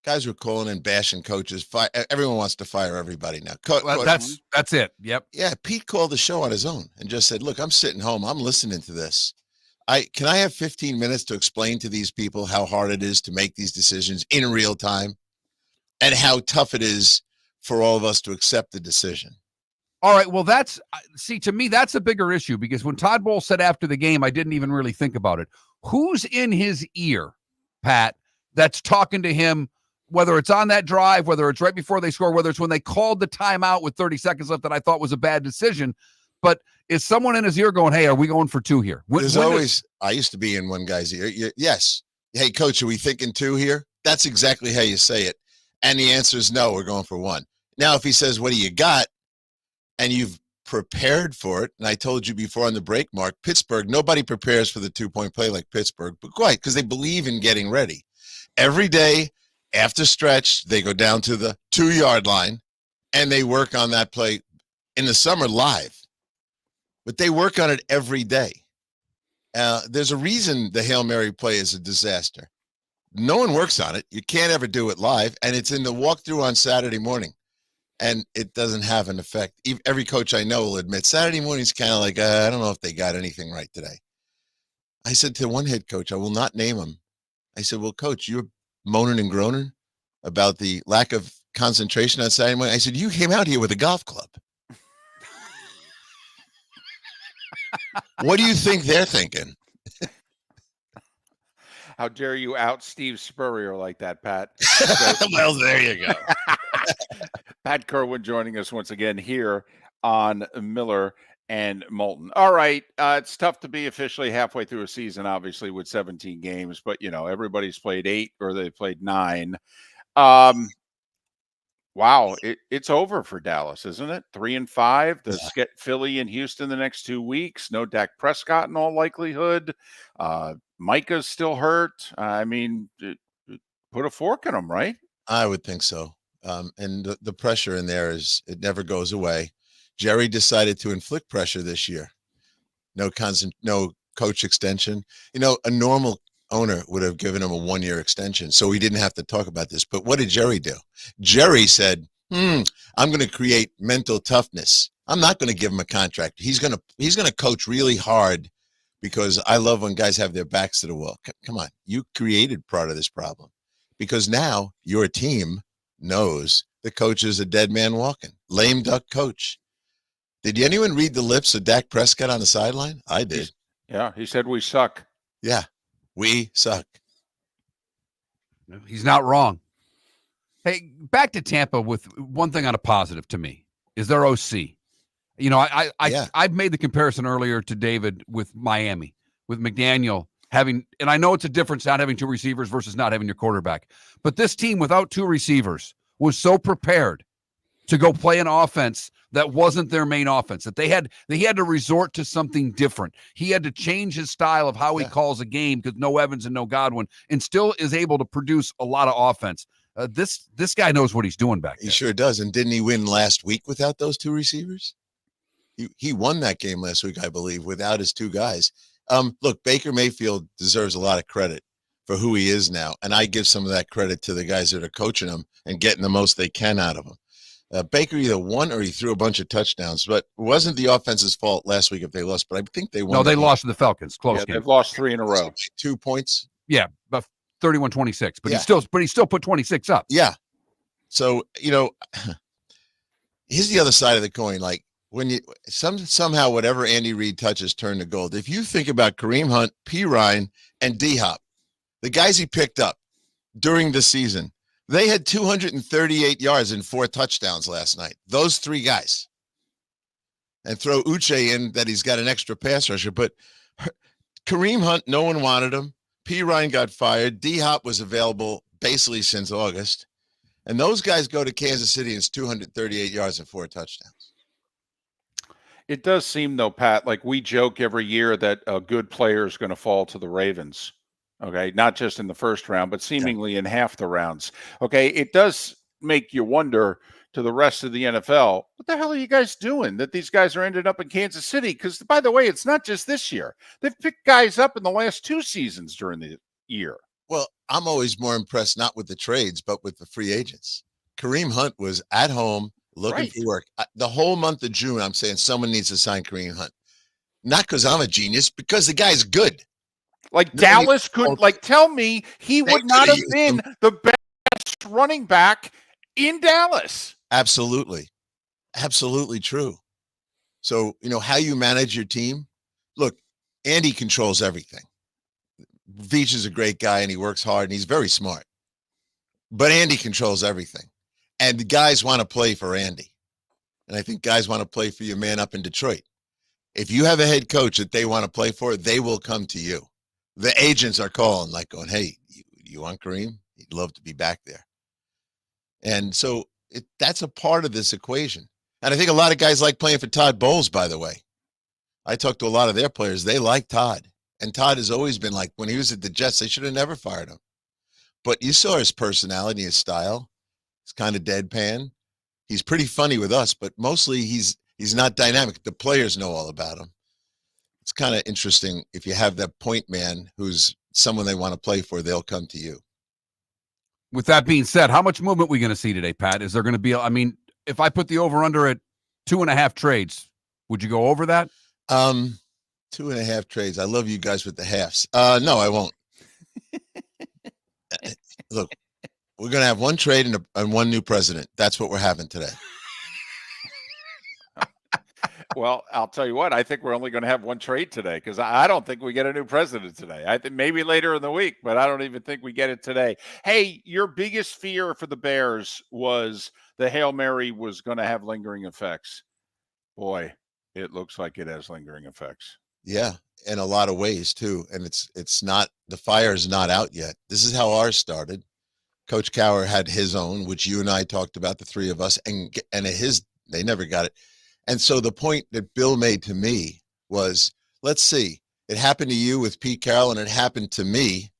guys were calling and bashing coaches. Everyone wants to fire everybody now. That's it. Yep. Yeah, Pete called the show on his own and just said, look, I'm sitting home. I'm listening to this. Can I have 15 minutes to explain to these people how hard it is to make these decisions in real time and how tough it is for all of us to accept the decision? All right, well, to me, that's a bigger issue, because when Todd Bowles said after the game, I didn't even really think about it. Who's in his ear, Pat, that's talking to him, whether it's on that drive, whether it's right before they score, whether it's when they called the timeout with 30 seconds left that I thought was a bad decision, but is someone in his ear going, hey, are we going for 2 here? I used to be in one guy's ear. Yes. Hey, coach, are we thinking 2 here? That's exactly how you say it. And the answer is no, we're going for 1. Now, if he says, what do you got? And you've prepared for it. And I told you before on the break, Mark, Pittsburgh, nobody prepares for the 2-point play like Pittsburgh, but quite, because they believe in getting ready. Every day after stretch, they go down to the 2-yard line and they work on that play in the summer live, but they work on it every day. There's a reason the Hail Mary play is a disaster. No one works on it. You can't ever do it live, and it's in the walkthrough on Saturday morning, and it doesn't have an effect. Every coach I know will admit Saturday morning's kind of like, I don't know if they got anything right today. I said to one head coach, I will not name him. I said, well, coach, you're moaning and groaning about the lack of concentration on Saturday morning. I said, you came out here with a golf club. What do you think they're thinking? How dare you out Steve Spurrier like that, Pat? Well, there you go. Pat Kirwan joining us once again here on Miller and Moulton. All right. It's tough to be officially halfway through a season, obviously, with 17 games, but, everybody's played 8 or they played 9. Wow. It's over for Dallas, isn't it? 3-5. Does get Philly and Houston the next 2 weeks. No Dak Prescott in all likelihood. Micah's still hurt. I mean, put a fork in him, right? I would think so. And the pressure in there it never goes away. Jerry decided to inflict pressure this year. No coach extension. A normal owner would have given him a 1-year extension, so we didn't have to talk about this. But what did Jerry do? Jerry said, I'm going to create mental toughness. I'm not going to give him a contract. He's going to coach really hard because I love when guys have their backs to the wall. Come on. You created part of this problem because now your team knows the coach is a dead man walking. Lame duck coach. Did anyone read the lips of Dak Prescott on the sideline? I did. Yeah, he said we suck. Yeah, we suck. He's not wrong. Hey, back to Tampa with one thing on a positive to me is their OC. I've made the comparison earlier to David with Miami, with McDaniel having, and I know it's a difference not having 2 receivers versus not having your quarterback, but this team without 2 receivers was so prepared to go play an offense that wasn't their main offense, that he had to resort to something different. He had to change his style of how he calls a game because no Evans and no Godwin, and still is able to produce a lot of offense. This guy knows what he's doing back there. He sure does. And didn't he win last week without those 2 receivers? He won that game last week, I believe, without his 2 guys. Look, Baker Mayfield deserves a lot of credit for who he is now, and I give some of that credit to the guys that are coaching him and getting the most they can out of him. Baker either won or he threw a bunch of touchdowns, but it wasn't the offense's fault last week if they lost, but I think they won. No, they lost to the Falcons. Close game. They've lost 3 in a row. 2 points. Yeah, about 31-26, but he still put 26 up. Yeah. So, here's the other side of the coin. Like when you somehow whatever Andy Reid touches turn to gold. If you think about Kareem Hunt, P. Ryan, and D-Hop, the guys he picked up during the season, they had 238 yards and 4 touchdowns last night. Those 3 guys. And throw Uche in that he's got an extra pass rusher. But Kareem Hunt, no one wanted him. P. Ryan got fired. D-Hop was available basically since August. And those guys go to Kansas City and it's 238 yards and 4 touchdowns. It does seem, though, Pat, like we joke every year that a good player is going to fall to the Ravens. Okay, not just in the first round, but seemingly in half the rounds. Okay, it does make you wonder to the rest of the NFL, what the hell are you guys doing that these guys are ended up in Kansas City? Because, by the way, it's not just this year. They've picked guys up in the last 2 seasons during the year. Well, I'm always more impressed not with the trades, but with the free agents. Kareem Hunt was at home looking for work. The whole month of June, I'm saying someone needs to sign Kareem Hunt. Not because I'm a genius, because the guy's good. Like Dallas could, tell me he would not have been the best running back in Dallas. Absolutely. Absolutely true. So, how you manage your team. Look, Andy controls everything. Veach is a great guy and he works hard and he's very smart. But Andy controls everything. And the guys want to play for Andy. And I think guys want to play for your man up in Detroit. If you have a head coach that they want to play for, they will come to you. The agents are calling, going, hey, you want Kareem? He'd love to be back there. And so that's a part of this equation. And I think a lot of guys like playing for Todd Bowles, by the way. I talked to a lot of their players. They like Todd. And Todd has always been like, when he was at the Jets, they should have never fired him. But you saw his personality, his style. It's kind of deadpan. He's pretty funny with us, but mostly he's He's not dynamic. The players know all about him. It's kind of interesting. If you have that point man who's someone they want to play for, they'll come to you. With that being said, how much movement are we going to see today, Pat? Is there going to be, I mean, if I put the over-under at 2.5 trades, would you go over that? 2.5 trades. I love you guys with the halves. No, I won't. Look, we're going to have one trade and one new president. That's what we're having today. Well, I'll tell you what, I think we're only going to have one trade today because I don't think we get a new president today. I think maybe later in the week, but I don't even think we get it today. Hey, your biggest fear for the Bears was the Hail Mary was going to have lingering effects. Boy, it looks like it has lingering effects. Yeah, in a lot of ways too. And it's not, the fire is not out yet. This is how ours started. Coach Cowher had his own, which you and I talked about, the three of us, and they never got it. And so the point that Bill made to me was, let's see, it happened to you with Pete Carroll and it happened to me.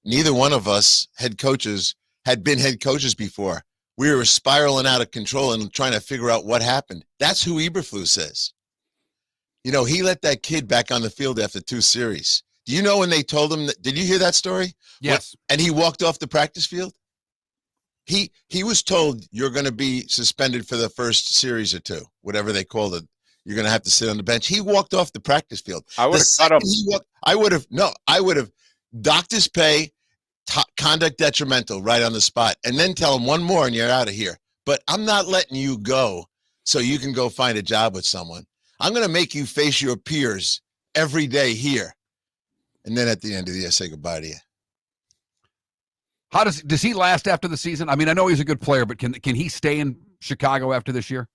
Neither one of us had been head coaches before. We were spiraling out of control and trying to figure out what happened. That's who Eberflus is. You know, he let that kid back on the field after 2 series. Do you know when they told him did you hear that story? Yes. And he walked off the practice field? He was told you're going to be suspended for the first series or 2, whatever they called it. You're going to have to sit on the bench. He walked off the practice field. I would have cut him. I would have docked his pay, conduct detrimental right on the spot, and then tell him one more and you're out of here. But I'm not letting you go so you can go find a job with someone. I'm going to make you face your peers every day here. And then at the end of the year, say goodbye to you. How does he last after the season? I mean, I know he's a good player, but can he stay in Chicago after this year?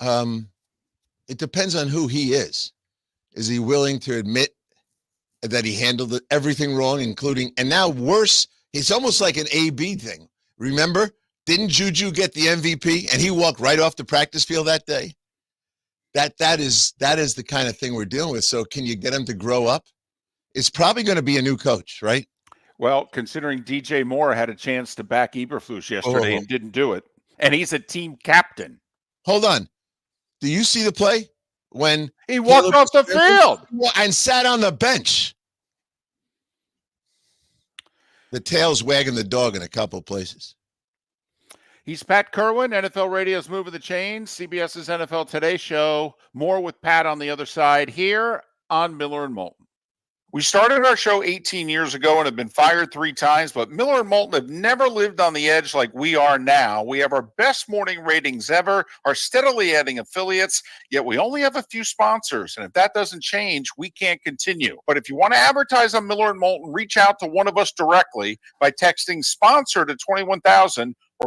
It depends on who he is. Is he willing to admit that he handled everything wrong, including, and now worse, it's almost like an A-B thing. Remember, didn't Juju get the MVP and he walked right off the practice field that day? That is the kind of thing we're dealing with. So can you get him to grow up? It's probably going to be a new coach, right? Well, considering DJ Moore had a chance to back Eberflus yesterday and didn't do it, and he's a team captain. Hold on. Do you see the play when he walked off the field and sat on the bench? The tail's wagging the dog in a couple places. He's Pat Kirwan, NFL Radio's Moving the Chains, CBS's NFL Today show. More with Pat on the other side here on Miller and Moulton. We started our show 18 years ago and have been fired 3 times, but Miller and Moulton have never lived on the edge like we are now. We have our best morning ratings ever, are steadily adding affiliates, yet we only have a few sponsors. And if that doesn't change, we can't continue. But if you want to advertise on Miller and Moulton, reach out to one of us directly by texting sponsor to 21,000 or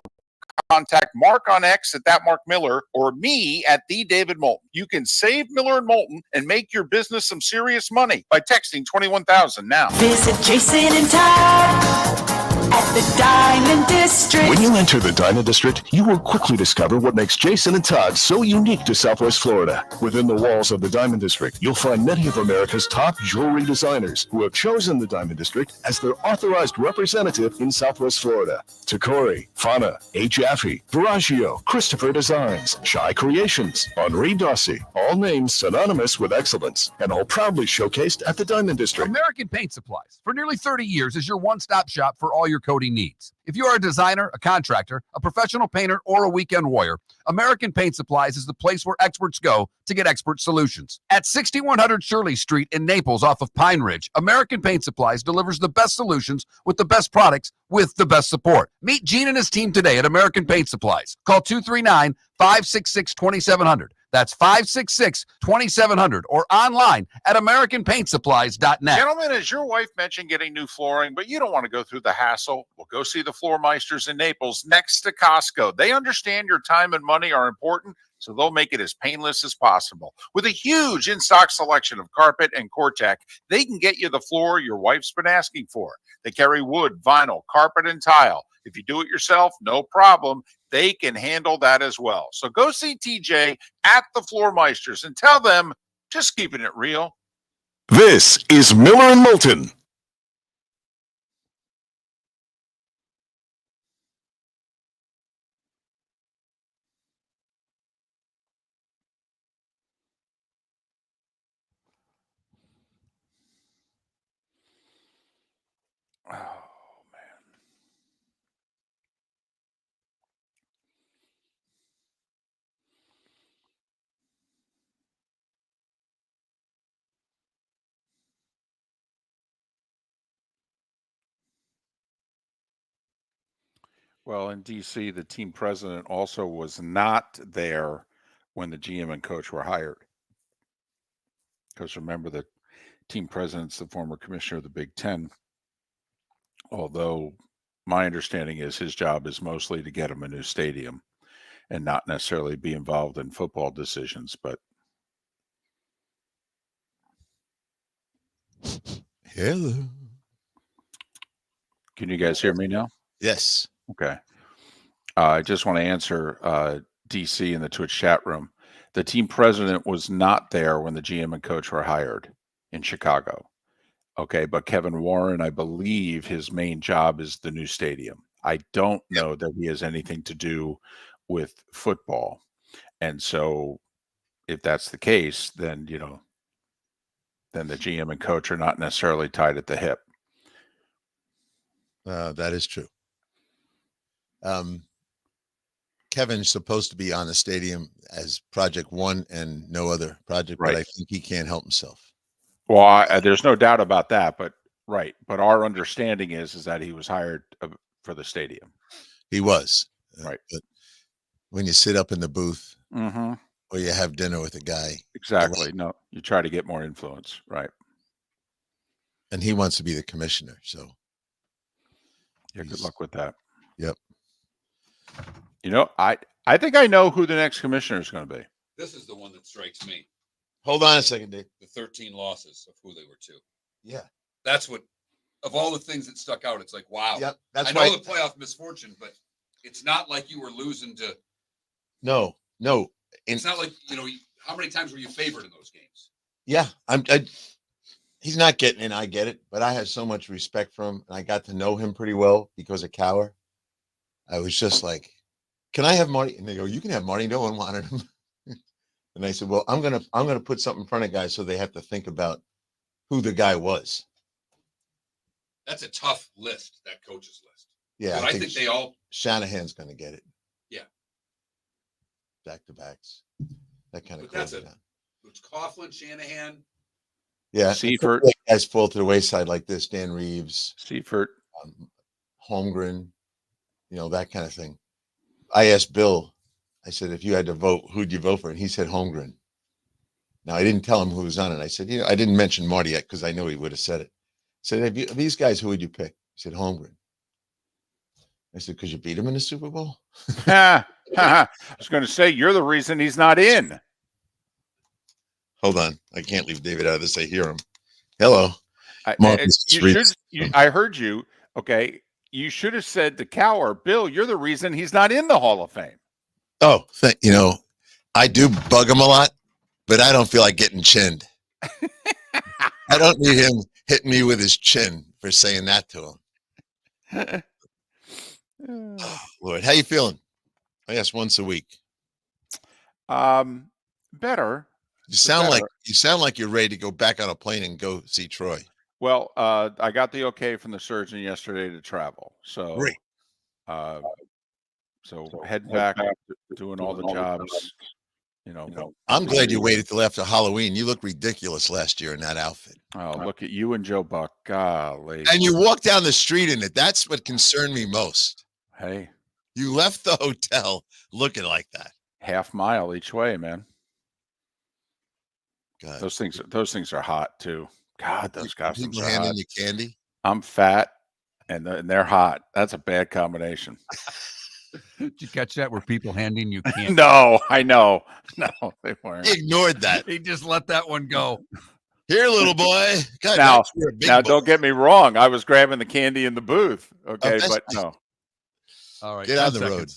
contact Mark on X at that Mark Miller or me at the David Moulton. You can save Miller and Moulton and make your business some serious money by texting 21,000 now. Visit Jason and Todd at the Diamond District. When you enter the Diamond District, you will quickly discover what makes Jason and Todd so unique to Southwest Florida. Within the walls of the Diamond District, you'll find many of America's top jewelry designers who have chosen the Diamond District as their authorized representative in Southwest Florida. Tacori, Fana, A. Jaffe, Veragio, Christopher Designs, Shy Creations, Henri Dossi, all names synonymous with excellence and all proudly showcased at the Diamond District. American Paint Supplies, for nearly 30 years, is your one-stop shop for all your coating needs. If you are a designer, a contractor, a professional painter, or a weekend warrior, American Paint Supplies is the place where experts go to get expert solutions. At 6100 Shirley Street in Naples off of Pine Ridge, American Paint Supplies delivers the best solutions with the best products with the best support. Meet Gene and his team today at American Paint Supplies. Call 239-566-2700. That's 566-2700 or online at AmericanPaintSupplies.net. Gentlemen, as your wife mentioned getting new flooring, but you don't want to go through the hassle, well, go see the Floor Meisters in Naples next to Costco. They understand your time and money are important, so they'll make it as painless as possible. With a huge in-stock selection of carpet and Cortec, they can get you the floor your wife's been asking for. They carry wood, vinyl, carpet, and tile. If you do it yourself, no problem. They can handle that as well. So go see TJ at the Floor Meisters and tell them, just keeping it real. This is Miller and Moulton. Well, in DC, the team president also was not there when the GM and coach were hired. Because remember, the team president's the former commissioner of the Big Ten. Although my understanding is his job is mostly to get him a new stadium and not necessarily be involved in football decisions. But Hello. can you guys hear me now? Yes. Okay. I just want to answer DC in the Twitch chat room. The team president was not there when the GM and coach were hired in Chicago. Okay, but Kevin Warren, I believe his main job is the new stadium. I don't know that he has anything to do with football. And so if that's the case, then, then the GM and coach are not necessarily tied at the hip. That is true. Kevin's supposed to be on the stadium as Project One and no other project, Right. but I think he can't help himself. Well, there's no doubt about that, but right. But our understanding is that he was hired for the stadium. He was. Right. But when you sit up in the booth Mm-hmm. or you have dinner with a guy. Exactly. No, you try to get more influence. Right. And he wants to be the commissioner. So. Yeah, good luck with that. Yep. I think I know who the next commissioner is going to be. This is the one that strikes me. Hold on a second, Dave. The 13 losses of who they were to. Yeah. That's what, of all the things that stuck out, it's like, wow. Yep. That's I know the playoff misfortune, but it's not like you were losing to. No. It's not like, how many times were you favored in those games? Yeah. He's not getting in. I get it. But I have so much respect for him. And I got to know him pretty well because of Cower. I was just like, can I have Marty? And they go, you can have Marty. No one wanted him. And I said, well, I'm gonna put something in front of guys so they have to think about who the guy was. That's a tough list, that coach's list. Yeah, But I think they all. Shanahan's gonna get it. Yeah. Back to backs. That kind of. But that's it's Coughlin, Shanahan. Yeah, Seifert. Guys fall to the wayside like this. Dan Reeves, Seifert, Holmgren, that kind of thing. I asked Bill. I said, if you had to vote, who'd you vote for? And he said Holmgren. Now, I didn't tell him who was on it. I said, I didn't mention Marty yet because I know he would have said it. I said, of these guys, who would you pick? He said, Holmgren. I said, because you beat him in the Super Bowl? I was going to say, you're the reason he's not in. Hold on. I can't leave David out of this. I hear him. Hello. I heard you. Okay. You should have said to Cower, Bill, you're the reason he's not in the Hall of Fame. Oh, I do bug him a lot, but I don't feel like getting chinned. I don't need him hitting me with his chin for saying that to him. Oh, Lord, how you feeling? I ask once a week. Better. You sound like you're ready to go back on a plane and go see Troy. Well, I got the okay from the surgeon yesterday to travel. So great. So heading back, doing all the jobs. I'm glad you waited till after Halloween. You look ridiculous last year in that outfit. Oh, look at you and Joe Buck. Golly. And you walked down the street in it. That's what concerned me most. Hey. You left the hotel looking like that. Half mile each way, man. God. Those things are hot too. God, those costumes people are handing hot. you candy. I'm fat and they're hot. That's a bad combination. Did you catch that? Were people handing you candy? No, I know. No, they weren't. He ignored that. He just let that one go. Here, little boy. God, now don't get me wrong. I was grabbing the candy in the booth. Okay, but no. All right. Get on the road.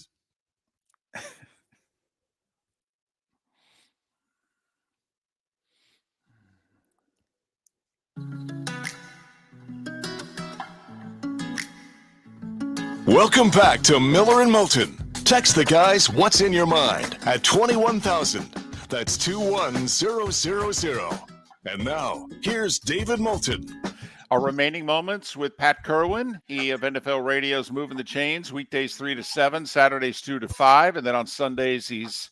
Welcome back to Miller and Moulton. Text the guys what's in your mind at 21,000. That's 21000. And now, here's David Moulton. Our remaining moments with Pat Kirwan, he of NFL Radio's Moving the Chains, weekdays 3 to 7, Saturdays 2 to 5, and then on Sundays he's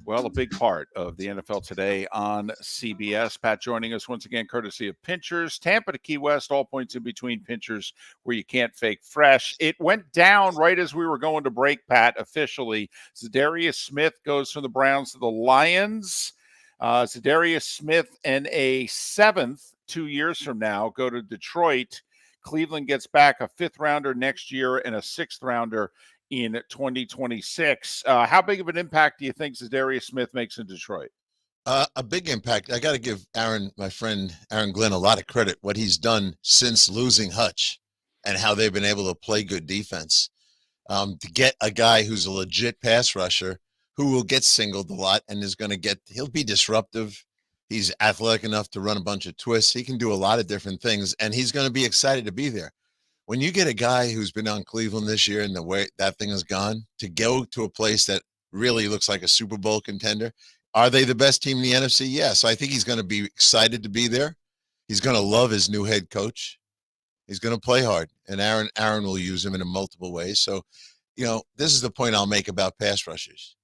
Well, a big part of the NFL today on CBS. Pat joining us once again, courtesy of Pinchers. Tampa to Key West, all points in between. Pinchers, where you can't fake fresh. It went down right as we were going to break, Pat, officially. Zadarius Smith goes from the Browns to the Lions. Zadarius Smith and a seventh 2 years from now go to Detroit. Cleveland gets back a fifth rounder next year and a sixth rounder in 2026. How big of an impact do you think Zadarius Smith makes in Detroit? A big impact. I got to give Aaron, my friend Aaron Glenn, a lot of credit, what he's done since losing Hutch and how they've been able to play good defense. To get a guy who's a legit pass rusher who will get singled a lot and he'll be disruptive. He's athletic enough to run a bunch of twists. He can do a lot of different things, and he's going to be excited to be there. When you get a guy who's been on Cleveland this year and the way that thing has gone, to go to a place that really looks like a Super Bowl contender, are they the best team in the NFC? Yes. I think he's going to be excited to be there. He's going to love his new head coach. He's going to play hard, and Aaron will use him in multiple ways. So, this is the point I'll make about pass rushers.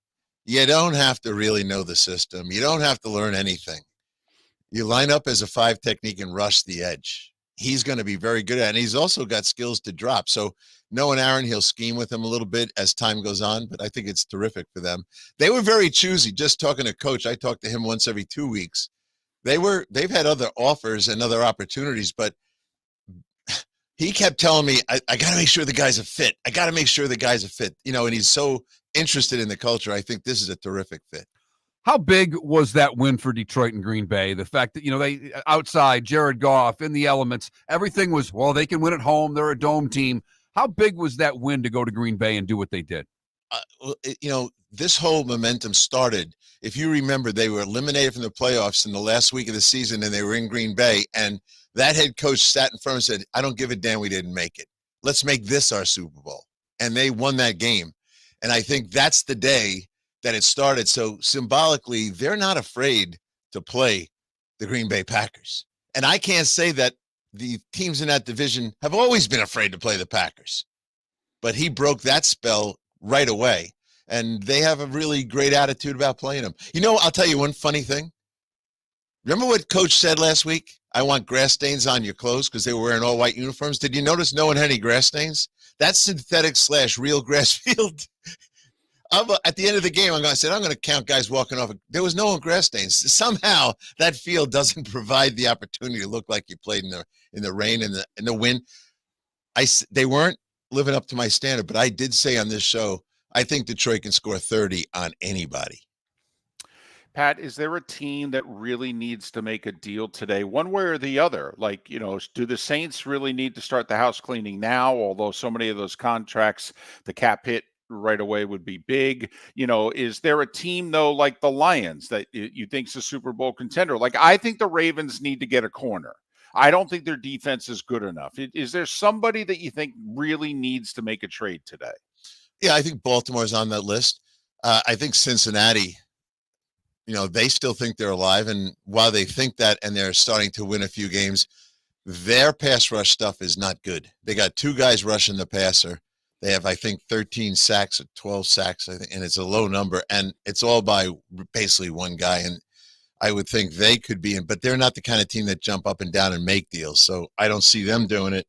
You don't have to really know the system. You don't have to learn anything. You line up as a 5 technique and rush the edge. He's going to be very good at it, and he's also got skills to drop. So knowing Aaron, he'll scheme with him a little bit as time goes on, but I think it's terrific for them. They were very choosy. Just talking to Coach, I talk to him once every 2 weeks. They've had other offers and other opportunities, but he kept telling me, I got to make sure the guy's a fit. I got to make sure the guy's a fit, and he's so interested in the culture. I think this is a terrific fit. How big was that win for Detroit and Green Bay? The fact that, they outside Jared Goff in the elements, everything was, well, they can win at home. They're a dome team. How big was that win to go to Green Bay and do what they did? This whole momentum started. If you remember, they were eliminated from the playoffs in the last week of the season, and they were in Green Bay. And that head coach sat in front and said, I don't give a damn we didn't make it. Let's make this our Super Bowl. And they won that game. And I think that's the day that it started. So symbolically, they're not afraid to play the Green Bay Packers. And I can't say that the teams in that division have always been afraid to play the Packers. But he broke that spell right away. And they have a really great attitude about playing them. I'll tell you one funny thing. Remember what Coach said last week? I want grass stains on your clothes because they were wearing all white uniforms. Did you notice no one had any grass stains? That's synthetic / real grass field. At the end of the game, I'm going to count guys walking off. There was no one grass stains. Somehow that field doesn't provide the opportunity to look like you played in the rain and the wind. They weren't living up to my standard, but I did say on this show, I think Detroit can score 30 on anybody. Pat, is there a team that really needs to make a deal today, one way or the other? Like, do the Saints really need to start the house cleaning now? Although so many of those contracts, the cap hit right away would be big. Is there a team though, like the Lions, that you think is a Super Bowl contender? Like, I think the Ravens need to get a corner. I don't think their defense is good enough. Is there somebody that you think really needs to make a trade today? Yeah, I think Baltimore's on that list. I think Cincinnati, they still think they're alive. And while they think that and they're starting to win a few games, their pass rush stuff is not good. They got 2 guys rushing the passer. They have, I think, 13 sacks or 12 sacks, I think, and it's a low number. And it's all by basically one guy. And I would think they could be in, but they're not the kind of team that jump up and down and make deals. So I don't see them doing it.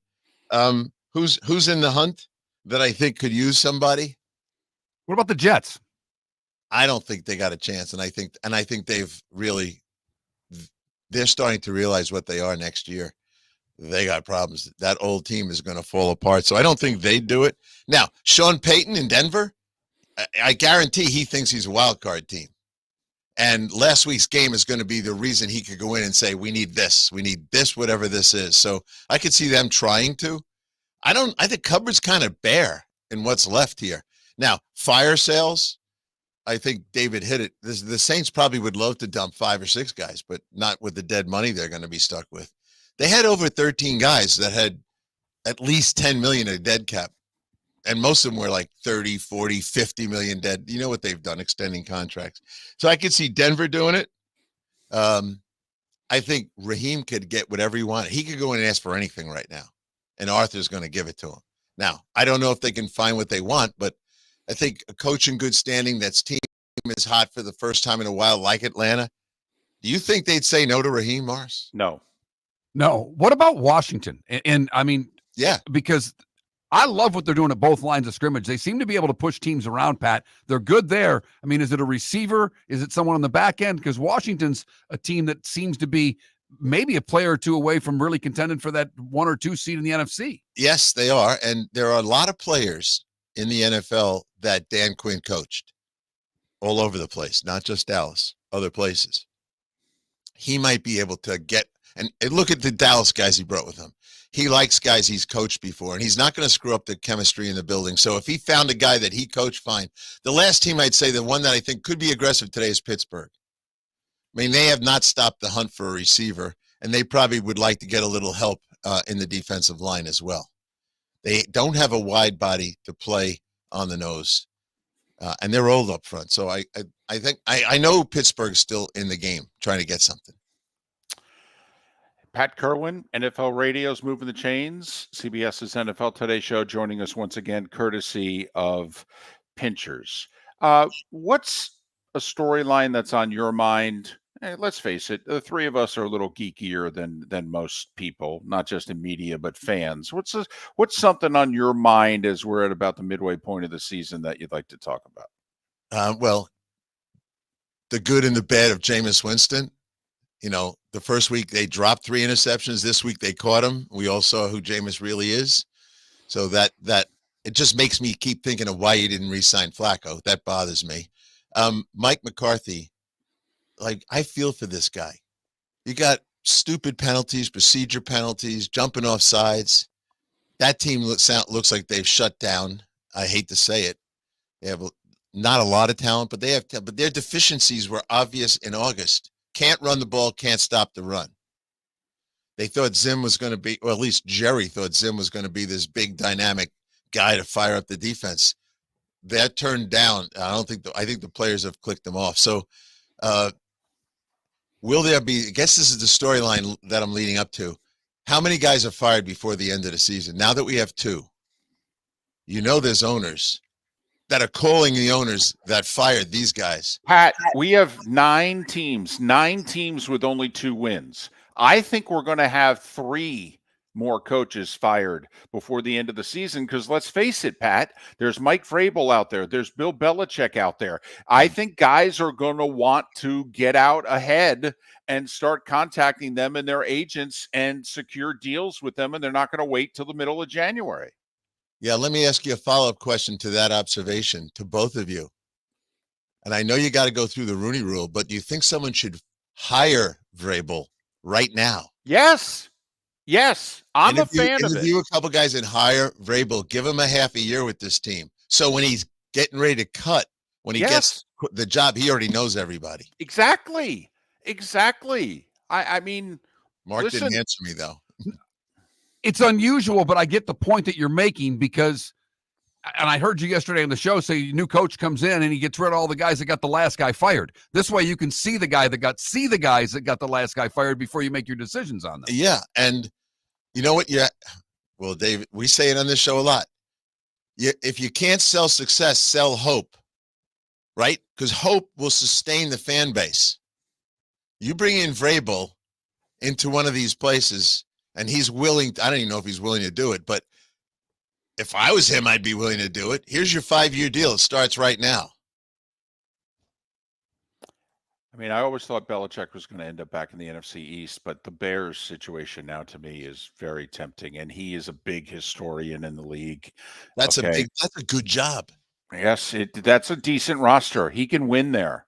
Who's in the hunt that I think could use somebody? What about the Jets? I don't think they got a chance. And I think they're starting to realize what they are next year. They got problems. That old team is going to fall apart. So I don't think they do it. Now, Sean Payton in Denver, I guarantee he thinks he's a wild card team. And last week's game is going to be the reason he could go in and say, we need this, whatever this is. So I could see them trying to. I think cupboard's kind of bare in what's left here. Now, fire sales, I think David hit it. The Saints probably would love to dump 5 or 6 guys, but not with the dead money they're going to be stuck with. They had over 13 guys that had at least 10 million of dead cap. And most of them were like 30, 40, 50 million dead. You know what they've done, extending contracts. So I could see Denver doing it. I think Raheem could get whatever he wanted. He could go in and ask for anything right now. And Arthur's going to give it to him. Now, I don't know if they can find what they want, but I think a coach in good standing that's team is hot for the first time in a while, like Atlanta, do you think they'd say no to Raheem Morris? No. What about Washington? And I mean, Yeah, because I love what they're doing at both lines of scrimmage. They seem to be able to push teams around, Pat. They're good there. I mean, is it a receiver? Is it someone on the back end? Because Washington's a team that seems to be maybe a player or two away from really contending for that 1 or 2 seed in the NFC. yes, they are. And there are a lot of players in the NFL that Dan Quinn coached all over the place, not just Dallas, other places. He might be able to get, and look at the Dallas guys he brought with him. He likes guys he's coached before, and he's not going to screw up the chemistry in the building. So if he found a guy that he coached, fine. The last team I'd say, the one that I think could be aggressive today, is Pittsburgh. I mean, they have not stopped the hunt for a receiver, and they probably would like to get a little help in the defensive line as well. They don't have a wide body to play on the nose, and they're old up front. So I think I know Pittsburgh's still in the game trying to get something. Pat Kirwan, NFL Radio's Moving the Chains, CBS's NFL Today Show, joining us once again, courtesy of Pinchers. What's a storyline that's on your mind? Let's face it, the three of us are a little geekier than most people, not just in media, but fans. What's something on your mind as we're at about the midway point of the season that you'd like to talk about? Well, the good and the bad of Jameis Winston. You know, the first week they dropped 3 interceptions. This week they caught him. We all saw who Jameis really is. So that it just makes me keep thinking of why you didn't re-sign Flacco. That bothers me. Mike McCarthy, like, I feel for this guy. You got stupid penalties, procedure penalties, jumping off sides. That team looks like they've shut down. I hate to say it. They have not a lot of talent, but but their deficiencies were obvious in August. Can't run the ball, can't stop the run. They thought Zim was going to be, or at least Jerry thought Zim was going to be this big dynamic guy to fire up the defense. That turned down. I think the players have clicked them off. So will there be, I guess this is the storyline that I'm leading up to. How many guys are fired before the end of the season? Now that we have 2, there's owners that are calling the owners that fired these guys. Pat, we have 9 teams with only 2 wins. I think we're going to have 3 more coaches fired before the end of the season because let's face it, Pat, there's Mike Vrabel out there. There's Bill Belichick out there. I think guys are going to want to get out ahead and start contacting them and their agents and secure deals with them, and they're not going to wait till the middle of January. Yeah, let me ask you a follow-up question to that observation, to both of you. And I know you got to go through the Rooney Rule, but do you think someone should hire Vrabel right now? Yes. I'm a fan of it. Interview a couple guys and hire Vrabel. Give him a half a year with this team. So when he's getting ready to cut, when he gets the job, he already knows everybody. Exactly. I mean, Mark didn't answer me, though. It's unusual, but I get the point that you're making because, and I heard you yesterday on the show say new coach comes in and he gets rid of all the guys that got the last guy fired. This way you can see the guys that got the last guy fired before you make your decisions on them. Yeah, and you know what? Yeah, well, David, we say it on this show a lot. If you can't sell success, sell hope, right? Because hope will sustain the fan base. You bring in Vrabel into one of these places, and he's willing. I don't even know if he's willing to do it, but if I was him, I'd be willing to do it. Here's your 5-year deal. It starts right now. I mean, I always thought Belichick was going to end up back in the NFC East, but the Bears situation now to me is very tempting, and he is a big historian in the league. That's a good job. Yes, that's a decent roster. He can win there.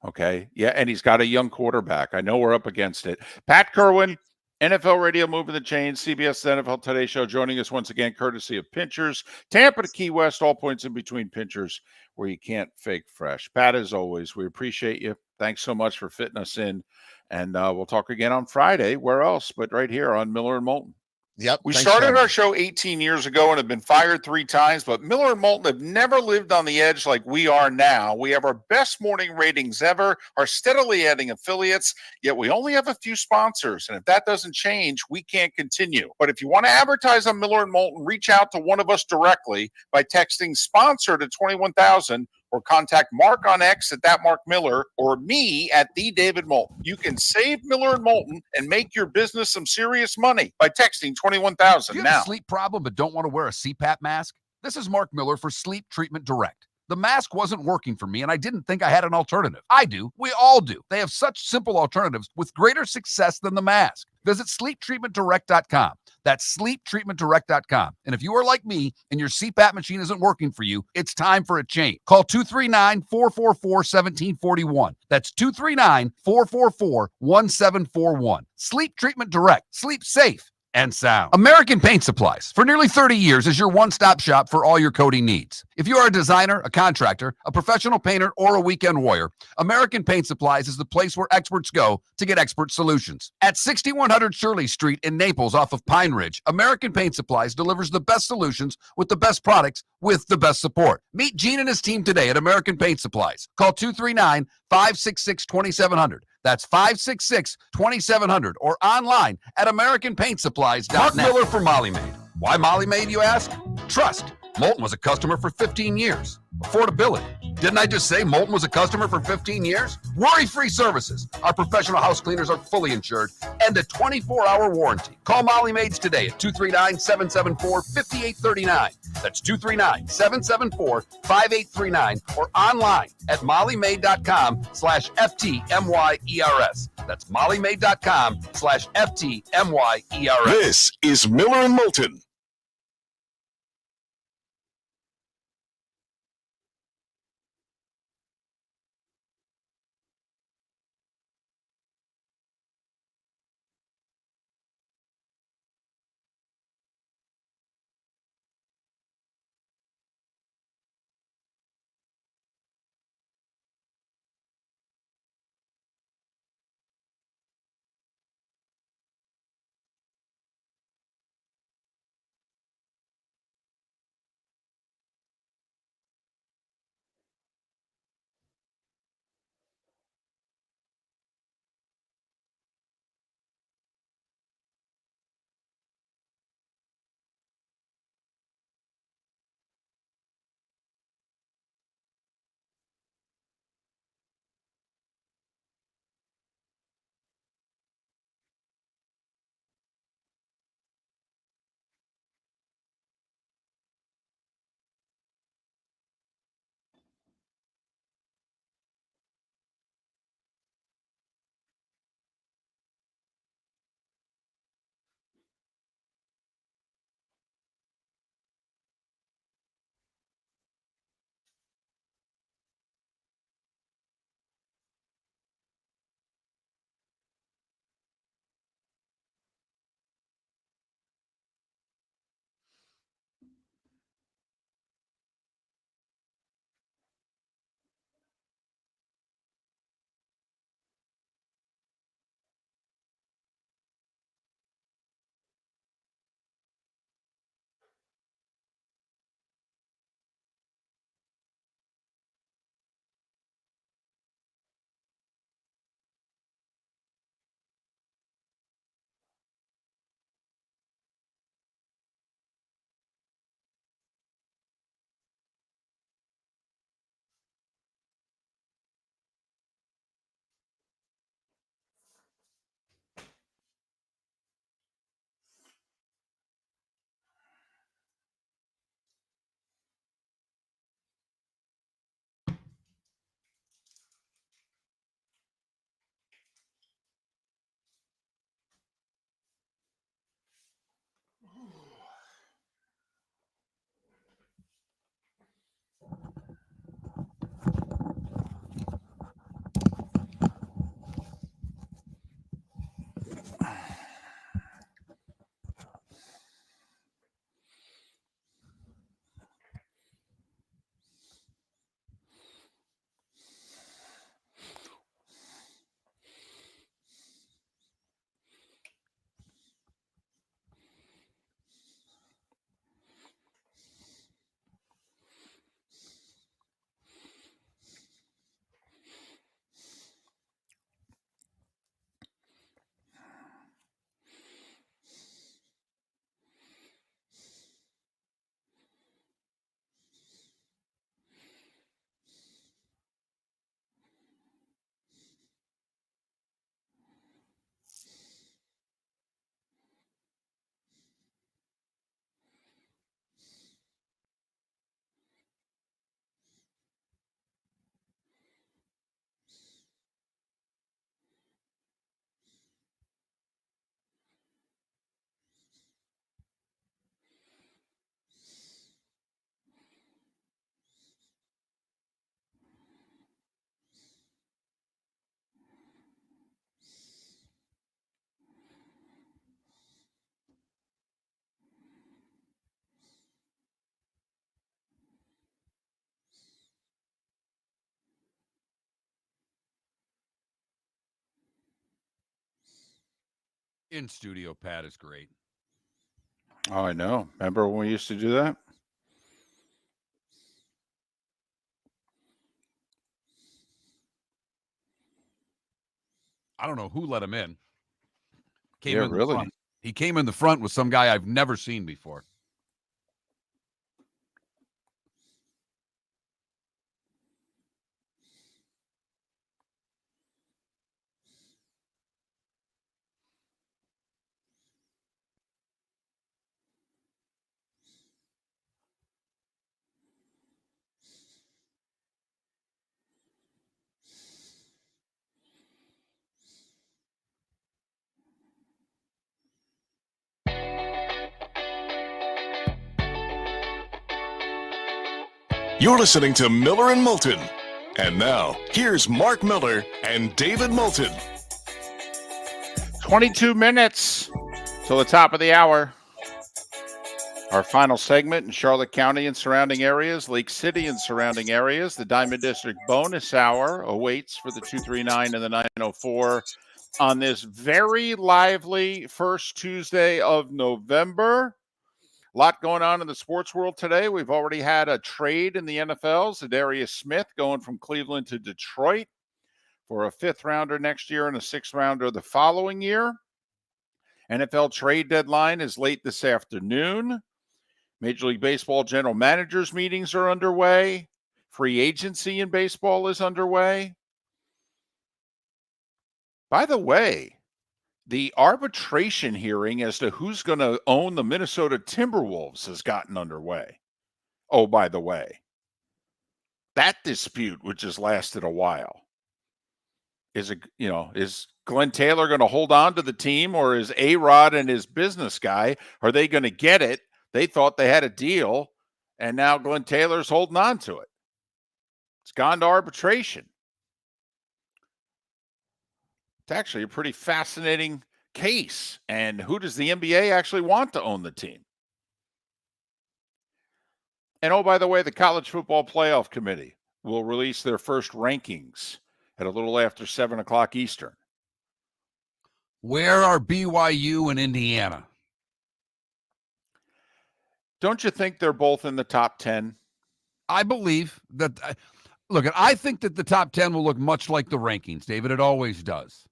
Okay. Yeah, and he's got a young quarterback. I know we're up against it. Pat Kirwan, NFL Radio Moving the Chains, CBS NFL Today Show, joining us once again, courtesy of Pinchers. Tampa to Key West, all points in between Pinchers, where you can't fake fresh. Pat, as always, we appreciate you. Thanks so much for fitting us in. And we'll talk again on Friday. Where else but right here on Miller and Moulton. Yep. We started our show 18 years ago and have been fired 3 times, but Miller and Moulton have never lived on the edge like we are now. We have our best morning ratings ever, are steadily adding affiliates, yet we only have a few sponsors. And if that doesn't change, we can't continue. But if you want to advertise on Miller and Moulton, reach out to one of us directly by texting sponsor to 21,000 or contact Mark on X at that Mark Miller or me at the David Moulton. You can save Miller and Moulton and make your business some serious money by texting 21,000 Do you have now. a sleep problem but don't want to wear a CPAP mask? This is Mark Miller for Sleep Treatment Direct. The mask wasn't working for me, and I didn't think I had an alternative. I do. We all do. They have such simple alternatives with greater success than the mask. Visit sleeptreatmentdirect.com. That's sleeptreatmentdirect.com. And if you are like me and your CPAP machine isn't working for you, it's time for a change. Call 239-444-1741. That's 239-444-1741. Sleep Treatment Direct. Sleep safe and sound. American Paint Supplies, for nearly 30 years, is your one-stop shop for all your coating needs. If you are a designer, a contractor, a professional painter, or a weekend warrior, American Paint Supplies is the place where experts go to get expert solutions. At 6100 Shirley Street in Naples off of Pine Ridge, American Paint Supplies delivers the best solutions with the best products with the best support. Meet Gene and his team today at American Paint Supplies. Call 239-566-2700. That's 566-2700 or online at AmericanPaintSupplies.net. Mark Miller for Molly Maid. Why Molly Maid, you ask? Trust. Moulton was a customer for 15 years. Affordability. Didn't I just say Moulton was a customer for 15 years? Worry-free services. Our professional house cleaners are fully insured and a 24-hour warranty. Call Molly Maids today at 239-774-5839. That's 239-774-5839 or online at mollymaid.com/FTMYERS. That's mollymaid.com/FTMYERS. This is Miller and Moulton. In studio Pat is great. Oh, I know. Remember when we used to do that? I don't know who let him in. Yeah, in the really. front. He came in the front with some guy I've never seen before. You're listening to Miller and Moulton. And now, here's Mark Miller and David Moulton. 22 minutes till the top of the hour. Our final segment in Charlotte County and surrounding areas, Lake City and surrounding areas. The Diamond District bonus hour awaits for the 239 and the 904 on this very lively first Tuesday of November. A lot going on in the sports world today. We've already had a trade in the NFL. Zadarius Smith going from Cleveland to Detroit for a 5th rounder next year and a 6th rounder the following year. NFL trade deadline is late this afternoon. Major League Baseball general managers meetings are underway. Free agency in baseball is underway. By the way, the arbitration hearing as to who's going to own the Minnesota Timberwolves has gotten underway. Oh, by the way, that dispute, which has lasted a while, is Glenn Taylor going to hold on to the team, or is A-Rod and his business guy, are they going to get it? They thought they had a deal, and now Glenn Taylor's holding on to it. It's gone to arbitration. It's actually a pretty fascinating case. And who does the NBA actually want to own the team? And oh, by the way, the College Football Playoff Committee will release their first rankings at a little after 7 o'clock Eastern. Where are BYU and Indiana? Don't you think they're both in the top 10? I believe that. Look, I think that the top 10 will look much like the rankings, David. It always does.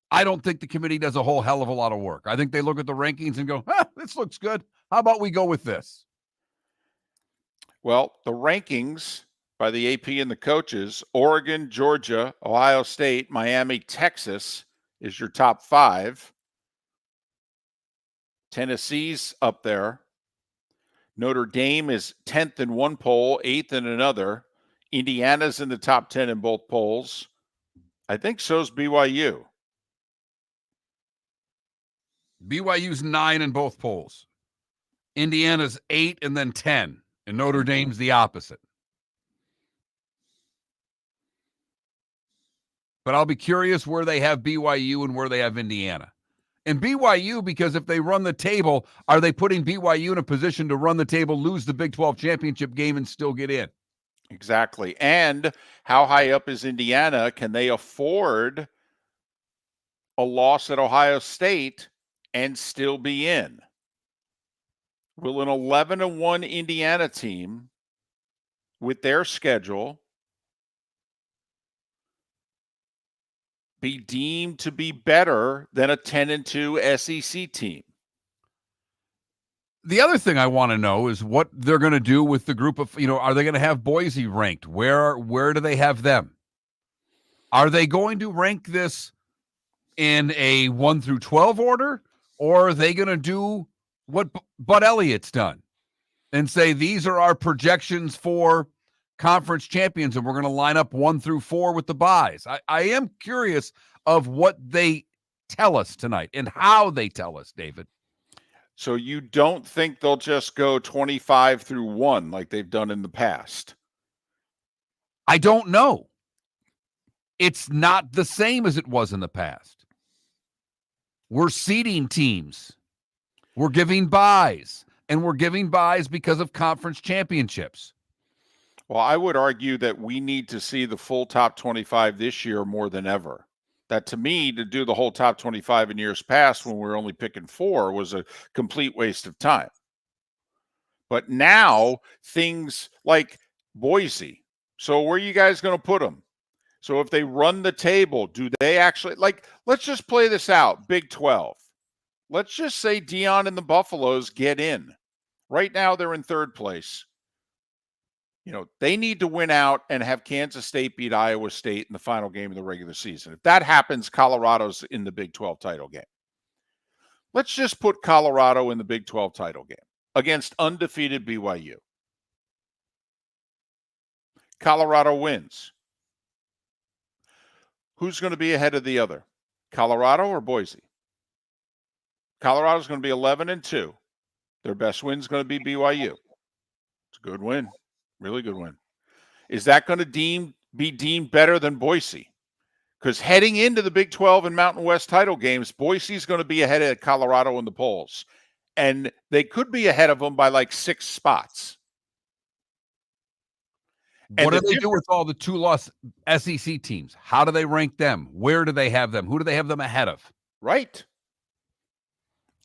I don't think the committee does a whole hell of a lot of work. I think they look at the rankings and go, this looks good. How about we go with this? Well, the rankings by the AP and the coaches, Oregon, Georgia, Ohio State, Miami, Texas is your top 5. Tennessee's up there. Notre Dame is 10th in one poll, 8th in another. Indiana's in the top 10 in both polls. I think so's BYU. BYU's 9 in both polls. Indiana's 8 and then 10. And Notre Dame's the opposite. But I'll be curious where they have BYU and where they have Indiana. And BYU, because if they run the table, are they putting BYU in a position to run the table, lose the Big 12 championship game, and still get in? Exactly. And how high up is Indiana? Can they afford a loss at Ohio State and still be in? Will an 11-1 Indiana team with their schedule be deemed to be better than a 10-2 SEC team? The other thing I want to know is what they're going to do with the group of, are they going to have Boise ranked? Where do they have them? Are they going to rank this in a 1 through 12 order, or are they going to do what Bud Elliott's done and say, these are our projections for conference champions, and we're going to line up 1 through 4 with the buys? I am curious of what they tell us tonight and how they tell us, David. So you don't think they'll just go 25 through 1 like they've done in the past? I don't know. It's not the same as it was in the past. We're seeding teams. We're giving buys, and we're giving buys because of conference championships. Well, I would argue that we need to see the full top 25 this year more than ever. That to me, to do the whole top 25 in years past when we were only picking 4 was a complete waste of time. But now things like Boise. So where are you guys going to put them? So if they run the table, do they actually, like, let's just play this out, Big 12. Let's just say Dion and the Buffaloes get in. Right now they're in 3rd place. You know, they need to win out and have Kansas State beat Iowa State in the final game of the regular season. If that happens, Colorado's in the Big 12 title game. Let's just put Colorado in the Big 12 title game against undefeated BYU. Colorado wins. Who's going to be ahead of the other? Colorado or Boise? Colorado's going to be 11-2. Their best win is going to be BYU. It's a good win. Really good win. Is that going to be deemed better than Boise? Because heading into the Big 12 and Mountain West title games, Boise's going to be ahead of Colorado in the polls. And they could be ahead of them by like 6 spots. What do they do with all the 2-loss SEC teams? How do they rank them? Where do they have them? Who do they have them ahead of? Right.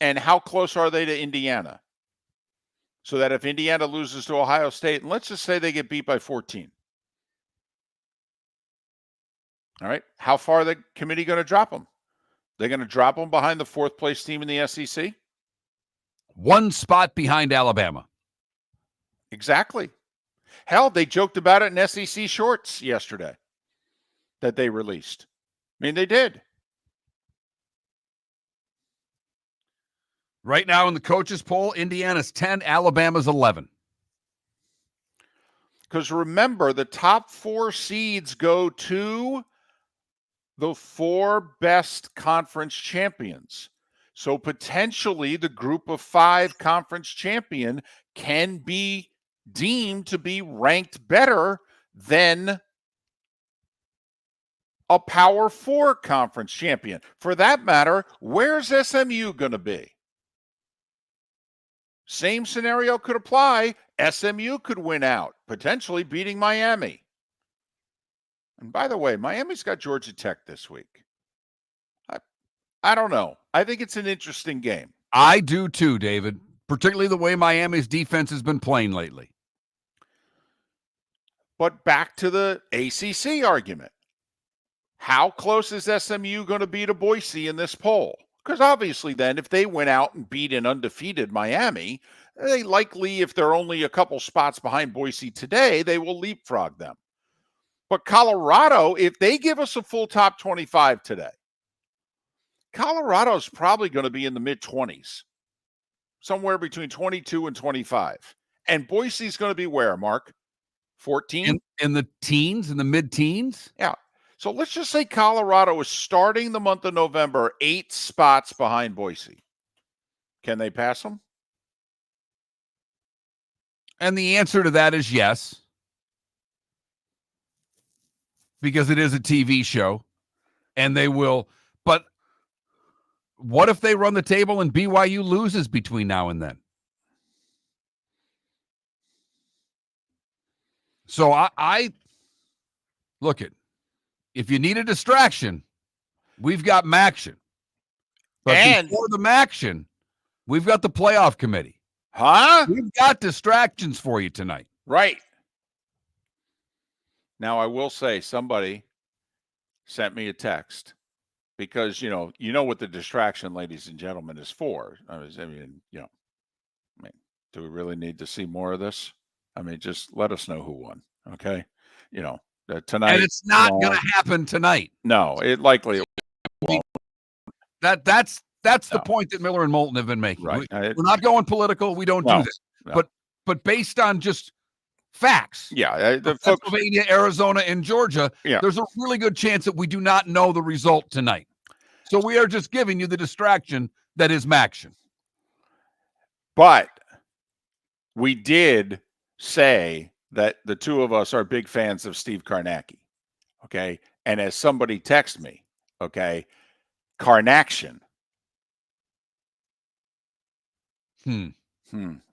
And how close are they to Indiana? So that if Indiana loses to Ohio State, and let's just say they get beat by 14. All right. How far are the committee going to drop them? They're going to drop them behind the 4th place team in the SEC? 1 spot behind Alabama. Exactly. Hell, they joked about it in SEC shorts yesterday that they released. I mean, they did. Right now in the coaches poll, Indiana's 10, Alabama's 11. Because remember, the top 4 seeds go to the 4 best conference champions. So potentially the group of 5 conference champion can be deemed to be ranked better than a Power 4 conference champion. For that matter, where's SMU going to be? Same scenario could apply. SMU could win out, potentially beating Miami. And by the way, Miami's got Georgia Tech this week. I don't know. I think it's an interesting game. I do too, David, particularly the way Miami's defense has been playing lately. But back to the ACC argument. How close is SMU going to be to Boise in this poll? Because obviously then if they went out and beat an undefeated Miami, they likely, if they're only a couple spots behind Boise today, they will leapfrog them. But Colorado, if they give us a full top 25 today, Colorado's probably going to be in the mid-20s, somewhere between 22 and 25. And Boise's going to be where, Mark? 14? In the teens, in the mid-teens? Yeah. So let's just say Colorado is starting the month of November 8 spots behind Boise. Can they pass them? And the answer to that is yes. Because it is a TV show. And they will. But what if they run the table and BYU loses between now and then? So I look at, if you need a distraction, we've got Maction. But and before the Maction, we've got the playoff committee. Huh? We've got distractions for you tonight. Right. Now, I will say somebody sent me a text because, you know what the distraction, ladies and gentlemen, is for. I mean, do we really need to see more of this? I mean, just let us know who won. Okay. Tonight. And it's not going to happen tonight. No, it likely won't. That's the point that Miller and Moulton have been making. Right. We're not going political. We don't do this. No. But based on just facts. Yeah. The Pennsylvania, Arizona, and Georgia, there's a really good chance that we do not know the result tonight. So we are just giving you the distraction that is Maction. But we did say that the two of us are big fans of Steve Karnacki. Okay. And as somebody texted me, okay, Karnaction.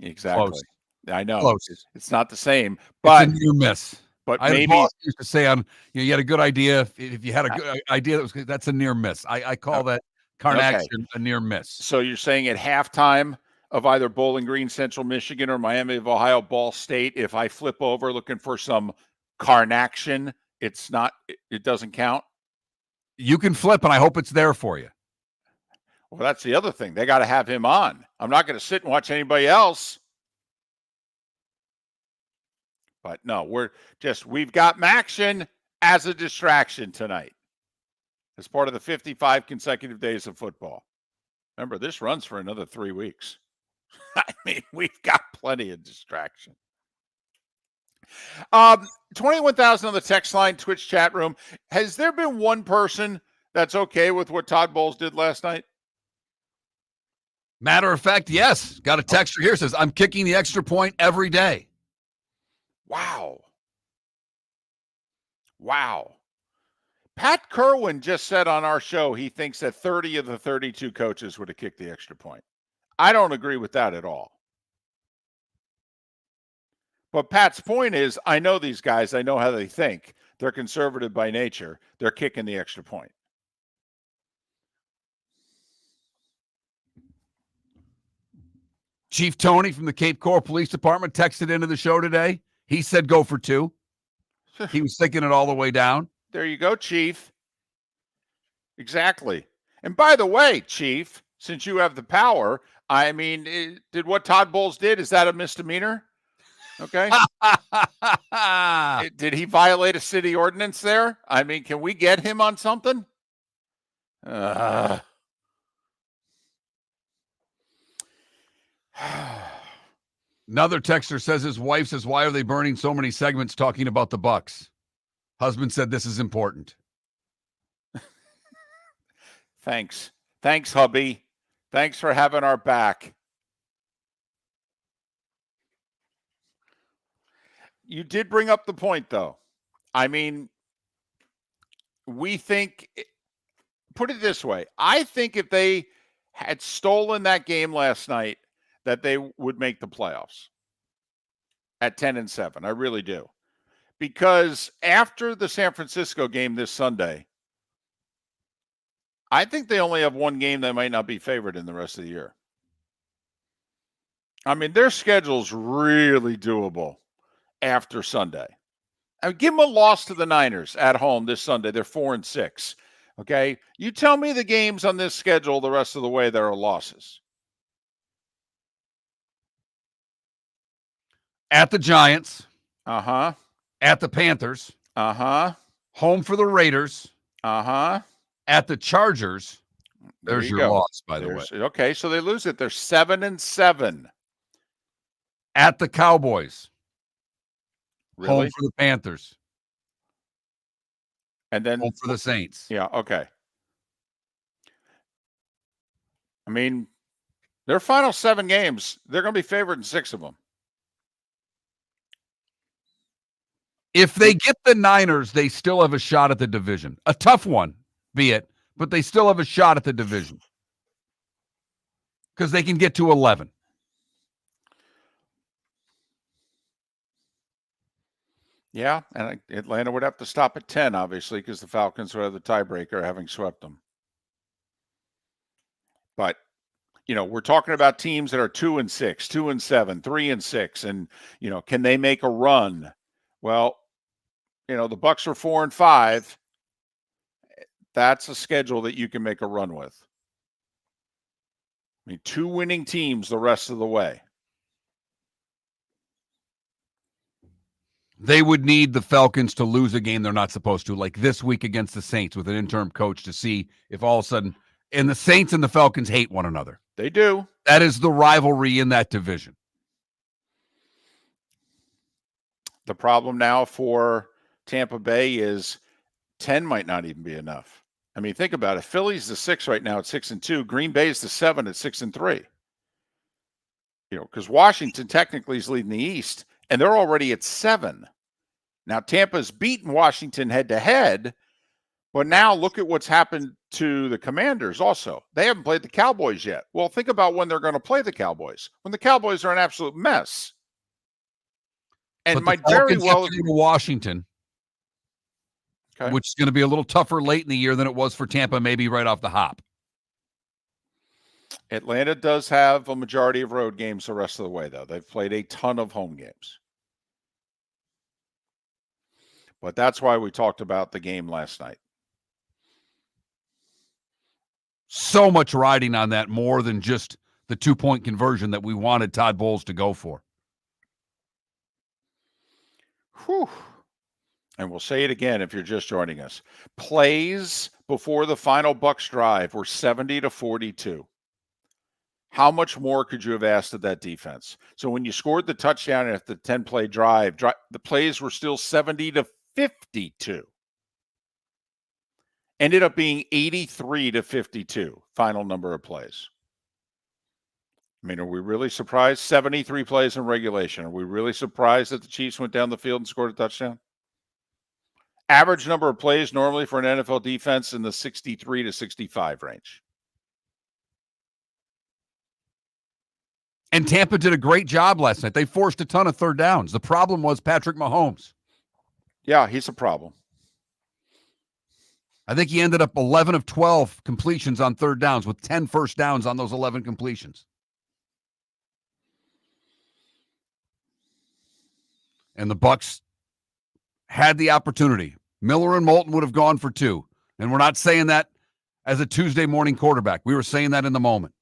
Exactly. Close. I know. Close. It's not the same, but it's a near miss. But I had a maybe boss used to say you had a good idea. If you had a good idea, that's a near miss. I call that Carnaction a near miss. so. You're saying at halftime of either Bowling Green, Central Michigan, or Miami of Ohio, Ball State, if I flip over looking for some Carnaction, it doesn't count. You can flip, and I hope it's there for you. Well, that's the other thing. They got to have him on. I'm not going to sit and watch anybody else. But no, we've got Maction as a distraction tonight as part of the 55 consecutive days of football. Remember, this runs for another 3 weeks. I mean, we've got plenty of distraction. 21,000 on the text line, Twitch chat room. Has there been one person that's okay with what Todd Bowles did last night? Matter of fact, yes. Got a texter here says, I'm kicking the extra point every day. Wow. Pat Kirwan just said on our show he thinks that 30 of the 32 coaches would have kicked the extra point. I don't agree with that at all. But Pat's point is, I know these guys. I know how they think. They're conservative by nature. They're kicking the extra point. Chief Tony from the Cape Coral Police Department texted into the show today. He said go for 2. He was thinking it all the way down. There you go, Chief. Exactly. And by the way, Chief, since you have the power, I mean, did what Todd Bowles did, is that a misdemeanor? Okay. Did he violate a city ordinance there? I mean, can we get him on something? Another texter says his wife says, why are they burning so many segments talking about the Bucks? Husband said this is important. Thanks, hubby. Thanks for having our back. You did bring up the point, though. I mean, we think, put it this way. I think if they had stolen that game last night, that they would make the playoffs at 10-7. I really do. Because after the San Francisco game this Sunday, I think they only have one game that might not be favored in the rest of the year. I mean, their schedule's really doable after Sunday. I mean, give them a loss to the Niners at home this Sunday. They're 4-6. Okay? You tell me the games on this schedule the rest of the way there are losses. At the Giants. Uh-huh. At the Panthers. Uh-huh. Home for the Raiders. Uh-huh. At the Chargers. There's your loss, by the way. Okay, so they lose it. They're 7-7. At the Cowboys. Really? Home for the Panthers. And then home for the Saints. Yeah, okay. I mean, their final 7 games, they're going to be favored in 6 of them. If they get the Niners, they still have a shot at the division. A tough one, be it, but they still have a shot at the division. Because they can get to 11. Yeah, and Atlanta would have to stop at 10, obviously, because the Falcons would have the tiebreaker, having swept them. But, you know, we're talking about teams that are 2-6, 2-7, 3-6, and, you know, can they make a run? Well, you know, the Bucs are 4-5. That's a schedule that you can make a run with. I mean, 2 winning teams the rest of the way. They would need the Falcons to lose a game they're not supposed to, like this week against the Saints with an interim coach, to see if all of a sudden, and the Saints and the Falcons hate one another. They do. That is the rivalry in that division. The problem now for Tampa Bay is 10 might not even be enough. I mean, think about it. Philly's the 6 right now at 6-2. Green Bay's the 7 at 6-3. You know, because Washington technically is leading the East, and they're already at 7. Now, Tampa's beaten Washington head-to-head, but now look at what's happened to the Commanders also. They haven't played the Cowboys yet. Well, think about when they're going to play the Cowboys, when the Cowboys are an absolute mess. And but might the very Falcons well have to go to Washington, Okay. which is going to be a little tougher late in the year than it was for Tampa, maybe right off the hop. Atlanta does have a majority of road games the rest of the way, though. They've played a ton of home games. But that's why we talked about the game last night. So much riding on that, more than just the 2-point conversion that we wanted Todd Bowles to go for. Whew. And we'll say it again if you're just joining us. Plays before the final Bucks drive were 70-42. How much more could you have asked of that defense? So when you scored the touchdown after the 10-play drive, the plays were still 70-52. Ended up being 83-52, final number of plays. I mean, are we really surprised? 73 plays in regulation. Are we really surprised that the Chiefs went down the field and scored a touchdown? Average number of plays normally for an NFL defense in the 63 to 65 range. And Tampa did a great job last night. They forced a ton of third downs. The problem was Patrick Mahomes. Yeah, he's a problem. I think he ended up 11 of 12 completions on third downs with 10 first downs on those 11 completions. And the Bucks had the opportunity. Miller and Moulton would have gone for 2. And we're not saying that as a Tuesday morning quarterback. We were saying that in the moment.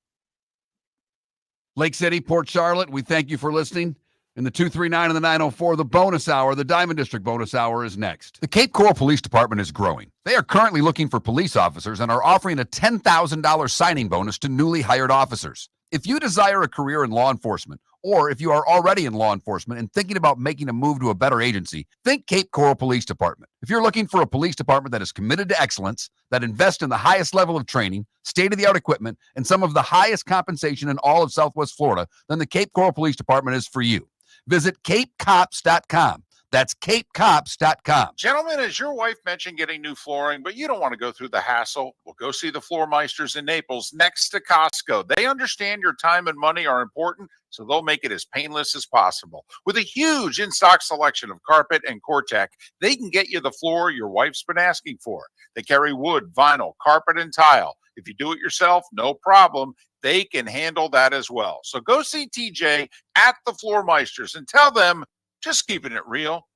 Lake City, Port Charlotte, we thank you for listening. In the 239 and the 904, the bonus hour, the Diamond District bonus hour is next. The Cape Coral Police Department is growing. They are currently looking for police officers and are offering a $10,000 signing bonus to newly hired officers. If you desire a career in law enforcement, or if you are already in law enforcement and thinking about making a move to a better agency, think Cape Coral Police Department. If you're looking for a police department that is committed to excellence, that invests in the highest level of training, state-of-the-art equipment, and some of the highest compensation in all of Southwest Florida, then the Cape Coral Police Department is for you. Visit capecops.com. That's capecops.com. Gentlemen, as your wife mentioned getting new flooring, but you don't want to go through the hassle, well, go see the Floor Meisters in Naples next to Costco. They understand your time and money are important, so they'll make it as painless as possible. With a huge in-stock selection of carpet and Core-Tech, they can get you the floor your wife's been asking for. They carry wood, vinyl, carpet, and tile. If you do it yourself, no problem. They can handle that as well. So go see TJ at the Floor Meisters and tell them, just keeping it real.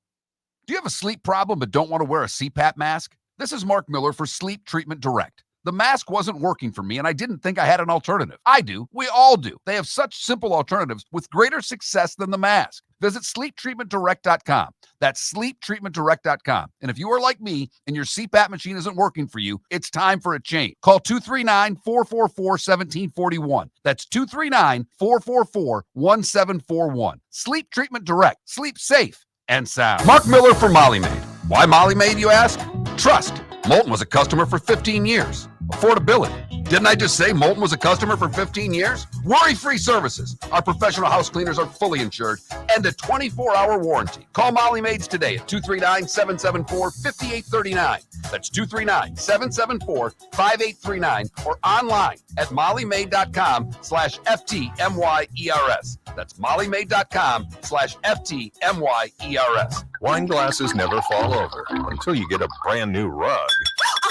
Do you have a sleep problem but don't want to wear a CPAP mask? This is Mark Miller for Sleep Treatment Direct. The mask wasn't working for me, and I didn't think I had an alternative. I do. We all do. They have such simple alternatives with greater success than the mask. Visit sleeptreatmentdirect.com. That's sleeptreatmentdirect.com. And if you are like me and your CPAP machine isn't working for you, it's time for a change. Call 239-444-1741. That's 239-444-1741. Sleep Treatment Direct. Sleep safe and sound. Mark Miller for Molly Maid. Why Molly Maid, you ask? Trust. Moulton was a customer for 15 years. Affordability. Didn't I just say Moulton was a customer for 15 years? Worry-free services. Our professional house cleaners are fully insured and a 24-hour warranty. Call Molly Maids today at 239-774-5839. That's 239-774-5839 or online at mollymaid.com/FTMYERS. That's mollymaid.com/FTMYERS. Wine glasses never fall over until you get a brand new rug.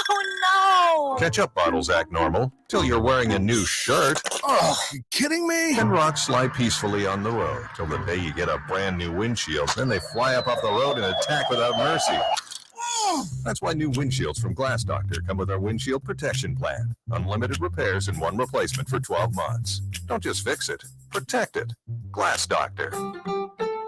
Oh no! Ketchup bottles act normal till you're wearing a new shirt. Oh, you kidding me? And rocks slide peacefully on the road till the day you get a brand new windshield. Then they fly up off the road and attack without mercy. That's why new windshields from Glass Doctor come with our windshield protection plan. Unlimited repairs and one replacement for 12 months. Don't just fix it, protect it. Glass Doctor.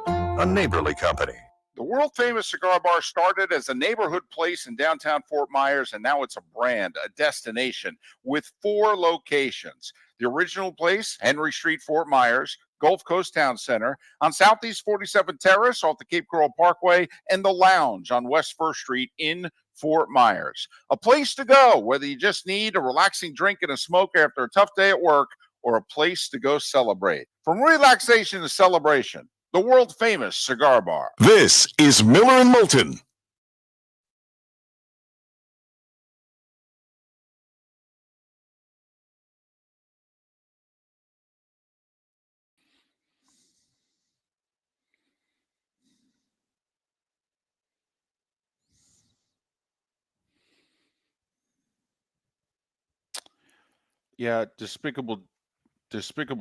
A neighborly company. The world-famous cigar bar started as a neighborhood place in downtown Fort Myers, and now it's a brand, a destination, with 4 locations. The original place, Henry Street, Fort Myers, Gulf Coast Town Center, on Southeast 47th Terrace off the Cape Coral Parkway, and the Lounge on West 1st Street in Fort Myers. A place to go, whether you just need a relaxing drink and a smoke after a tough day at work, or a place to go celebrate. From relaxation to celebration, the world-famous cigar bar. This is Miller and Moulton. Yeah, Despicable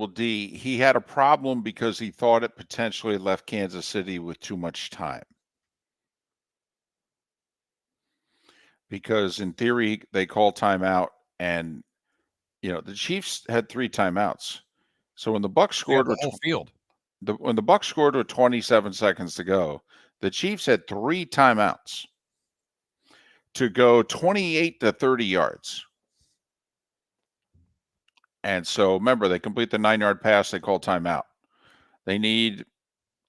D. He had a problem because he thought it potentially left Kansas City with too much time. Because in theory, they call timeout, and the Chiefs had 3 timeouts. So when the Bucs scored the whole field. when the Bucs scored with 27 seconds to go, the Chiefs had 3 timeouts to go 28 to 30 yards. And so remember, they complete the 9-yard pass, they call timeout. They need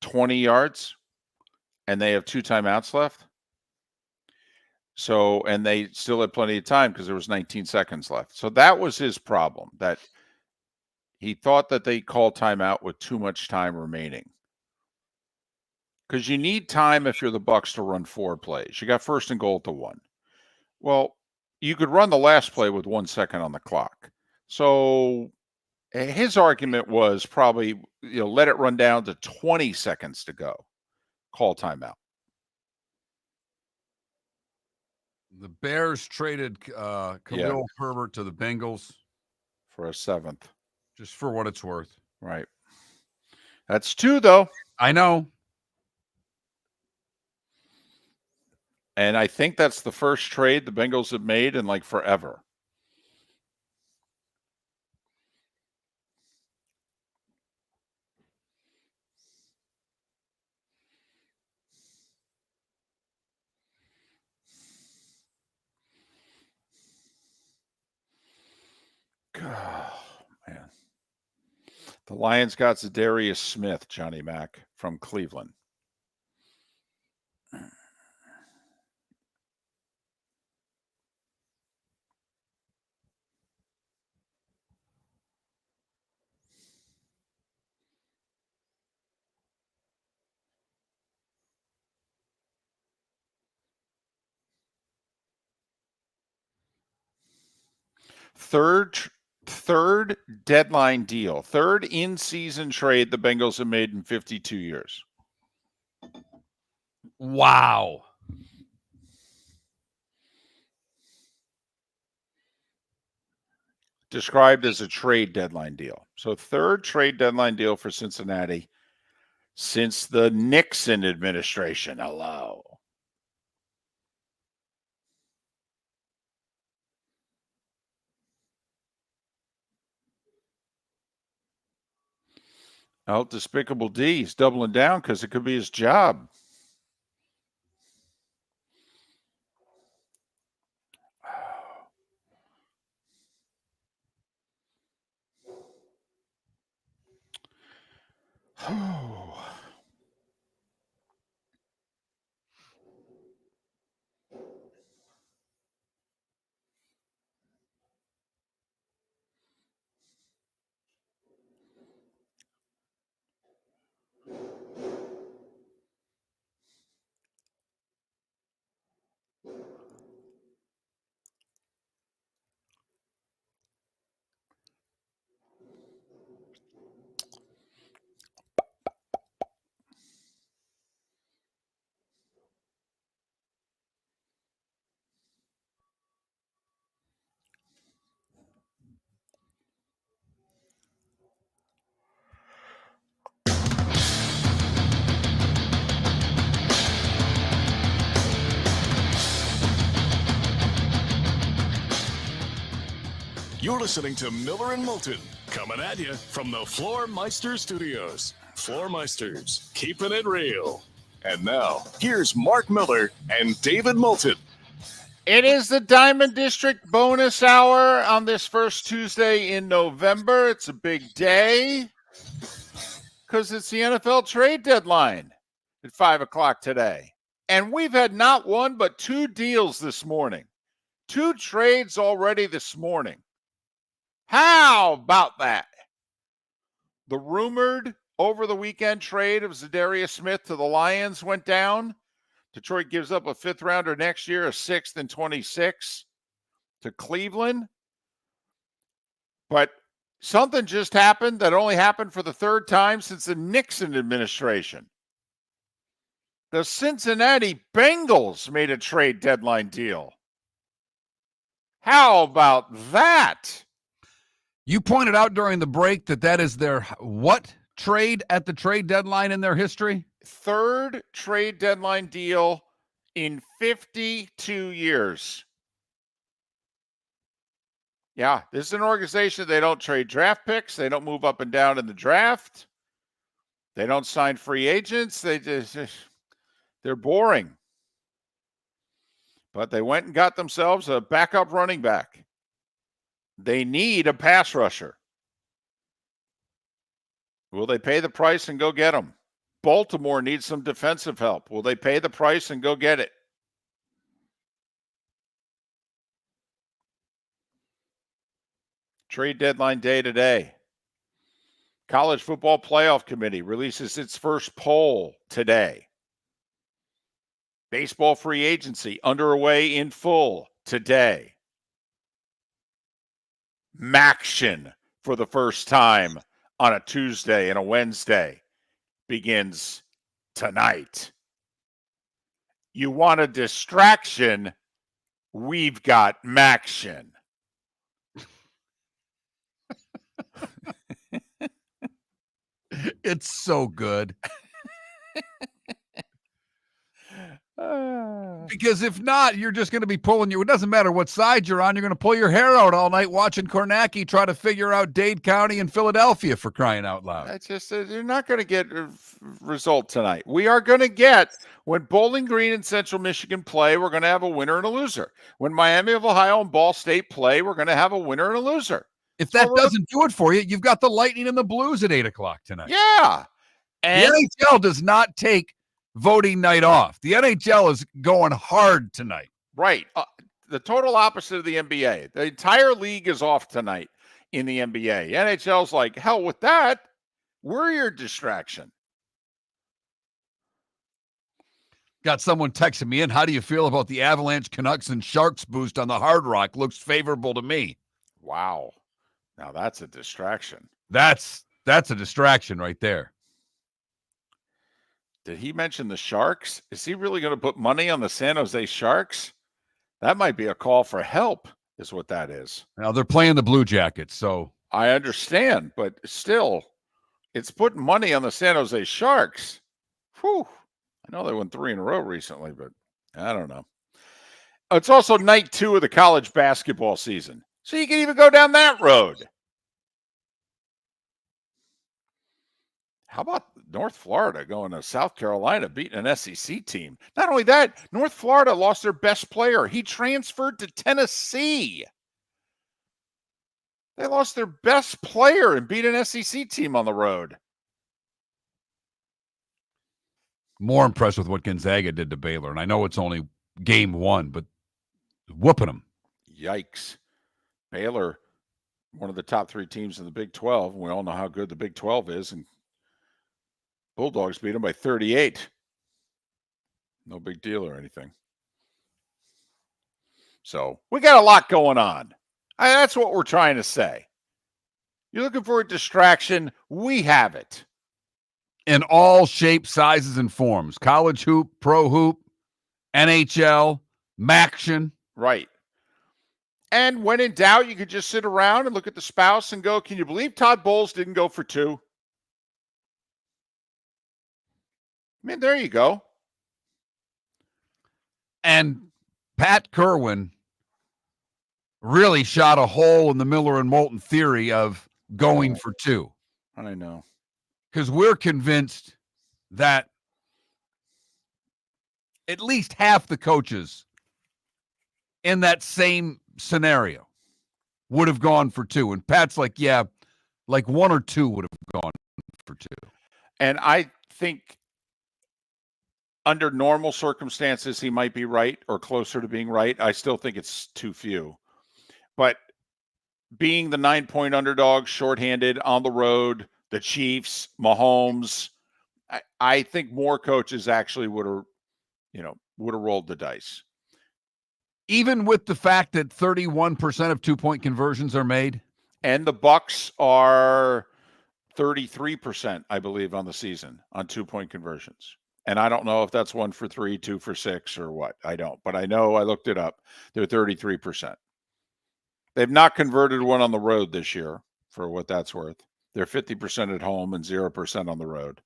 20 yards, and they have 2 timeouts left. So, and they still had plenty of time because there was 19 seconds left. So that was his problem, that he thought that they called timeout with too much time remaining. Because you need time if you're the Bucs to run 4 plays. You got 1st and goal to 1. Well, you could run the last play with 1 second on the clock. So his argument was probably, let it run down to 20 seconds to go. Call timeout. The Bears traded Khalil Herbert to the Bengals for a 7th. Just for what it's worth. Right. That's 2, though. I know. And I think that's the first trade the Bengals have made in forever. Oh, man. The Lions got Zadarius Smith, Johnny Mack, from Cleveland. Third deadline deal, third in-season trade the Bengals have made in 52 years. Wow. Described as a trade deadline deal. So 3rd trade deadline deal for Cincinnati since the Nixon administration. Hello. Oh, Despicable D. He's doubling down because it could be his job. You're listening to Miller and Moulton, coming at you from the Floor Meister Studios. Floor Meisters, keeping it real. And now, here's Mark Miller and David Moulton. It is the Diamond District bonus hour on this first Tuesday in November. It's a big day because it's the NFL trade deadline at 5 o'clock today. And we've had not one, but 2 deals this morning. 2 trades already this morning. How about that? The rumored over the weekend trade of Zadarius Smith to the Lions went down. Detroit gives up a 5th rounder next year, a 6th and 26 to Cleveland. But something just happened that only happened for the 3rd time since the Nixon administration. The Cincinnati Bengals made a trade deadline deal. How about that? You pointed out during the break that is their what trade at the trade deadline in their history? Third trade deadline deal in 52 years. Yeah, this is an organization. They don't trade draft picks. They don't move up and down in the draft. They don't sign free agents. They're boring. But they went and got themselves a backup running back. They need a pass rusher. Will they pay the price and go get him? Baltimore needs some defensive help. Will they pay the price and go get it? Trade deadline day today. College Football Playoff Committee releases its first poll today. Baseball free agency underway in full today. Maction for the first time on a Tuesday and a Wednesday begins tonight. You want a distraction? We've got Maction. It's so good. Because if not, you're just going to be pulling it doesn't matter what side you're on. You're going to pull your hair out all night watching Kornacki try to figure out Dade County and Philadelphia, for crying out loud. That's just, you're not going to get a result tonight. We are going to get, when Bowling Green and Central Michigan play, we're going to have a winner and a loser. When Miami of Ohio and Ball State play, we're going to have a winner and a loser. If that doesn't do it for you, you've got the Lightning and the Blues at 8 o'clock tonight. Yeah. And the NHL does not take voting night off. The NHL is going hard tonight. Right. The total opposite of the NBA. The entire league is off tonight in the NBA. NHL's like, hell with that. We're your distraction. Got someone texting me in. How do you feel about the Avalanche, Canucks, and Sharks boost on the Hard Rock? Looks favorable to me. Wow. Now that's a distraction. That's a distraction right there. Did he mention the Sharks? Is he really going to put money on the San Jose Sharks? That might be a call for help, is what that is. Now, they're playing the Blue Jackets, so. I understand, but still, it's putting money on the San Jose Sharks. Whew. I know they won 3 in a row recently, but I don't know. It's also night 2 of the college basketball season, so you can even go down that road. How about North Florida going to South Carolina, beating an SEC team? Not only that, North Florida lost their best player. He transferred to Tennessee. They lost their best player and beat an SEC team on the road. More impressed with what Gonzaga did to Baylor. And I know it's only game 1, but whooping them. Yikes. Baylor, one of the top 3 teams in the Big 12. And we all know how good the Big 12 is. And Bulldogs beat them by 38. No big deal or anything. So we got a lot going on. That's what we're trying to say. You're looking for a distraction. We have it. In all shapes, sizes, and forms. College hoop, pro hoop, NHL, Maction. Right. And when in doubt, you could just sit around and look at the spouse and go, can you believe Todd Bowles didn't go for 2? I mean, there you go. And Pat Kirwan really shot a hole in the Miller and Moulton theory of going for 2. I know. Because we're convinced that at least half the coaches in that same scenario would have gone for 2. And Pat's like, yeah, like 1 or 2 would have gone for 2. And I think under normal circumstances, he might be right or closer to being right. I still think it's too few. But being the 9-point underdog, shorthanded, on the road, the Chiefs, Mahomes, I think more coaches actually would have rolled the dice. Even with the fact that 31% of 2-point conversions are made? And the Bucks are 33%, I believe, on the season on 2-point conversions. And I don't know if that's 1 for 3, 2 for 6, or what. I don't. But I know I looked it up. They're 33%. They've not converted one on the road this year. for what that's worth. They're 50% at home and 0% on the road.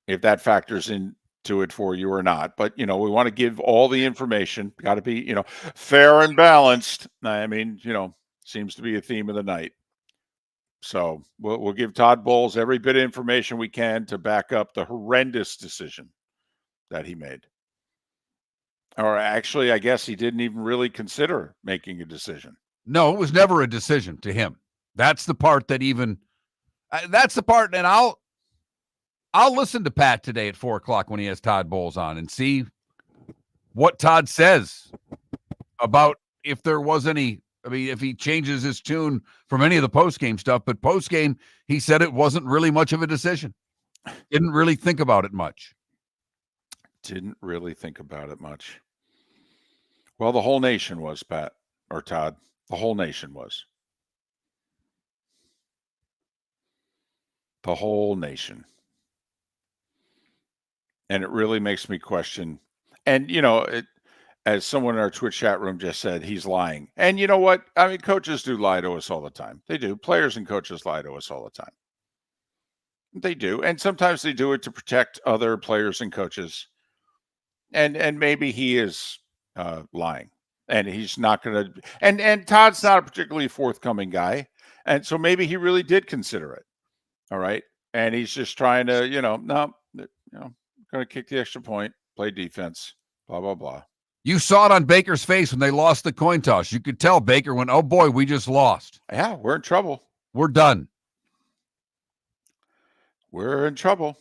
If that factors into it for you or not. But, we want to give all the information. Got to be, fair and balanced. I mean, seems to be a theme of the night. So we'll give Todd Bowles every bit of information we can to back up the horrendous decision that he made. Or actually, I guess he didn't even really consider making a decision. No, it was never a decision to him. That's the part that that's the part. And I'll listen to Pat today at 4:00 when he has Todd Bowles on and see what Todd says about if there was any. I mean, if he changes his tune from any of the post-game stuff, but post-game, he said it wasn't really much of a decision. Didn't really think about it much. Didn't really think about it much. Well, the whole nation was, Pat, or Todd. The whole nation was. The whole nation. And it really makes me question. And, as someone in our Twitch chat room just said, he's lying. And you know what? I mean, coaches do lie to us all the time. They do. Players and coaches lie to us all the time. They do. And sometimes they do it to protect other players and coaches. And maybe he is lying. And he's not going to. And Todd's not a particularly forthcoming guy. And so maybe he really did consider it. All right. And he's just trying to, going to kick the extra point, play defense, blah, blah, blah. You saw it on Baker's face when they lost the coin toss. You could tell Baker went, oh boy, we just lost. Yeah, we're in trouble. We're done. We're in trouble.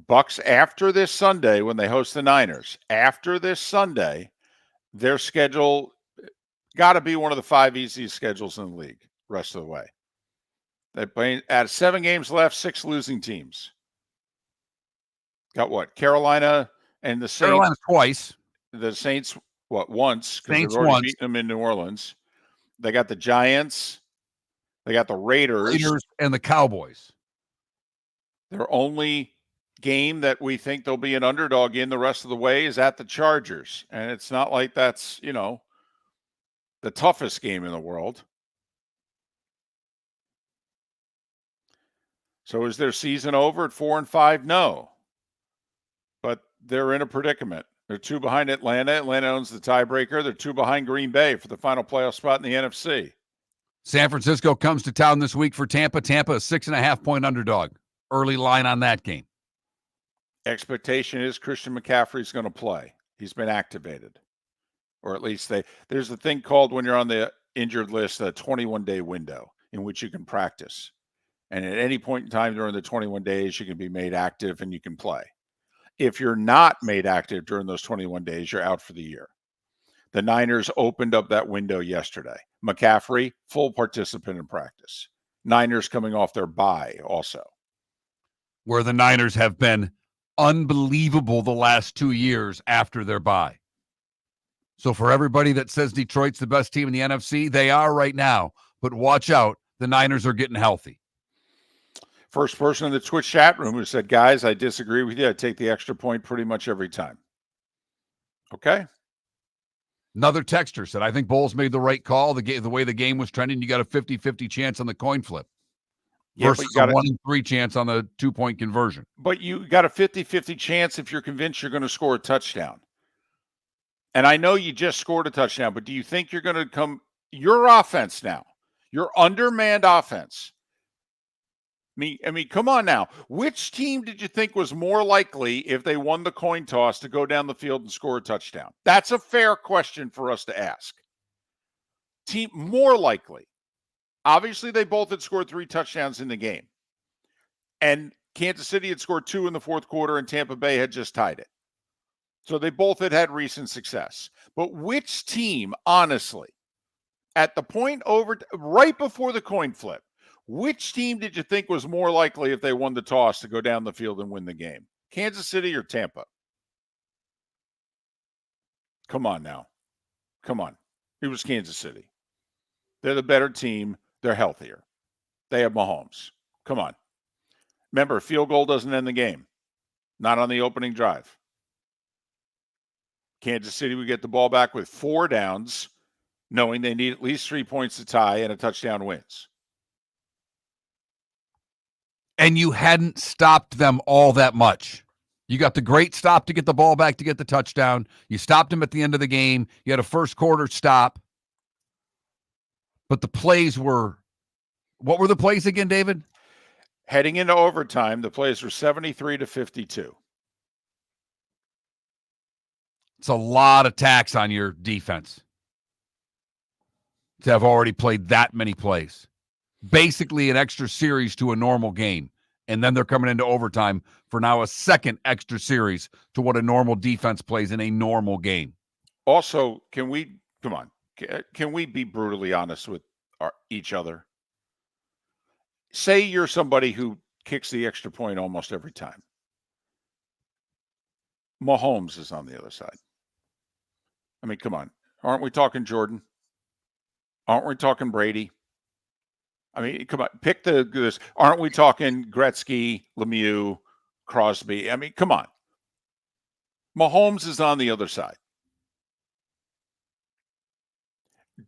Bucks after this Sunday when they host the Niners, after this Sunday, their schedule got to be one of the 5 easiest schedules in the league rest of the way. They play at 7 games left, 6 losing teams. Got what? Carolina and the Saints. Carolina twice. The Saints, once? Because Saints they've already once. beaten them in New Orleans. They got the Giants. They got the Raiders. And the Cowboys. Their only game that we think they'll be an underdog in the rest of the way is at the Chargers. And it's not like that's, the toughest game in the world. So is their season over at 4-5? No. But they're in a predicament. They're 2 behind Atlanta. Atlanta owns the tiebreaker. They're 2 behind Green Bay for the final playoff spot in the NFC. San Francisco comes to town this week for Tampa. Tampa, a 6.5-point underdog. Early line on that game. Expectation is Christian McCaffrey's going to play. He's been activated. Or at least there's a thing called when you're on the injured list, a 21-day window in which you can practice. And at any point in time during the 21 days, you can be made active and you can play. If you're not made active during those 21 days, you're out for the year. The Niners opened up that window yesterday. McCaffrey, full participant in practice. Niners coming off their bye also. Where the Niners have been unbelievable the last 2 years after their bye. So for everybody that says Detroit's the best team in the NFC, they are right now. But watch out, the Niners are getting healthy. First person in the Twitch chat room who said, guys, I disagree with you. I take the extra point pretty much every time. Okay. Another texter said, I think Bowles made the right call. The way the game was trending, you got a 50-50 chance on the coin flip. Versus a 1 in 3 chance on the 2-point conversion. But you got a 50-50 chance if you're convinced you're going to score a touchdown. And I know you just scored a touchdown, but do you think you're going to come – your offense now, your undermanned offense – I mean, come on now. Which team did you think was more likely if they won the coin toss to go down the field and score a touchdown? That's a fair question for us to ask. Team more likely. Obviously, they both had scored 3 touchdowns in the game. And Kansas City had scored 2 in the fourth quarter, and Tampa Bay had just tied it. So they both had recent success. But which team, honestly, at the point right before the coin flip, which team did you think was more likely if they won the toss to go down the field and win the game? Kansas City or Tampa? Come on now. Come on. It was Kansas City. They're the better team. They're healthier. They have Mahomes. Come on. Remember, a field goal doesn't end the game. Not on the opening drive. Kansas City would get the ball back with 4 downs, knowing they need at least 3 points to tie and a touchdown wins. And you hadn't stopped them all that much. You got the great stop to get the ball back to get the touchdown. You stopped them at the end of the game. You had a first quarter stop. But the plays were, what were the plays again, David? Heading into overtime, the plays were 73 to 52. It's a lot of tax on your defense to have already played that many plays. Basically an extra series to a normal game. And then they're coming into overtime for now a second extra series to what a normal defense plays in a normal game. Also, can we be brutally honest with each other? Say you're somebody who kicks the extra point almost every time. Mahomes is on the other side. I mean, come on. Aren't we talking Jordan? Aren't we talking Brady? I mean, come on. Pick this. Aren't we talking Gretzky, Lemieux, Crosby? I mean, come on. Mahomes is on the other side.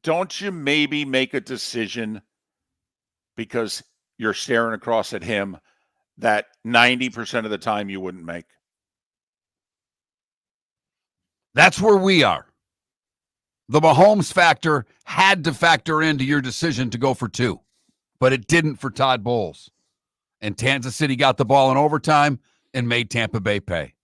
Don't you maybe make a decision because you're staring across at him that 90% of the time you wouldn't make? That's where we are. The Mahomes factor had to factor into your decision to go for two, but it didn't for Todd Bowles. And Kansas City got the ball in overtime and made Tampa Bay pay.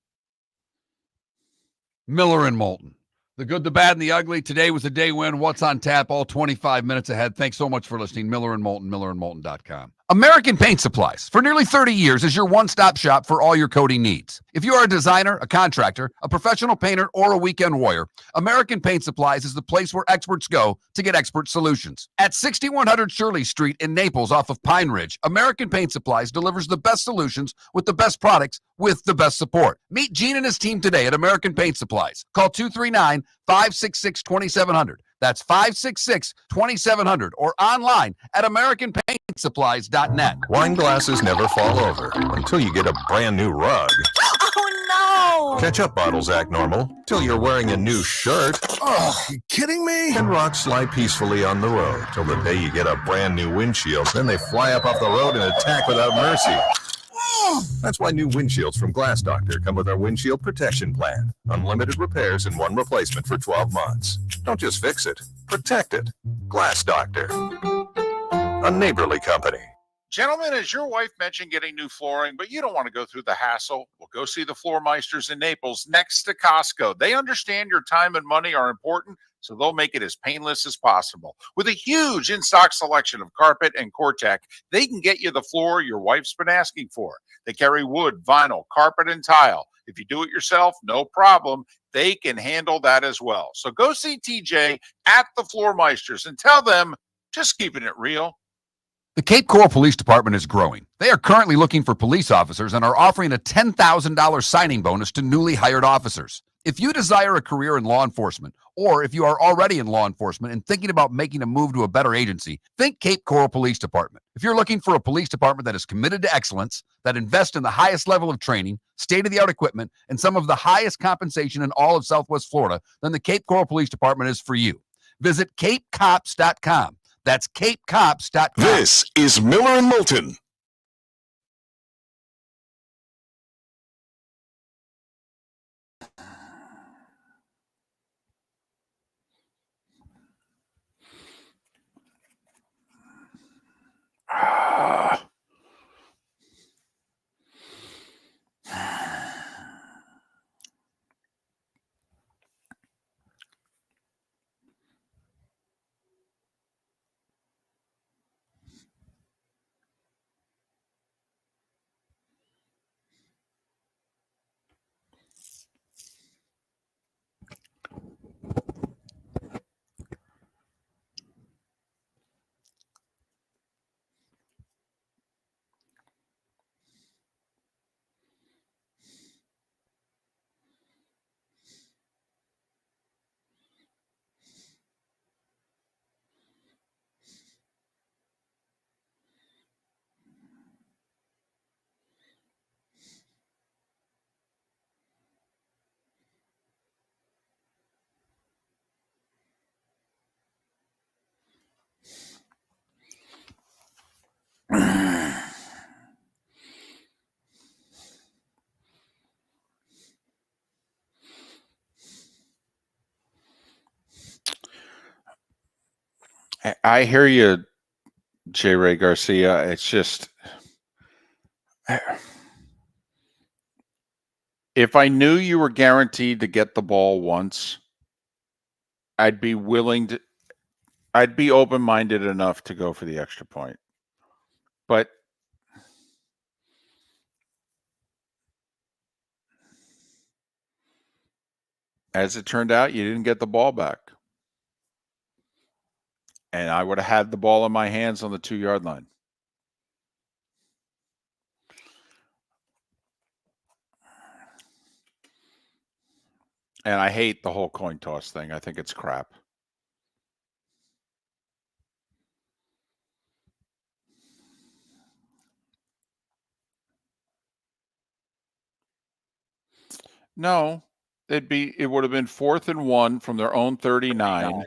Miller and Moulton. The good, the bad, and the ugly. Today was a day win. What's on tap? All 25 minutes ahead. Thanks so much for listening. Miller and Moulton, millerandmoulton.com. American Paint Supplies, for nearly 30 years, is your one-stop shop for all your coating needs. If you are a designer, a contractor, a professional painter, or a weekend warrior, American Paint Supplies is the place where experts go to get expert solutions. At 6100 Shirley Street in Naples off of Pine Ridge, American Paint Supplies delivers the best solutions with the best products with the best support. Meet Gene and his team today at American Paint Supplies. Call 239-566-2700. That's 566-2700 or online at AmericanPaintSupplies.net. Wine glasses never fall over until you get a brand new rug. Oh, no! Ketchup bottles act normal till you're wearing a new shirt. Oh, you kidding me? And rocks slide peacefully on the road till the day you get a brand new windshield. Then they fly up off the road and attack without mercy. That's why new windshields from Glass Doctor come with our windshield protection plan. Unlimited repairs and one replacement for 12 months. Don't just fix it, protect it. Glass Doctor, a neighborly company. Gentlemen, as your wife mentioned getting new flooring, but you don't want to go through the hassle, well, go see the Floor Meisters in Naples next to Costco. They understand your time and money are important, so they'll make it as painless as possible. With a huge in-stock selection of carpet and Core-Tech, they can get you the floor your wife's been asking for. They carry wood, vinyl, carpet, and tile. If you do it yourself, no problem. They can handle that as well. So go see TJ at the Floor Meisters and tell them, just keeping it real. The Cape Coral Police Department is growing. They are currently looking for police officers and are offering a $10,000 signing bonus to newly hired officers. If you desire a career in law enforcement, or if you are already in law enforcement and thinking about making a move to a better agency, think Cape Coral Police Department. If you're looking for a police department that is committed to excellence, that invests in the highest level of training, state-of-the-art equipment, and some of the highest compensation in all of Southwest Florida, then the Cape Coral Police Department is for you. Visit capecops.com. That's capecops.com. This is Miller and Moulton. I hear you, J. Ray Garcia. It's just, if I knew you were guaranteed to get the ball once, I'd be open-minded enough to go for the extra point. But as it turned out, you didn't get the ball back. And I would have had the ball in my hands on the 2-yard line. And I hate the whole coin toss thing. I think it's crap. No, it would have been 4th and 1 from their own 39.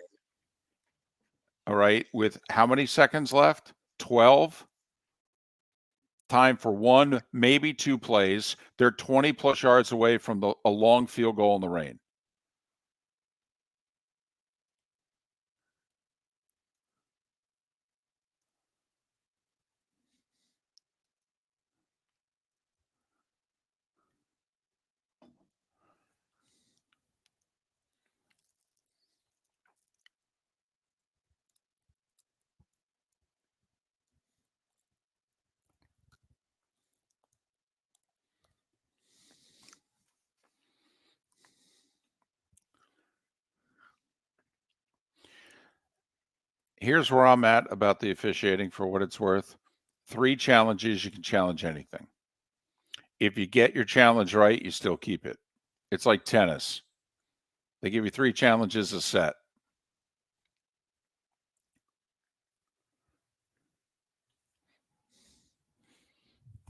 All right, with how many seconds left? 12. Time for 1, maybe 2 plays. They're 20 plus yards away from a long field goal in the rain. Here's where I'm at about the officiating for what it's worth. 3 challenges, you can challenge anything. If you get your challenge right, you still keep it. It's like tennis. They give you 3 challenges a set.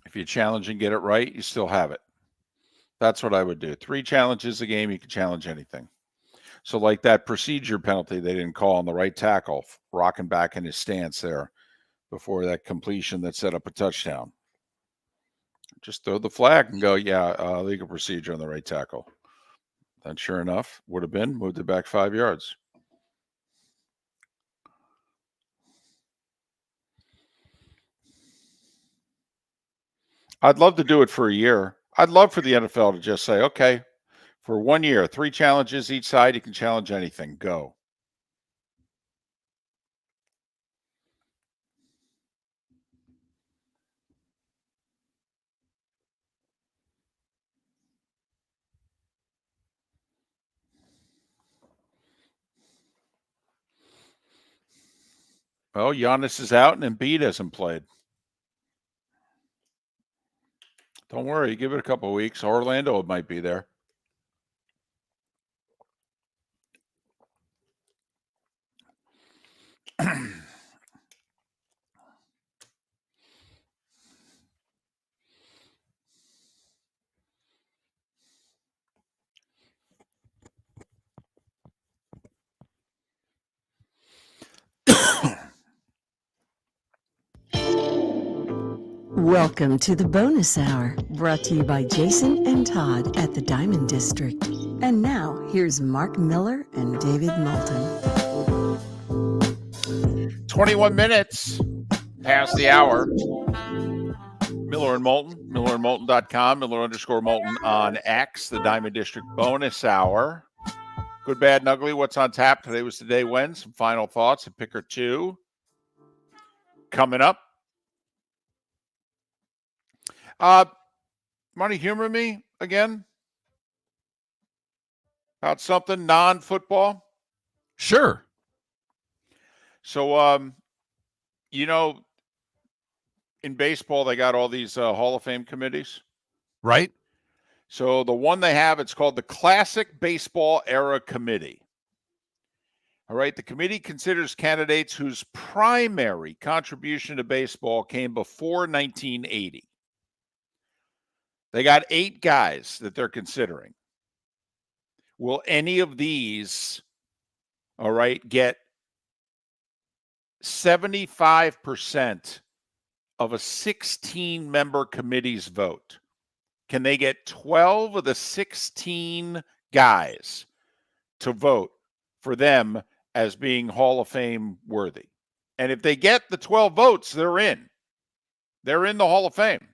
If you challenge and get it right, you still have it. That's what I would do. 3 challenges a game, you can challenge anything. So like that procedure penalty they didn't call on the right tackle, rocking back in his stance there before that completion that set up a touchdown. Just throw the flag and go, yeah, legal procedure on the right tackle. Then sure enough, would have been, moved it back 5 yards. I'd love to do it for a year. I'd love for the NFL to just say, okay, for 1 year, 3 challenges each side, you can challenge anything. Go. Well, Giannis is out and Embiid hasn't played. Don't worry, give it a couple of weeks. Orlando might be there. Welcome to the bonus hour, brought to you by Jason and Todd at the Diamond District. And now, here's Mark Miller and David Moulton. 21 minutes past the hour. Miller and Moulton, millerandmoulton.com, Miller_Moulton on X, the Diamond District bonus hour. Good, bad, and ugly. What's on tap? Today was the day when. Some final thoughts and picker 2 coming up. Want to humor me again about something non-football? Sure. So, in baseball, they got all these Hall of Fame committees. Right. So the one they have, it's called the Classic Baseball Era Committee. All right. The committee considers candidates whose primary contribution to baseball came before 1980. They got 8 guys that they're considering. Will any of these, all right, get 75% of a 16-member committee's vote? Can they get 12 of the 16 guys to vote for them as being Hall of Fame worthy? And if they get the 12 votes, they're in. They're in the Hall of Fame.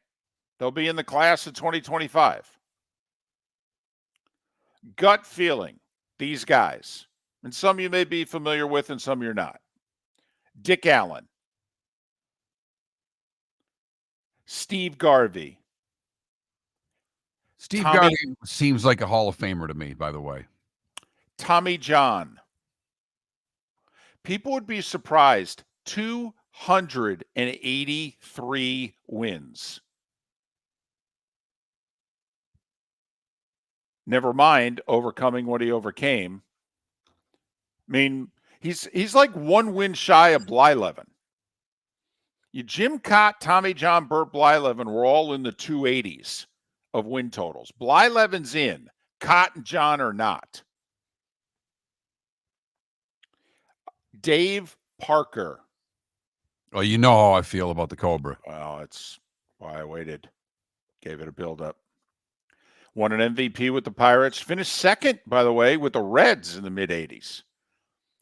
They'll be in the class of 2025. Gut feeling, these guys. And some you may be familiar with and some you're not. Dick Allen. Steve Garvey. Steve Tommy- Garvey seems like a Hall of Famer to me, by the way. Tommy John. People would be surprised. 283 wins. Never mind overcoming what he overcame. I mean, he's like 1 win shy of Blyleven. Jim Cott, Tommy John, Burt Blyleven were all in the 280s of win totals. Blyleven's in. Cott and John are not. Dave Parker. Well, you know how I feel about the Cobra. Well, that's why I waited. Gave it a build-up. Won an MVP with the Pirates. Finished second, by the way, with the Reds in the mid-'80s.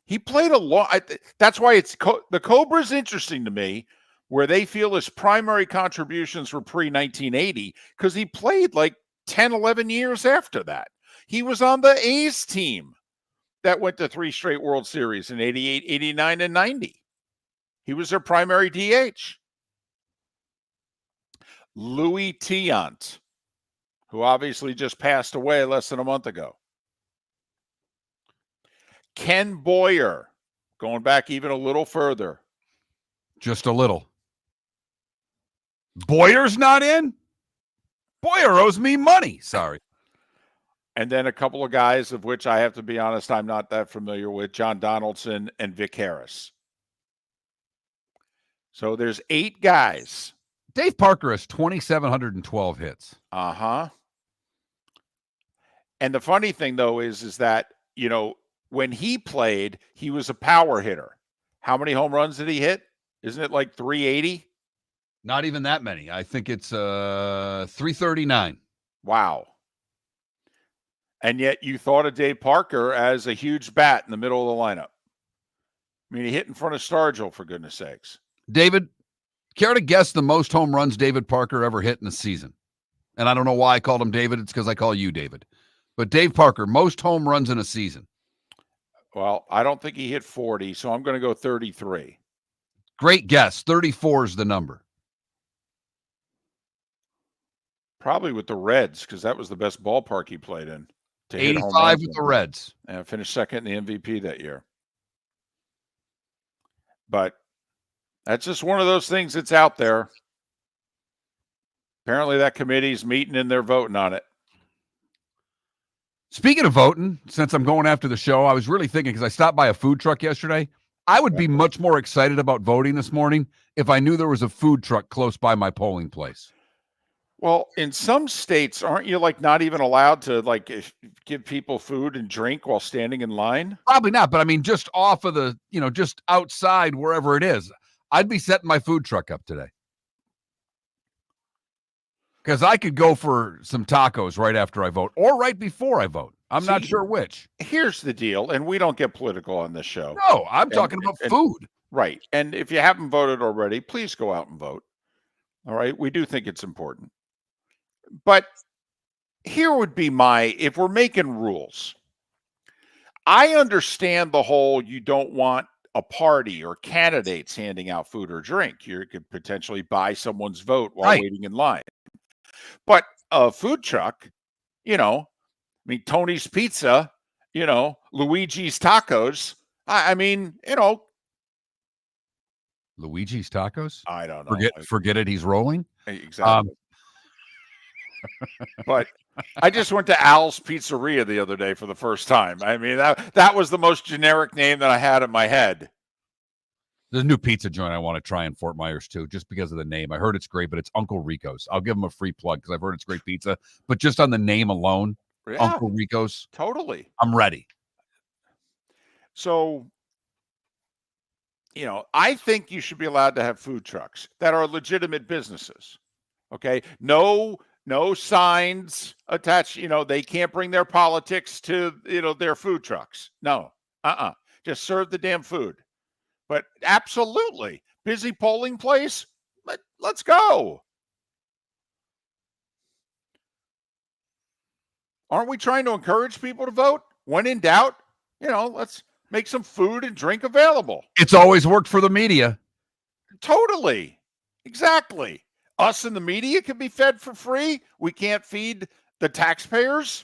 He played a lot. That's why the Cobra's interesting to me, where they feel his primary contributions were pre-1980, because he played like 10, 11 years after that. He was on the A's team that went to 3 straight World Series in 88, 89, and 90. He was their primary DH. Louis Tiant, who obviously just passed away less than a month ago. Ken Boyer, going back even a little further. Just a little. Boyer's not in? Boyer owes me money. Sorry. And then a couple of guys of which I have to be honest, I'm not that familiar with, John Donaldson and Vic Harris. So there's 8 guys. Dave Parker has 2,712 hits. Uh-huh. And the funny thing, though, is that, when he played, he was a power hitter. How many home runs did he hit? Isn't it like 380? Not even that many. I think it's 339. Wow. And yet you thought of Dave Parker as a huge bat in the middle of the lineup. I mean, he hit in front of Stargell, for goodness sakes. David, care to guess the most home runs David Parker ever hit in a season? And I don't know why I called him David. It's because I call you David. But Dave Parker, most home runs in a season. Well, I don't think he hit 40, so I'm going to go 33. Great guess. 34 is the number. Probably with the Reds, because that was the best ballpark he played in. 85 with the Reds. And finished second in the MVP that year. But that's just one of those things that's out there. Apparently that committee's meeting and they're voting on it. Speaking of voting, since I'm going after the show, I was really thinking, because I stopped by a food truck yesterday, I would be much more excited about voting this morning if I knew there was a food truck close by my polling place. Well, in some states, aren't you not even allowed to give people food and drink while standing in line? Probably not, but I mean, just off of the, just outside wherever it is, I'd be setting my food truck up today. Because I could go for some tacos right after I vote or right before I vote. I'm not sure which. Here's the deal, and we don't get political on this show. No, I'm talking about food. Right. And if you haven't voted already, please go out and vote. All right. We do think it's important. But here would be if we're making rules, I understand the whole you don't want a party or candidates handing out food or drink. You could potentially buy someone's vote while waiting in line. But a food truck, Tony's Pizza, Luigi's Tacos. I mean, Luigi's Tacos? I don't know. Forget it. He's rolling. Exactly. But I just went to Al's Pizzeria the other day for the first time. I mean, that was the most generic name that I had in my head. There's a new pizza joint I want to try in Fort Myers, too, just because of the name. I heard it's great, but it's Uncle Rico's. I'll give them a free plug because I've heard it's great pizza. But just on the name alone, Uncle Rico's. Totally. I'm ready. So, I think you should be allowed to have food trucks that are legitimate businesses. Okay? No signs attached. They can't bring their politics to, their food trucks. No. Just serve the damn food. But absolutely. Busy polling place. Let's go. Aren't we trying to encourage people to vote? When in doubt, let's make some food and drink available. It's always worked for the media. Totally. Exactly. Us and the media can be fed for free. We can't feed the taxpayers.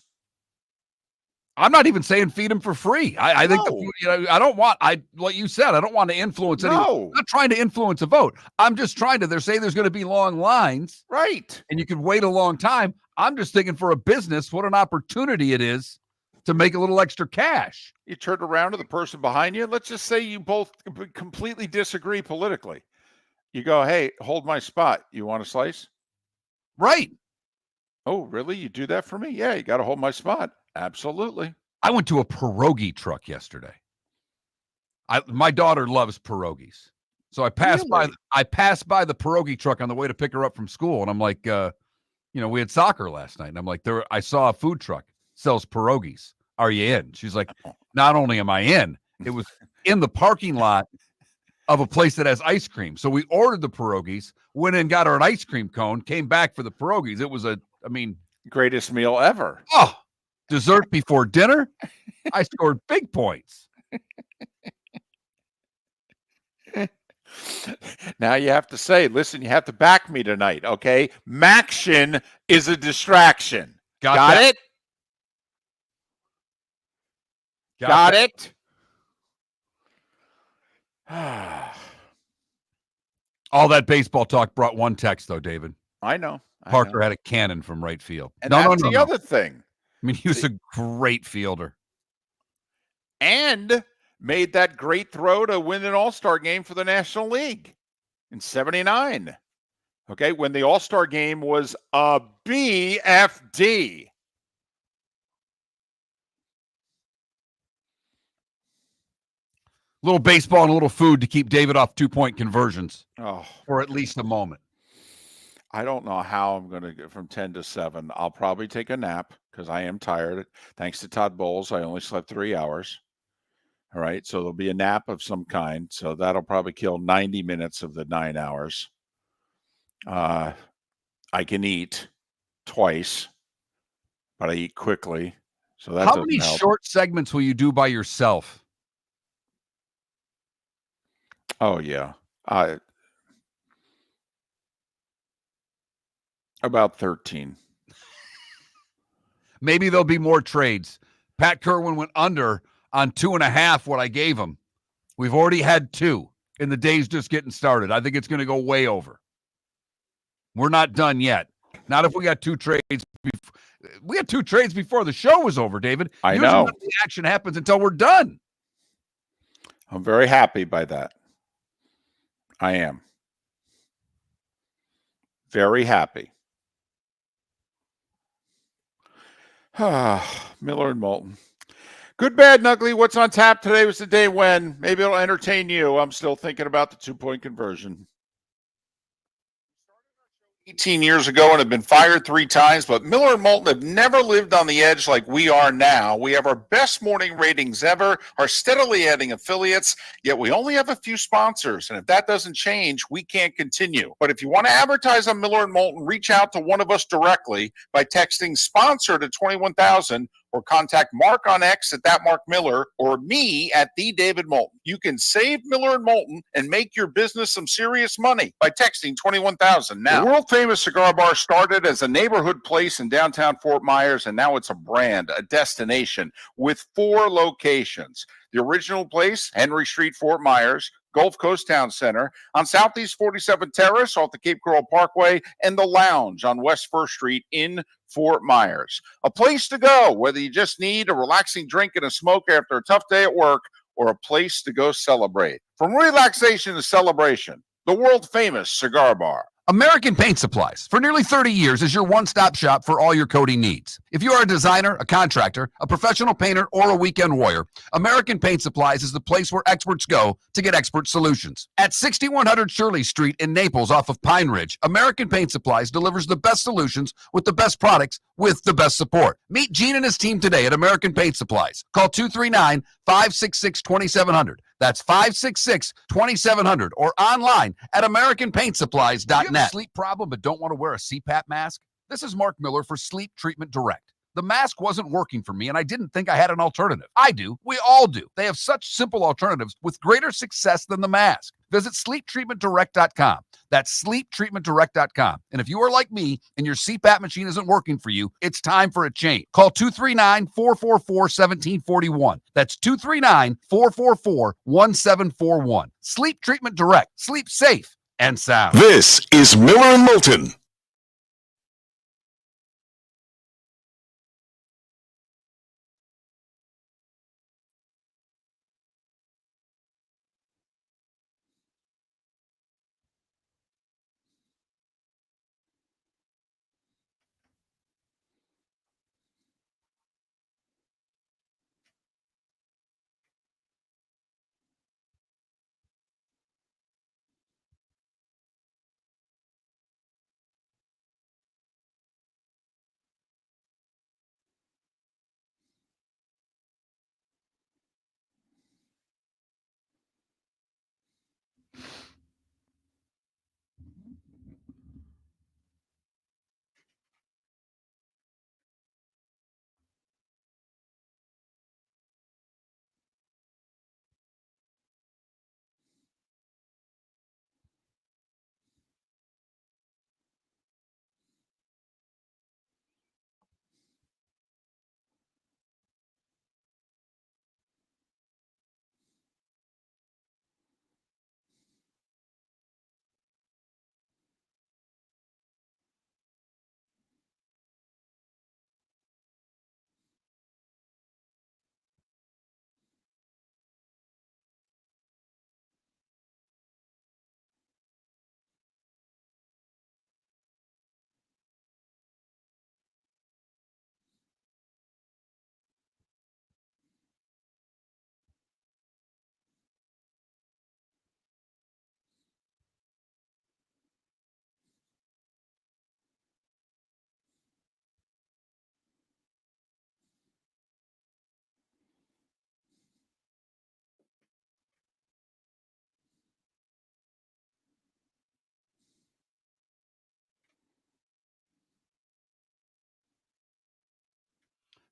I'm not even saying feed them for free. I think No. I don't want, like you said, I don't want to influence anyone. No. I'm not trying to influence a vote. I'm just trying to, they're saying there's going to be long lines. Right. And you could wait a long time. I'm just thinking for a business, what an opportunity it is to make a little extra cash. You turn around to the person behind you. Let's just say you both completely disagree politically. You go, hey, hold my spot. You want a slice? Right. Oh, really? You do that for me? Yeah, you got to hold my spot. Absolutely. I went to a pierogi truck yesterday. My daughter loves pierogies. So I passed by the pierogi truck on the way to pick her up from school. And I'm like, we had soccer last night. And I'm like, I saw a food truck sells pierogies. Are you in? She's like, not only am I in, it was in the parking lot of a place that has ice cream. So we ordered the pierogies, went in, got her an ice cream cone, came back for the pierogies. It was greatest meal ever. Oh, dessert before dinner. I scored big points. Now you have to say, listen, you have to back me tonight, okay? Maction is a distraction. Got it? Got it? All that baseball talk brought one text, though, David. I know. Parker had a cannon from right field. And that's the other thing. I mean, he was a great fielder. And made that great throw to win an All-Star game for the National League in 79. Okay, when the All-Star game was a BFD. Little baseball and a little food to keep David off 2-point conversions for at Oh, least a moment. I don't know how I'm going to get from 10 to 7. I'll probably take a nap because I am tired. Thanks to Todd Bowles, I only slept 3 hours. All right, so there'll be a nap of some kind. So that'll probably kill 90 minutes of the 9 hours. I can eat twice, but I eat quickly. So that How doesn't many help. short segments will you do by yourself? Oh, yeah. About 13. Maybe there'll be more trades. Pat Kirwan went under on 2.5 what I gave him. We've already had 2, and the day's just getting started. I think it's going to go way over. We're not done yet. Not if we got 2 trades. We had 2 trades before the show was over, David. I Usually know. none of the action happens until we're done. I'm very happy by that. I am. Very happy. Miller and Moulton. Good, bad, and ugly. What's on tap today was the day when. Maybe it'll entertain you. I'm still thinking about the 2-point conversion. 18 years ago and have been fired 3 times, but Miller and Moulton have never lived on the edge like we are now. We have our best morning ratings ever, are steadily adding affiliates, yet we only have a few sponsors. And if that doesn't change, we can't continue. But if you want to advertise on Miller and Moulton, reach out to one of us directly by texting sponsor to 21,000 or contact Mark on X at @MarkMiller or me at @TheDavidMoulton. You can save Miller and Moulton and make your business some serious money by texting 21,000 now. The world-famous cigar bar started as a neighborhood place in downtown Fort Myers, and now it's a brand, a destination with 4 locations. The original place, Henry Street, Fort Myers, Gulf Coast Town Center, on Southeast 47th Terrace off the Cape Coral Parkway, and the Lounge on West 1st Street in Fort Myers. A place to go, whether you just need a relaxing drink and a smoke after a tough day at work, or a place to go celebrate. From relaxation to celebration, the world-famous cigar bar. American Paint Supplies, for nearly 30 years, is your one-stop shop for all your coating needs. If you are a designer, a contractor, a professional painter, or a weekend warrior, American Paint Supplies is the place where experts go to get expert solutions. At 6100 Shirley Street in Naples off of Pine Ridge, American Paint Supplies delivers the best solutions with the best products with the best support. Meet Gene and his team today at American Paint Supplies. Call 239-566-2700. That's 566-2700 or online at AmericanPaintSupplies.net. You have a sleep problem but don't want to wear a CPAP mask? This is Mark Miller for Sleep Treatment Direct. The mask wasn't working for me, and I didn't think I had an alternative. I do. We all do. They have such simple alternatives with greater success than the mask. Visit SleepTreatmentDirect.com. That's SleepTreatmentDirect.com. And if you are like me and your CPAP machine isn't working for you, it's time for a change. Call 239-444-1741. That's 239-444-1741. Sleep Treatment Direct. Sleep safe and sound. This is Miller and Moulton.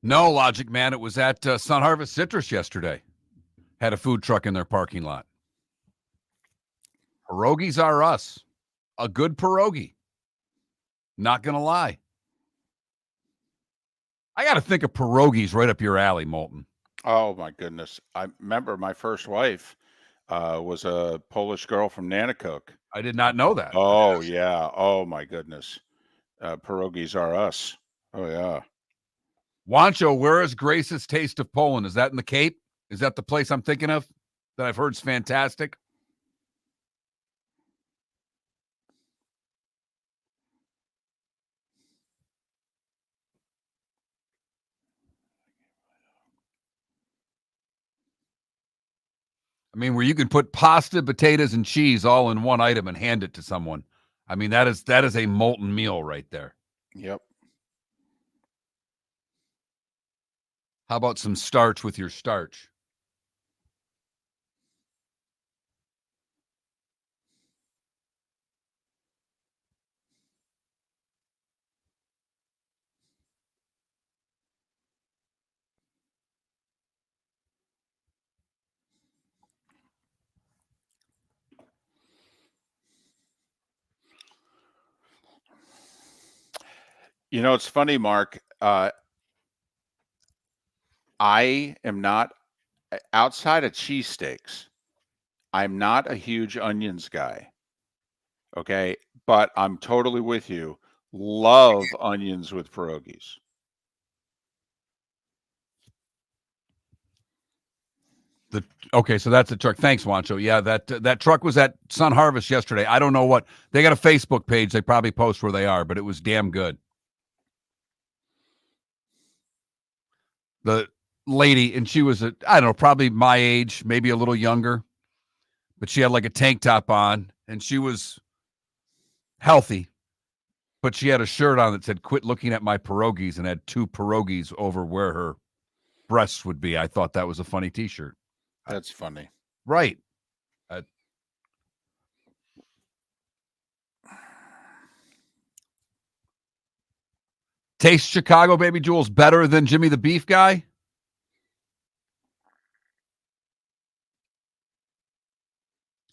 No, Logic Man. It was at Sun Harvest Citrus yesterday. Had a food truck in their parking lot. Pierogies are us. A good pierogi. Not going to lie. I got to think of pierogies right up your alley, Moulton. Oh, my goodness. I remember my first wife was a Polish girl from Nanticoke. I did not know that. Oh, yeah. Oh, my goodness. Pierogies are us. Oh, yeah. Wancho, where is Grace's Taste of Poland? Is that in the Cape? Is that the place I'm thinking of that I've heard is fantastic? I mean, where you can put pasta, potatoes, and cheese all in one item and hand it to someone. I mean, that is a Moulton meal right there. Yep. How about some starch with your starch? You know, it's funny, Mark. I am not, outside of cheesesteaks, I'm not a huge onions guy. Okay. But I'm totally with you. Love onions with pierogies. Okay, so that's the truck. Thanks, Wancho. Yeah, that truck was at Sun Harvest yesterday. I don't know what they got a Facebook page. They probably post where they are, but it was damn good. The lady, and she was I don't know, probably my age, maybe a little younger, but she had like a tank top on, and she was healthy, but she had a shirt on that said "Quit looking at my pierogies," and had 2 pierogies over where her breasts would be. I thought that was a funny T-shirt. That's funny. Right. Taste Chicago, Baby Jules, better than Jimmy the Beef Guy?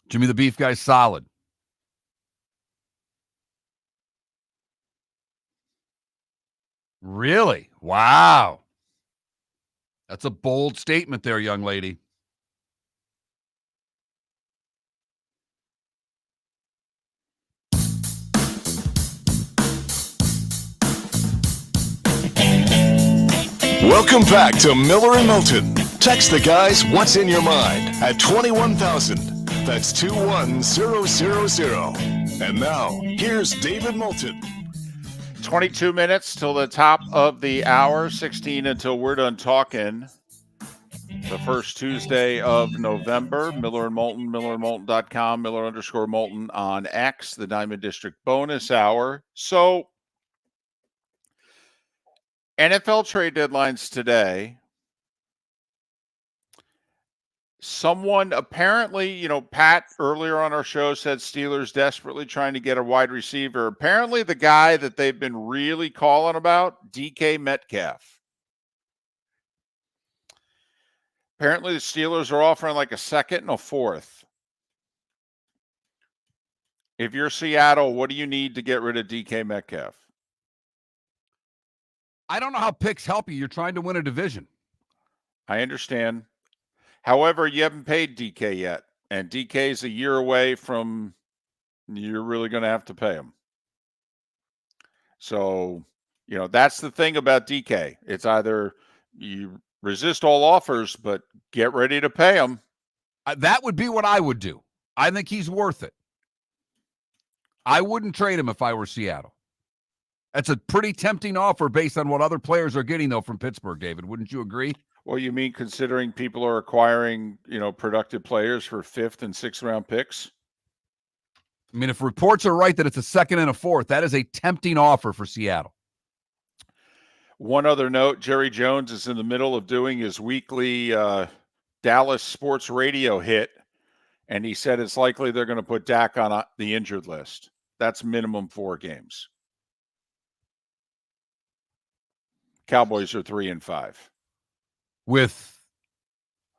Jimmy the Beef Guy's solid. Really? Wow. That's a bold statement there, young lady. Welcome back to Miller and Moulton. Text the guys what's in your mind at 21,000. That's 21000. And now, here's David Moulton. 22 minutes till the top of the hour, 16 until we're done talking. The first Tuesday of November. Miller and Moulton, millerandmoulton.com, Miller_Moulton on X, the Diamond District bonus hour. So, NFL trade deadlines today. Someone apparently, Pat earlier on our show said Steelers desperately trying to get a wide receiver. Apparently the guy that they've been really calling about, DK Metcalf. Apparently the Steelers are offering like a second and a fourth. If you're Seattle, what do you need to get rid of DK Metcalf? I don't know how picks help you. You're trying to win a division. I understand. However, you haven't paid DK yet, and DK is a year away from you're really going to have to pay him. So, that's the thing about DK. It's either you resist all offers, but get ready to pay him. That would be what I would do. I think he's worth it. I wouldn't trade him if I were Seattle. That's a pretty tempting offer based on what other players are getting, though, from Pittsburgh, David. Wouldn't you agree? Well, you mean considering people are acquiring, productive players for 5th and 6th round picks? I mean, if reports are right that it's a second and a fourth, that is a tempting offer for Seattle. One other note, Jerry Jones is in the middle of doing his weekly Dallas sports radio hit, and he said it's likely they're going to put Dak on the injured list. That's minimum 4 games. Cowboys are 3-5. With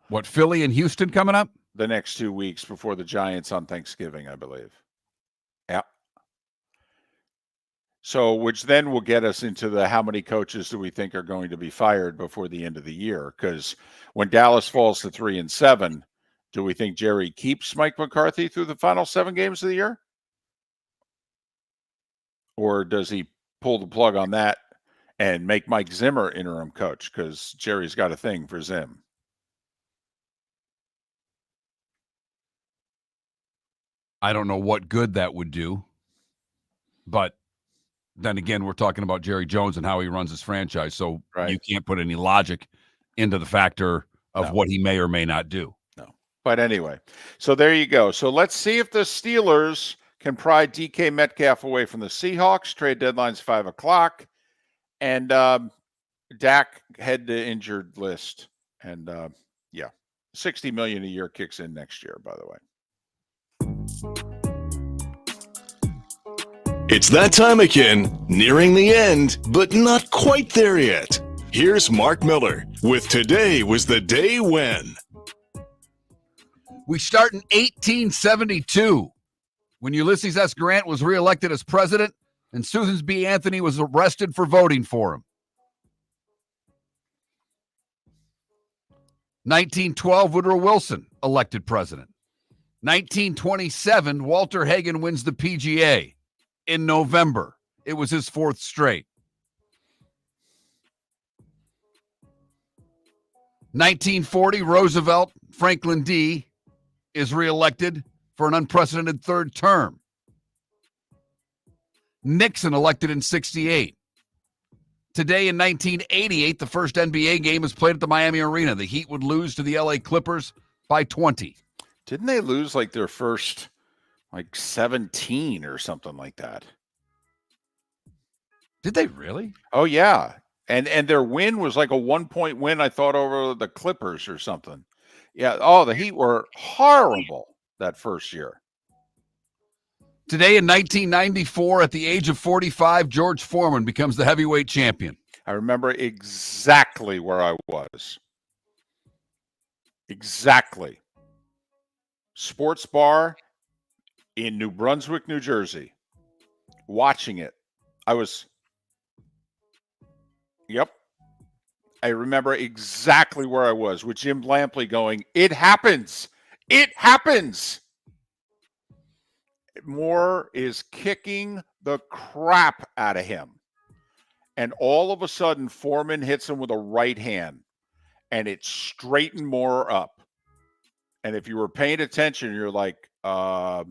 what, Philly and Houston coming up? The next 2 weeks before the Giants on Thanksgiving, I believe. Yeah. So, which then will get us into the how many coaches do we think are going to be fired before the end of the year? Because when Dallas falls to 3-7, do we think Jerry keeps Mike McCarthy through the final 7 games of the year? Or does he pull the plug on that and make Mike Zimmer interim coach? Because Jerry's got a thing for Zim. I don't know what good that would do. But then again, we're talking about Jerry Jones and how he runs his franchise. So You can't put any logic into the factor of what he may or may not do. No. But anyway, so there you go. So let's see if the Steelers can pry DK Metcalf away from the Seahawks. Trade deadline's 5:00. And Dak head to injured list. And $60 million a year kicks in next year, by the way. It's that time again, nearing the end, but not quite there yet. Here's Mark Miller with Today Was the Day When. We start in 1872 when Ulysses S. Grant was reelected as president and Susan B. Anthony was arrested for voting for him. 1912, Woodrow Wilson elected president. 1927, Walter Hagen wins the PGA in November. It was his 4th straight. 1940, Roosevelt Franklin D. is reelected for an unprecedented 3rd term. Nixon elected in 68. Today in 1988, the first NBA game is played at the Miami Arena. The Heat would lose to the LA Clippers by 20. Didn't they lose like their first 17 or something like that? Did they really? Oh, yeah. And their win was like a 1-point win, I thought, over the Clippers or something. Yeah. Oh, the Heat were horrible that first year. Today in 1994, at the age of 45, George Foreman becomes the heavyweight champion. I remember exactly where I was. Exactly. Sports bar in New Brunswick, New Jersey. Watching it. Yep. I remember exactly where I was with Jim Lampley going, "It happens. It happens." Moore is kicking the crap out of him. And all of a sudden, Foreman hits him with a right hand, and it straightened Moore up. And if you were paying attention, you're like, I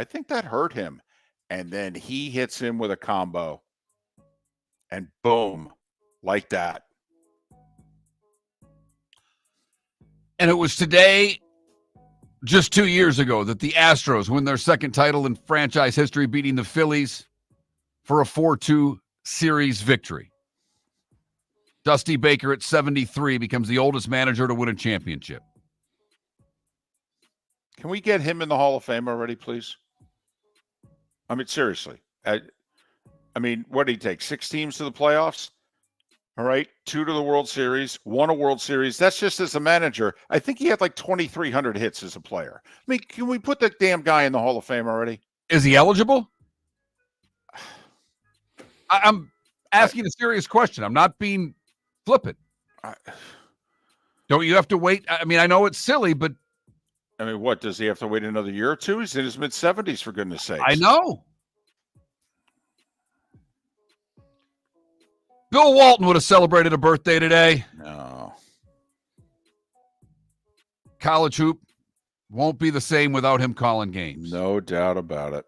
think that hurt him. And then he hits him with a combo. And boom, like that. And it was today, just 2 years ago, that the Astros win their second title in franchise history, beating the Phillies for a 4-2 series victory. Dusty Baker at 73 becomes the oldest manager to win a championship. Can we get him in the Hall of Fame already, please? I mean, seriously. I mean, what did he take? 6 teams to the playoffs? All right. 2 to the World Series, 1 a World Series. That's just as a manager. I think he had like 2,300 hits as a player. I mean, can we put that damn guy in the Hall of Fame already? Is he eligible? I'm asking a serious question. I'm not being flippant. Don't you have to wait? I mean, I know it's silly, but I mean, what, does he have to wait another year or two? He's in his mid-70s, for goodness sakes. I know. Bill Walton would have celebrated a birthday today. No. College hoop won't be the same without him calling games. No doubt about it.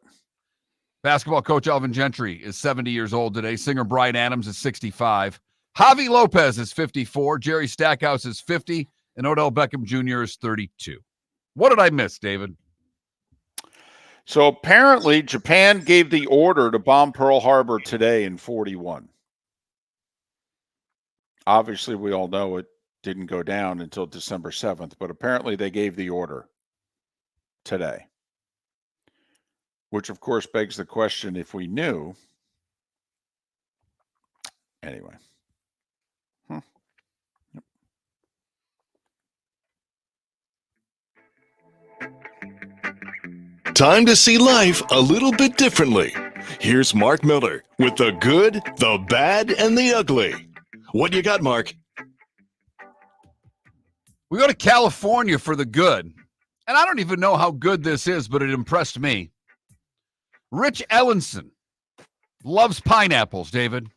Basketball coach Alvin Gentry is 70 years old today. Singer Bryan Adams is 65. Javi Lopez is 54. Jerry Stackhouse is 50. And Odell Beckham Jr. is 32. What did I miss, David? So apparently Japan gave the order to bomb Pearl Harbor today in 41. Obviously, we all know it didn't go down until December 7th, but apparently they gave the order today. Which, of course, begs the question, if we knew. Anyway. Yep. Time to see life a little bit differently. Here's Mark Miller with the good, the bad, and the ugly. What you got, Mark? We go to California for the good. And I don't even know how good this is, but it impressed me. Rich Ellenson loves pineapples, David.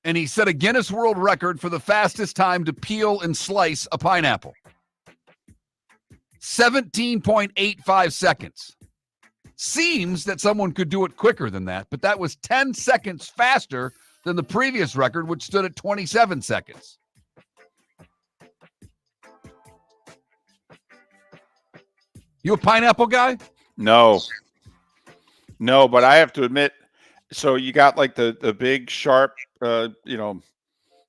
And he set a Guinness World Record for the fastest time to peel and slice a pineapple. 17.85 seconds. Seems that someone could do it quicker than that, but that was 10 seconds faster than the previous record, which stood at 27 seconds. You a pineapple guy? No, but I have to admit, so you got like the big sharp, the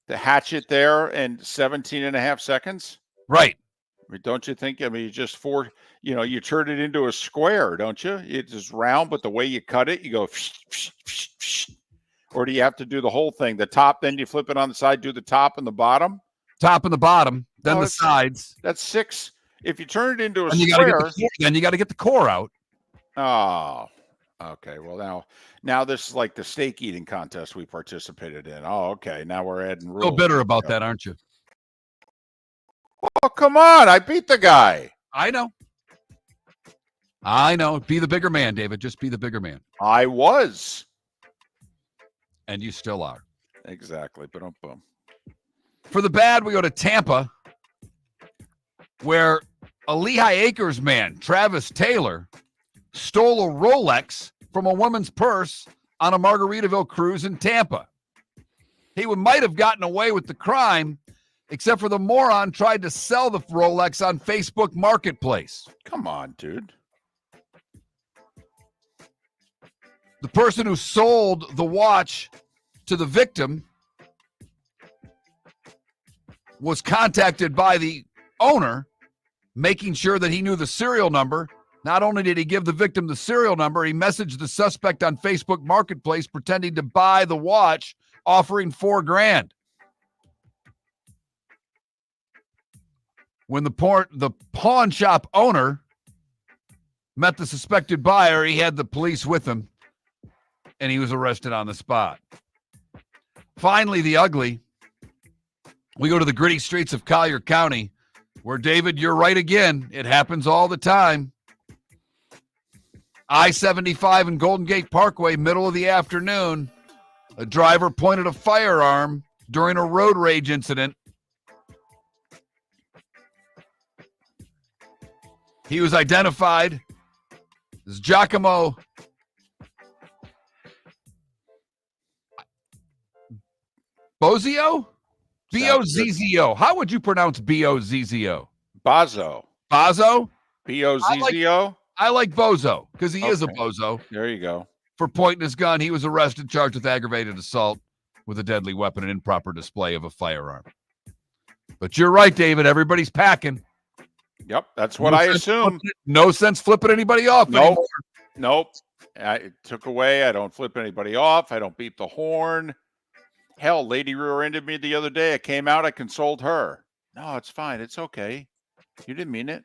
hatchet there, and 17 and a half seconds. Right. I mean, don't you think? I mean, you turn it into a square, don't you? It's just round, but the way you cut it, you go, or do you have to do the whole thing? The top, then you flip it on the side, do the top and the bottom? Top and the bottom, then the sides. That's 6. If you turn it into a and square. Then you got to get the core out. Oh, okay. Well, now this is like the steak eating contest we participated in. Oh, okay. Now we're adding rules. Still bitter about that, aren't you? Oh, come on. I beat the guy. I know. Be the bigger man, David. Just be the bigger man. I was. And you still are. Exactly. But boom. For the bad, we go to Tampa, where a Lehigh Acres man, Travis Taylor, stole a Rolex from a woman's purse on a Margaritaville cruise in Tampa. He might have gotten away with the crime, except for the moron tried to sell the Rolex on Facebook Marketplace. Come on, dude. The person who sold the watch to the victim was contacted by the owner, making sure that he knew the serial number. Not only did he give the victim the serial number, he messaged the suspect on Facebook Marketplace pretending to buy the watch, offering $4,000. When the pawn shop owner met the suspected buyer, he had the police with him, and he was arrested on the spot. Finally, the ugly. We go to the gritty streets of Collier County, where, David, you're right again. It happens all the time. I-75 and Golden Gate Parkway, middle of the afternoon. A driver pointed a firearm during a road rage incident. He was identified as Giacomo Bozio? B-O-Z-Z-O. How would you pronounce B-O-Z-Z-O? Bozo. Bozo? B-O-Z-Z-O? I like Bozo because he is a bozo. There you go. For pointing his gun, he was arrested, charged with aggravated assault with a deadly weapon and improper display of a firearm. But you're right, David. Everybody's packing. Yep, that's what I assume. No sense flipping anybody off anymore. Nope. I took away. I don't flip anybody off. I don't beep the horn. Hell, lady rear-ended me the other day. I came out. I consoled her. No, it's fine. It's okay. You didn't mean it.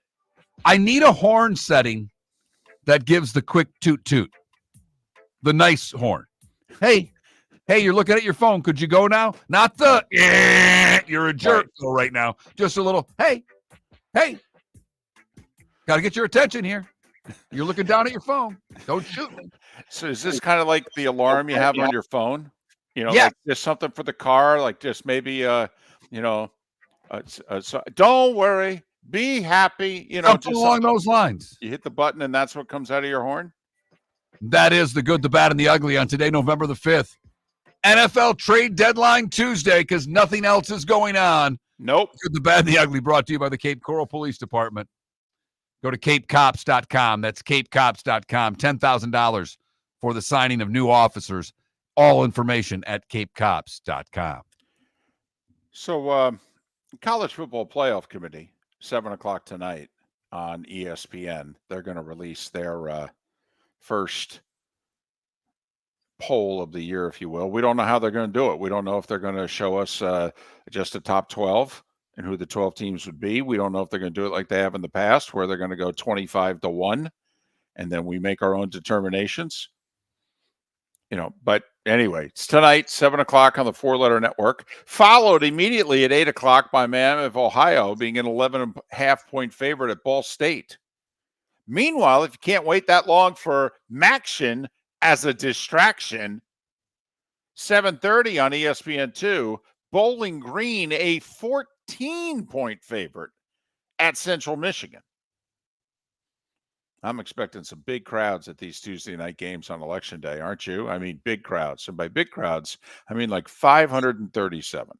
I need a horn setting that gives the quick toot-toot. The nice horn. Hey, you're looking at your phone. Could you go now? Not the, you're a jerk right now. Just a little, hey. Got to get your attention here. You're looking down at your phone. Don't shoot me. So is this kind of like the alarm you have on your phone? You know, Yeah. like just something for the car, like just maybe, don't worry, be happy. You know, Something along those lines. You hit the button and that's what comes out of your horn? That is the good, the bad, and the ugly on today, November the 5th. NFL trade deadline Tuesday because nothing else is going on. Nope. Good, the bad, and the ugly brought to you by the Cape Coral Police Department. Go to capecops.com. That's capecops.com. $10,000 for the signing of new officers. All information at capecops.com. So, College Football Playoff Committee, 7 o'clock tonight on ESPN. They're going to release their first poll of the year, if you will. We don't know how they're going to do it. We don't know if they're going to show us just the top 12 and who the 12 teams would be. We don't know if they're going to do it like they have in the past, where they're going to go 25-1, and then we make our own determinations. You know, but anyway, it's tonight, 7 o'clock on the 4-letter network, followed immediately at 8 o'clock by Miami of Ohio being an 11.5-point favorite at Ball State. Meanwhile, if you can't wait that long for Maction as a distraction, 7:30 on ESPN2, Bowling Green, a 14-point favorite at Central Michigan. I'm expecting some big crowds at these Tuesday night games on Election Day, aren't you? I mean, big crowds. And by big crowds, I mean like 537.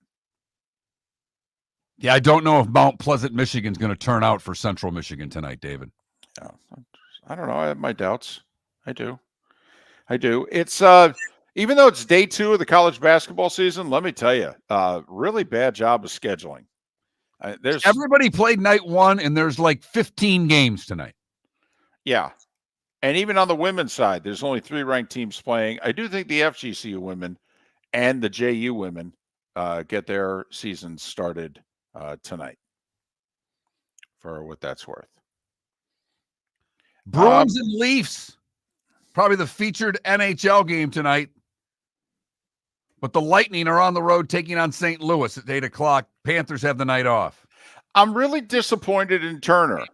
Yeah, I don't know if Mount Pleasant, Michigan's going to turn out for Central Michigan tonight, David. Yeah, I don't know. I have my doubts. I do. It's even though it's day 2 of the college basketball season, let me tell you, really bad job of scheduling. There's everybody played night 1, and there's like 15 games tonight. Yeah. And even on the women's side, there's only 3 ranked teams playing. I do think the FGCU women and the JU women get their seasons started tonight, for what that's worth. Bruins and Leafs, probably the featured NHL game tonight. But the Lightning are on the road taking on St. Louis at 8 o'clock. Panthers have the night off. I'm really disappointed in Turner.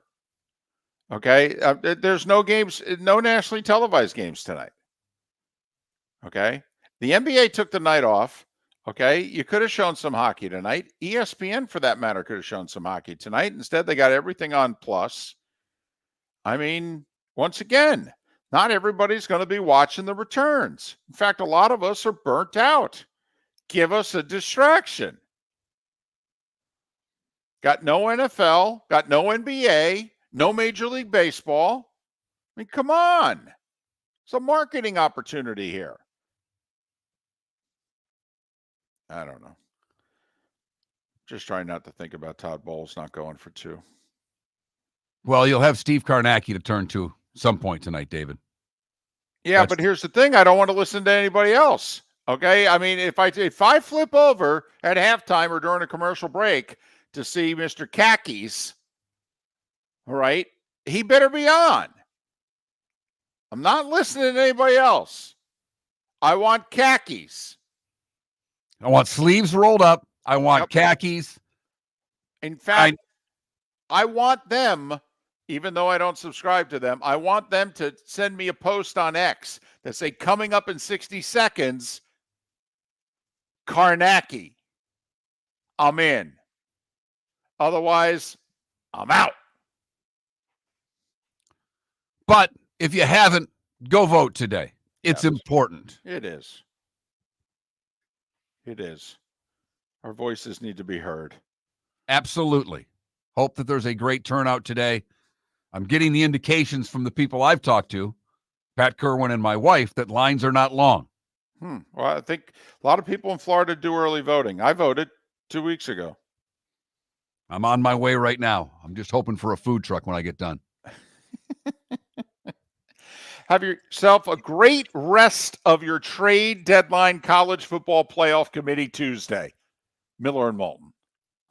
Okay, there's no games, no nationally televised games tonight. Okay, the NBA took the night off. Okay, you could have shown some hockey tonight. ESPN, for that matter, could have shown some hockey tonight. Instead, they got everything on Plus. I mean, once again, not everybody's going to be watching the returns. In fact, a lot of us are burnt out. Give us a distraction. Got no NFL, got no NBA. No Major League Baseball. I mean, come on. It's a marketing opportunity here. I don't know. Just trying not to think about Todd Bowles not going for 2. Well, you'll have Steve Karnacki to turn to some point tonight, David. Yeah, but here's the thing. I don't want to listen to anybody else. Okay? I mean, if I flip over at halftime or during a commercial break to see Mr. Khakis, all right, he better be on. I'm not listening to anybody else. I want khakis. I want sleeves rolled up. I want khakis. In fact, I want them, even though I don't subscribe to them, I want them to send me a post on X that say, coming up in 60 seconds, Karnacki. I'm in. Otherwise, I'm out. But if you haven't, go vote today. It's important. It is. It is. Our voices need to be heard. Absolutely. Hope that there's a great turnout today. I'm getting the indications from the people I've talked to, Pat Kirwan and my wife, that lines are not long. Well, I think a lot of people in Florida do early voting. I voted 2 weeks ago. I'm on my way right now. I'm just hoping for a food truck when I get done. Have yourself a great rest of your trade deadline college football playoff committee Tuesday. Miller and Moulton.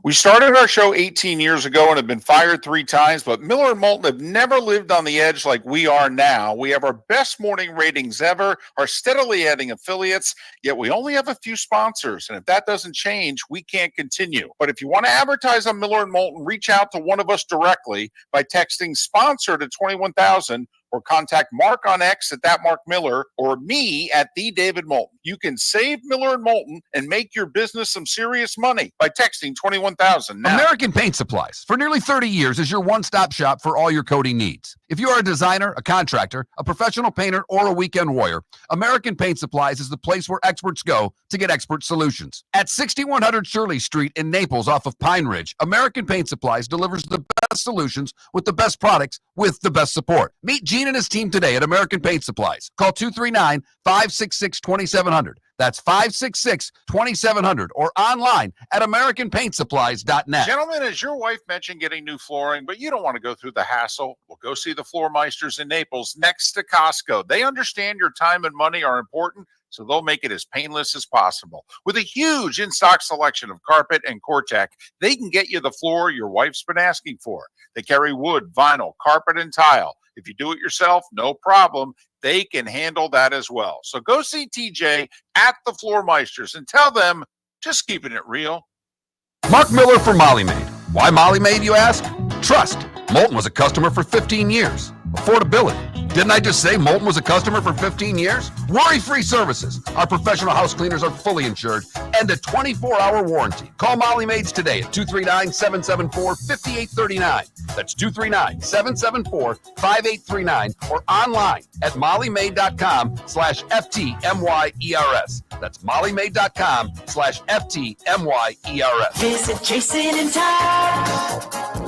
We started our show 18 years ago and have been fired 3 times, but Miller and Moulton have never lived on the edge like we are now. We have our best morning ratings ever, are steadily adding affiliates, yet we only have a few sponsors. And if that doesn't change, we can't continue. But if you want to advertise on Miller and Moulton, reach out to one of us directly by texting sponsor to 21,000 or contact Mark on X at @MarkMiller or me at @TheDavidMoulton. You can save Miller and Moulton and make your business some serious money by texting 21,000 now. American Paint Supplies, for nearly 30 years, is your one-stop shop for all your coating needs. If you are a designer, a contractor, a professional painter, or a weekend warrior, American Paint Supplies is the place where experts go to get expert solutions. At 6100 Shirley Street in Naples off of Pine Ridge, American Paint Supplies delivers the best solutions with the best products with the best support. Meet Gene and his team today at American Paint Supplies. Call 239-566-2700. That's 566-2700 or online at AmericanPaintSupplies.net. Gentlemen, as your wife mentioned getting new flooring, but you don't want to go through the hassle, well, go see the Floor Meisters in Naples next to Costco. They understand your time and money are important, so they'll make it as painless as possible. With a huge in-stock selection of carpet and Cortec, they can get you the floor your wife's been asking for. They carry wood, vinyl, carpet, and tile. If you do it yourself, no problem. They can handle that as well. So go see TJ at the Floor Meisters and tell them, just keeping it real. Mark Miller for Molly Maid. Why Molly Maid, you ask? Trust. Moulton was a customer for 15 years. Affordability. Didn't I just say Moulton was a customer for 15 years? Worry-free services. Our professional house cleaners are fully insured and a 24-hour warranty. Call Molly Maids today at 239-774-5839. That's 239-774-5839 or online at mollymaid.com/FTMYERS. That's mollymaid.com/FTMYERS. Visit Jason and Todd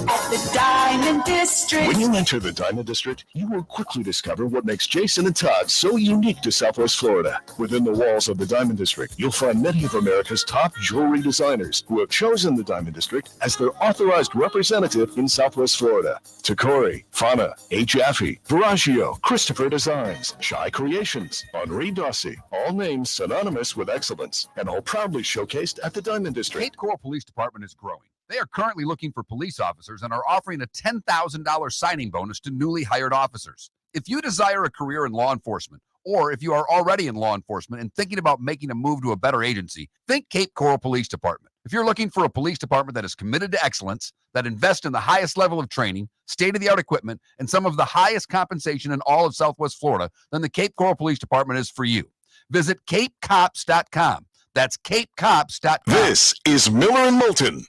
at the Diamond District. When you enter the Diamond District, you will quickly discover what makes Jason and Todd so unique to Southwest Florida. Within the walls of the Diamond District, you'll find many of America's top jewelry designers who have chosen the Diamond District as their authorized representative in Southwest Florida. Takori, Fana, A. Jaffe, Veragio, Christopher Designs, Shy Creations, Henri Dossi, all names synonymous with excellence and all proudly showcased at the Diamond District. Cape Coral Police Department is growing. They are currently looking for police officers and are offering a $10,000 signing bonus to newly hired officers. If you desire a career in law enforcement, or if you are already in law enforcement and thinking about making a move to a better agency, think Cape Coral Police Department. If you're looking for a police department that is committed to excellence, that invests in the highest level of training, state-of-the-art equipment, and some of the highest compensation in all of Southwest Florida, then the Cape Coral Police Department is for you. Visit capecops.com. That's capecops.com. This is Miller and Moulton